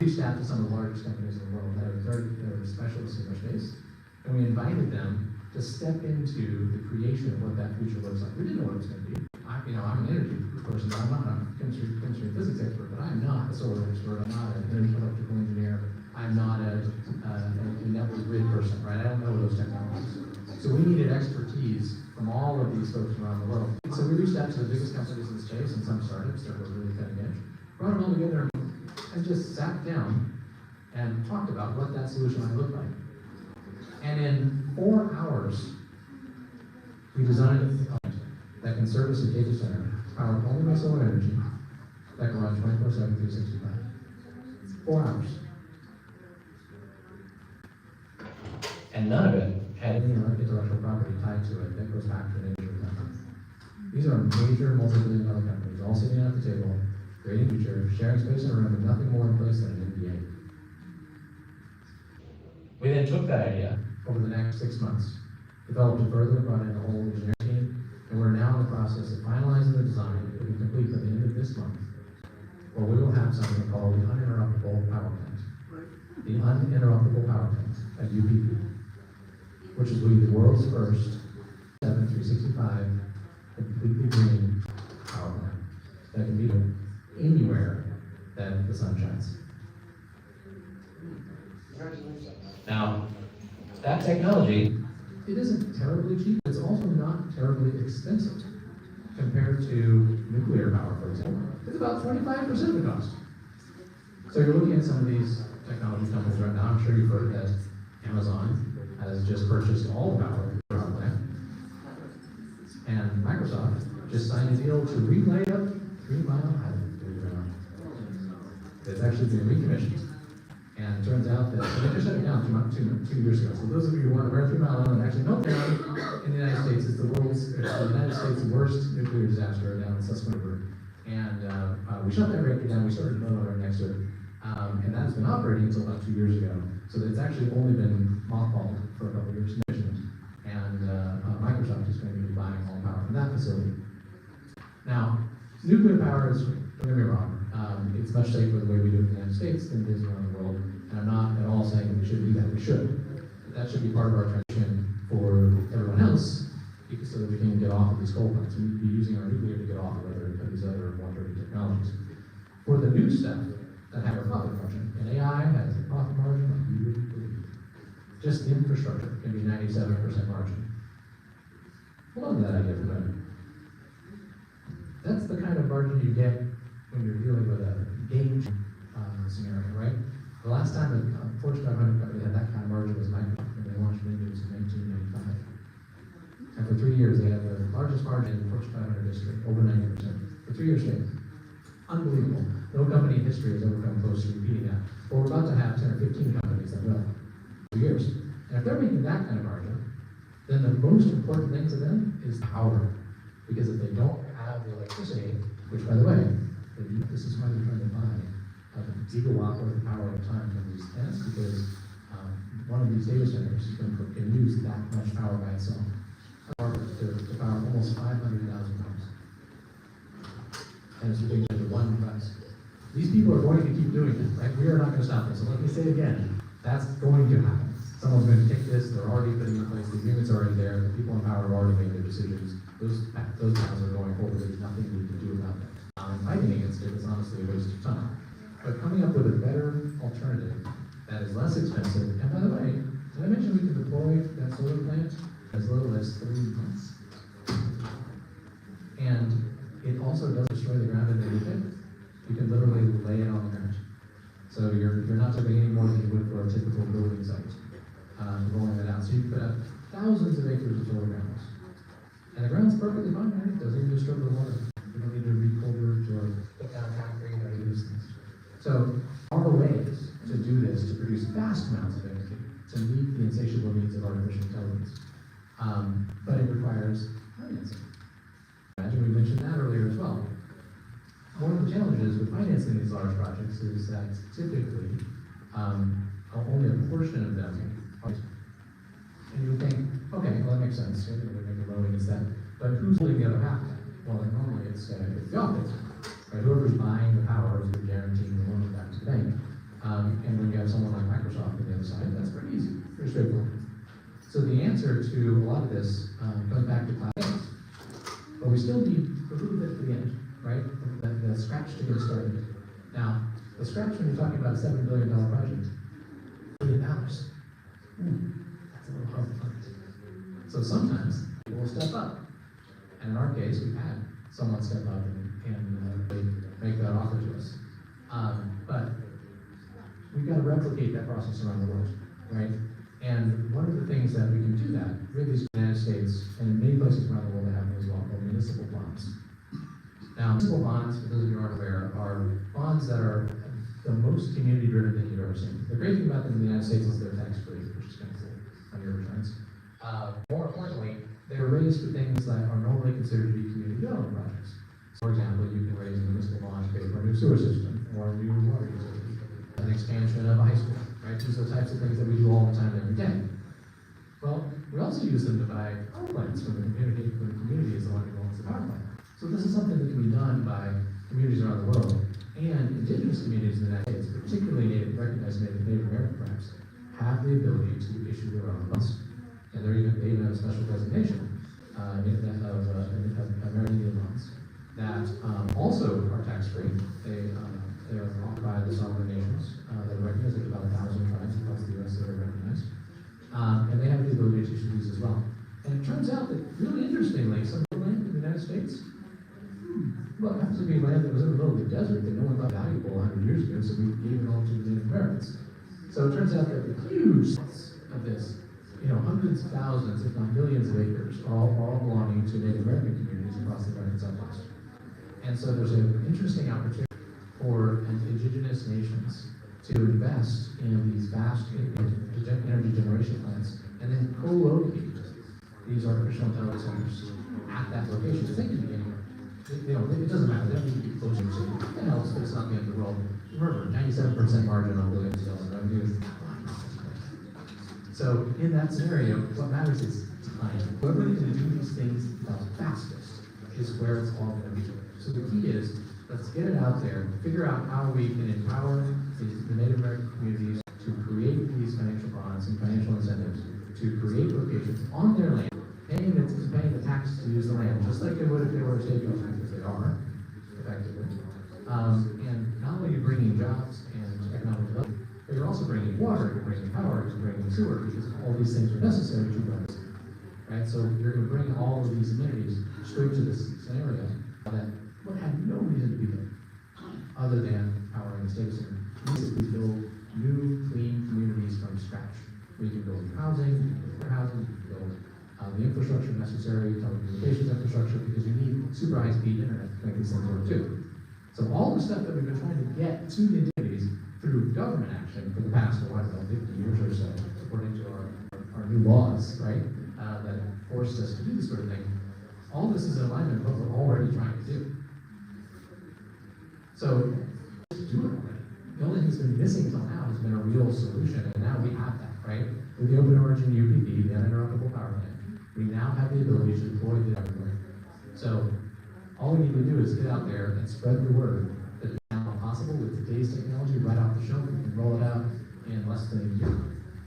We reached out to some of the largest companies in the world that are specialists in their space, and we invited them to step into the creation of what that future looks like. We didn't know what it was going to be. I'm an energy person, but I'm not a chemistry and physics expert, but I'm not a solar expert, I'm not an electrical engineer, I'm not a network grid person, right? I don't know those technologies. So we needed expertise from all of these folks around the world. So we reached out to the biggest companies in the space and some startups that were really cutting edge, brought them all together and just sat down and talked about what that solution might look like. And in 4 hours, we designed a plant that can service a data center powered only by solar energy that can run 24/7, 365. 4 hours. And none of it had any intellectual property tied to it that goes back to an individual company. These are major multi-billion-dollar companies all sitting at the table, creating future, sharing space in a room with nothing more in place than an NDA. We then took that idea over the next 6 months, developed it further, brought in a whole engineering team, and we're now in the process of finalizing the design that will be complete by the end of this month, where we will have something called the uninterruptible power plant. The uninterruptible power plant at UPP, which will be the world's first 365 completely green power plant that can be built anywhere that the sun shines. Now, that technology, it isn't terribly cheap. It's also not terribly expensive compared to nuclear power, for example. It's about 25% of the cost. So you're looking at some of these technology companies right now. I'm sure you've heard that Amazon has just purchased all the power power plant. And Microsoft just signed a deal to relight up 3 Mile Island. It's actually been recommissioned. And it turns out that they just shut it down 2 years ago. So those of you who weren't aware, 3 Mile Island actually melted down in the United States. It's the United States' worst nuclear disaster down in Susana. And we shut that reactor down. We started another right next to it. And that has been operating until about 2 years ago. So it's actually only been mothballed for a couple of years, commissioned. And Microsoft is going to be buying all the power from that facility. Now, nuclear power is, don't get me wrong, It's much safer the way we do it in the United States than it is around the world. And I'm not at all saying we shouldn't do that. We should. But that should be part of our transition for everyone else, because so that we can get off of these coal plants. We need to be using our nuclear to get off of these other more dirty technologies. For the new stuff that have a profit margin, and AI has a profit margin like you wouldn't believe. Just the infrastructure can be 97% margin. Hold on to that idea for a minute. That's the kind of margin you get when you're dealing with a game scenario, right? The last time a Fortune 500 company had that kind of margin was Microsoft, when they launched Windows in 1995. And for 3 years, they had the largest margin in the Fortune 500 history, over 90%, for 3 years straight. Unbelievable. No company in history has ever come close to repeating that. But we're about to have 10 or 15 companies that will, for years. And if they're making that kind of margin, then the most important thing to them is power. Because if they don't have the electricity, which by the way, this is why they're trying to buy a gigawatt worth of power at a time from these tenants, because one of these data centers can use that much power by itself. To power almost 500,000 homes. And it's being measured one price. These people are going to keep doing it, right? We are not going to stop this. So let me say it again. That's going to happen. Someone's going to take this. They're already putting in place. The agreement's already there. The people in power have already made their decisions. Those plans are going forward. There's nothing we can do about that. Fighting against it is honestly a waste of time. But coming up with a better alternative that is less expensive. And by the way, did I mention we can deploy that solar plant as little as 3 months? And it also doesn't destroy the ground underneath it. You can literally lay it on the ground. So you're not taking any more than you would for a typical building site. Rolling that out. So you put up thousands of acres of solar panels. And the ground's perfectly fine, right? It doesn't even disturb the water. You don't need to re-culvert or put down concrete or any of these things. So there are ways to do this, to produce vast amounts of energy, to meet the insatiable needs of artificial intelligence. But it requires financing. Imagine we mentioned that earlier as well. One of the challenges with financing these large projects is that typically only a portion of them are. And you would think, okay, well that makes sense. We're going to loan against that. But who's holding the other half of that? Well, normally it's the operator. Right? Whoever's buying the power is guaranteeing the loan back to the bank. And when you have someone like Microsoft on the other side, that's pretty easy, pretty straightforward. So the answer to a lot of this comes back to cloud. But we still need a little bit for the end, right? The scratch to get started. Now, the scratch when you're talking about a $7 billion project, $1 billion. That's a little hard to find. So sometimes people will step up. And in our case, we've had someone step up and make that offer to us. But we've got to replicate that process around the world, right? And one of the things that we can do that, really, is in the United States, and in many places around the world that happen as well, called municipal bonds. Now, municipal bonds, for those of you who aren't aware, are bonds that are the most community-driven thing you've ever seen. The great thing about them in the United States is they're tax-free, which is kind of cool on your returns. More importantly, they're raised for things that are normally considered to be community development projects. So, for example, you can raise a municipal bond to pay for a new sewer system or a new water utility, an expansion of a high school, right? These are the types of things that we do all the time every day. Well, we also use them to buy power plants from the community when the community is the one who owns the power plant. So this is something that can be done by communities around the world, and indigenous communities in the United States, particularly recognized Native American tribes, have the ability to issue their own bonds. And they even have a special designation of American Indian bonds that also are tax-free. They are owned by the sovereign nations that are recognized. There's about 1,000 tribes across the U.S. that are recognized. And they have the ability to issue these as well. And it turns out that, really interestingly, some of the land in the United States, well, it happens to be land that was in the middle of the desert that no one thought valuable 100 years ago, so we gave it all to the Native Americans. So it turns out that the huge of this, hundreds of thousands, if not millions of acres, are all belonging to Native American communities across the American Southwest. And so there's an interesting opportunity for indigenous nations to invest in these vast energy generation plants and then co-locate these artificial intelligence centers at that location. Because they can be anywhere. It doesn't matter. They don't need to be closer to the city. It helps, but it's not the end of the world. Remember, 97% margin on billions of dollars revenue is so in that scenario, what matters is time. Whoever can do these things the fastest is where it's all going to be. So the key is, Let's get it out there, figure out how we can empower the Native American communities to create these financial bonds and financial incentives, to create locations on their land, paying the taxes to use the land, just like they would if they were a state government, because they are, effectively. And not only are you bringing jobs and economic development, but you're also bringing water, you're bringing power, you're bringing sewer, because all these things are necessary to run this. Right? So you're going to bring all of these amenities straight to this scenario that would have no reason to be there, other than powering the state center. We build new, clean communities from scratch. We can build housing, we can build warehousing, we can build the infrastructure necessary, telecommunications infrastructure, because you need super high-speed internet to make these things work too. So all the stuff that we've been trying to get to the communities through government action for the past, 50 years or so, according to our new laws, right, that forced us to do this sort of thing. All this is in alignment with what we're already trying to do. So, do it already. The only thing that's been missing until now has been a real solution, and now we have that, right? With the Open Origin UPP, the uninterruptible power plant, we now have the ability to deploy it everywhere. So, all we need to do is get out there and spread the word that it's now possible with today's technology right off the shelf. We can roll it out in less than a year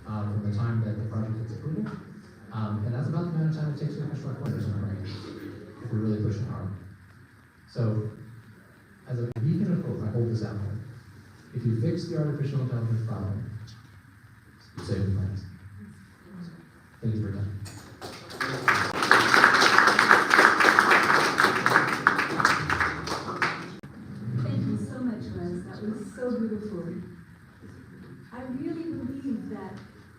from the time that the project gets approval. And that's about the amount of time it takes to construct one right? If we're really pushing hard. So, as a beacon of hope, I hold this out there. If you fix the artificial intelligence problem, you save the planet. Thank you for your time. Thank you so much, Wes. That was so beautiful. I really believe that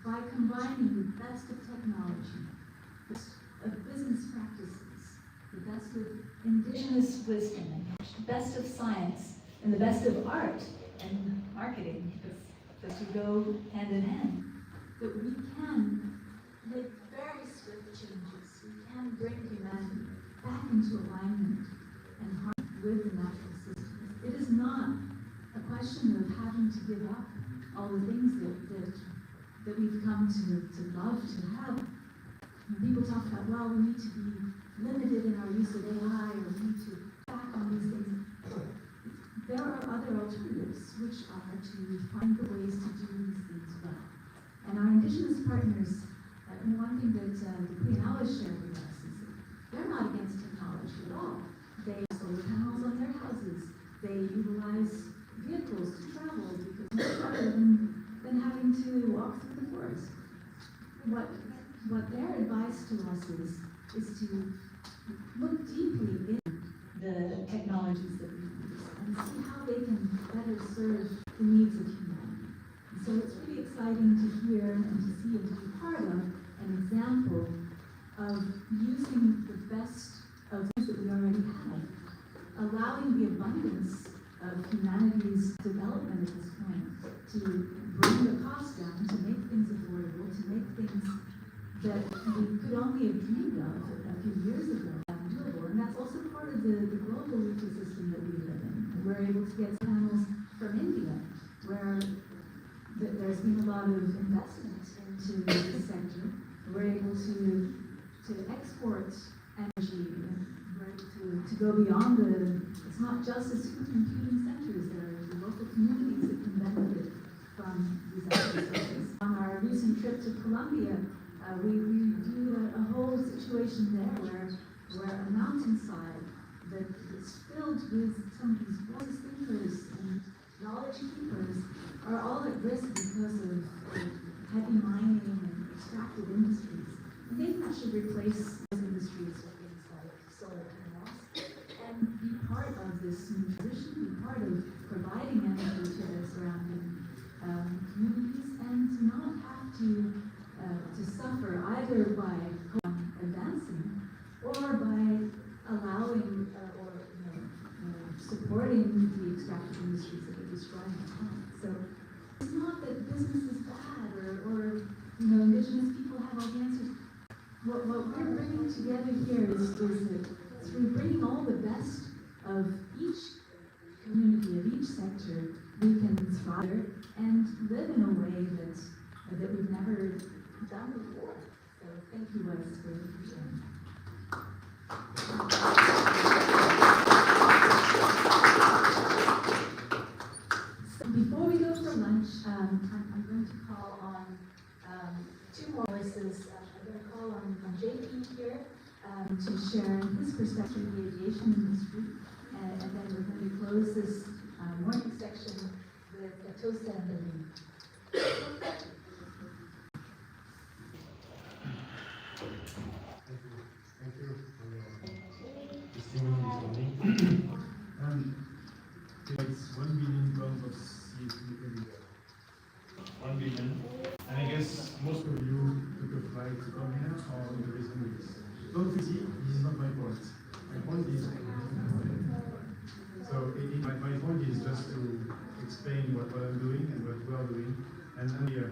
by combining the best of technology, the best of business practices, the best of indigenous wisdom, the best of science, and the best of art and marketing, because those two go hand in hand, that we can make very swift changes. We can bring humanity back into alignment and harmony with the natural systems. It is not a question of having to give up all the things that we've come to love to have. When people talk about, well, we need to be limited in our use of AI, or we need to back on these things. There are other alternatives, which are to find the ways to do these things well. And our indigenous partners, and one thing that the PLENARY shared with us is that they're not against technology at all. They have solar panels on their houses. They utilize vehicles to travel because it's better than having to walk through the forest. What their advice to us is to look deeply in the technologies that we use and see how they can better serve the needs of humanity. And so it's really exciting to hear and to see and to be part of an example of using the best of things that we already have, allowing the abundance of humanity's development at this point to bring the cost down, to make things affordable, to make things that we could only have dreamed of a few years ago doable. And that's also part of the global ecosystem that we live in. We're able to get panels from India, where there's been a lot of investment into the sector. We're able to export energy, we're able to go beyond it's not just the supercomputing centers, there are the local communities that can benefit from these resources. On our recent trip to Colombia, we viewed a whole situation there where a mountainside that's filled with some of these voice thinkers and knowledge keepers are all at risk because of heavy mining and extractive industries. And maybe we should replace those industries with things like solar panels and be part of this new transition, be part of providing energy to the surrounding communities, and to not have to suffer either by advancing or by allowing or supporting the extractive industries that are destroying our planet. So it's not that business is bad or indigenous people have all the answers. What we're bringing together here is that through bringing all the best of each community, of each sector, we can thrive and live in a way that we've never done before. So thank you, Wes, for sharing. two more voices. I'm going to call on JP here to share his perspective of the aviation industry. And then we're going to close this morning section with a toast and a lead. Thank you for your testimony this morning. It's 1 billion tons of CO2 every year. 1 billion. And I guess most of you took a flight to come here or the reason is. Don't see, this is not my point. My point is, my point is just to explain what I'm doing and what we are doing. And I'm here,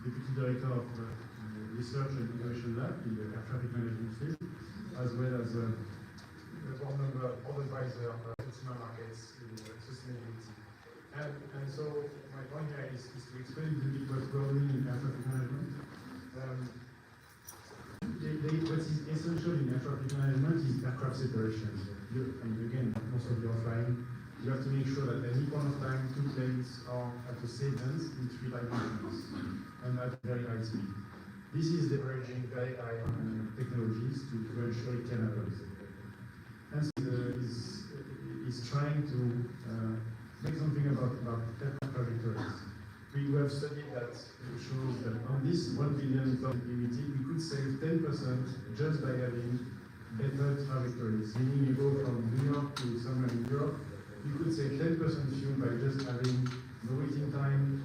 Deputy Director of Research and Innovation Lab in the Air Traffic Management field, as well as the board advisor of consumer markets in sustainability. And so my point here is to explain a little bit what we're doing in air traffic management. What is essential in air traffic management is aircraft separation. And again, most of you are flying. You have to make sure that at any point of time, two planes are at the same distance in 3 dimensions and at very high speed. This is leveraging very high technologies to ensure it can happen. And so is trying to make something about aircraft trajectories. We have studied that shows that on this 1 billion ton unity, we could save 10% just by having better trajectories. Meaning you go from New York to somewhere in Europe, you could save 10% fuel by just having the waiting time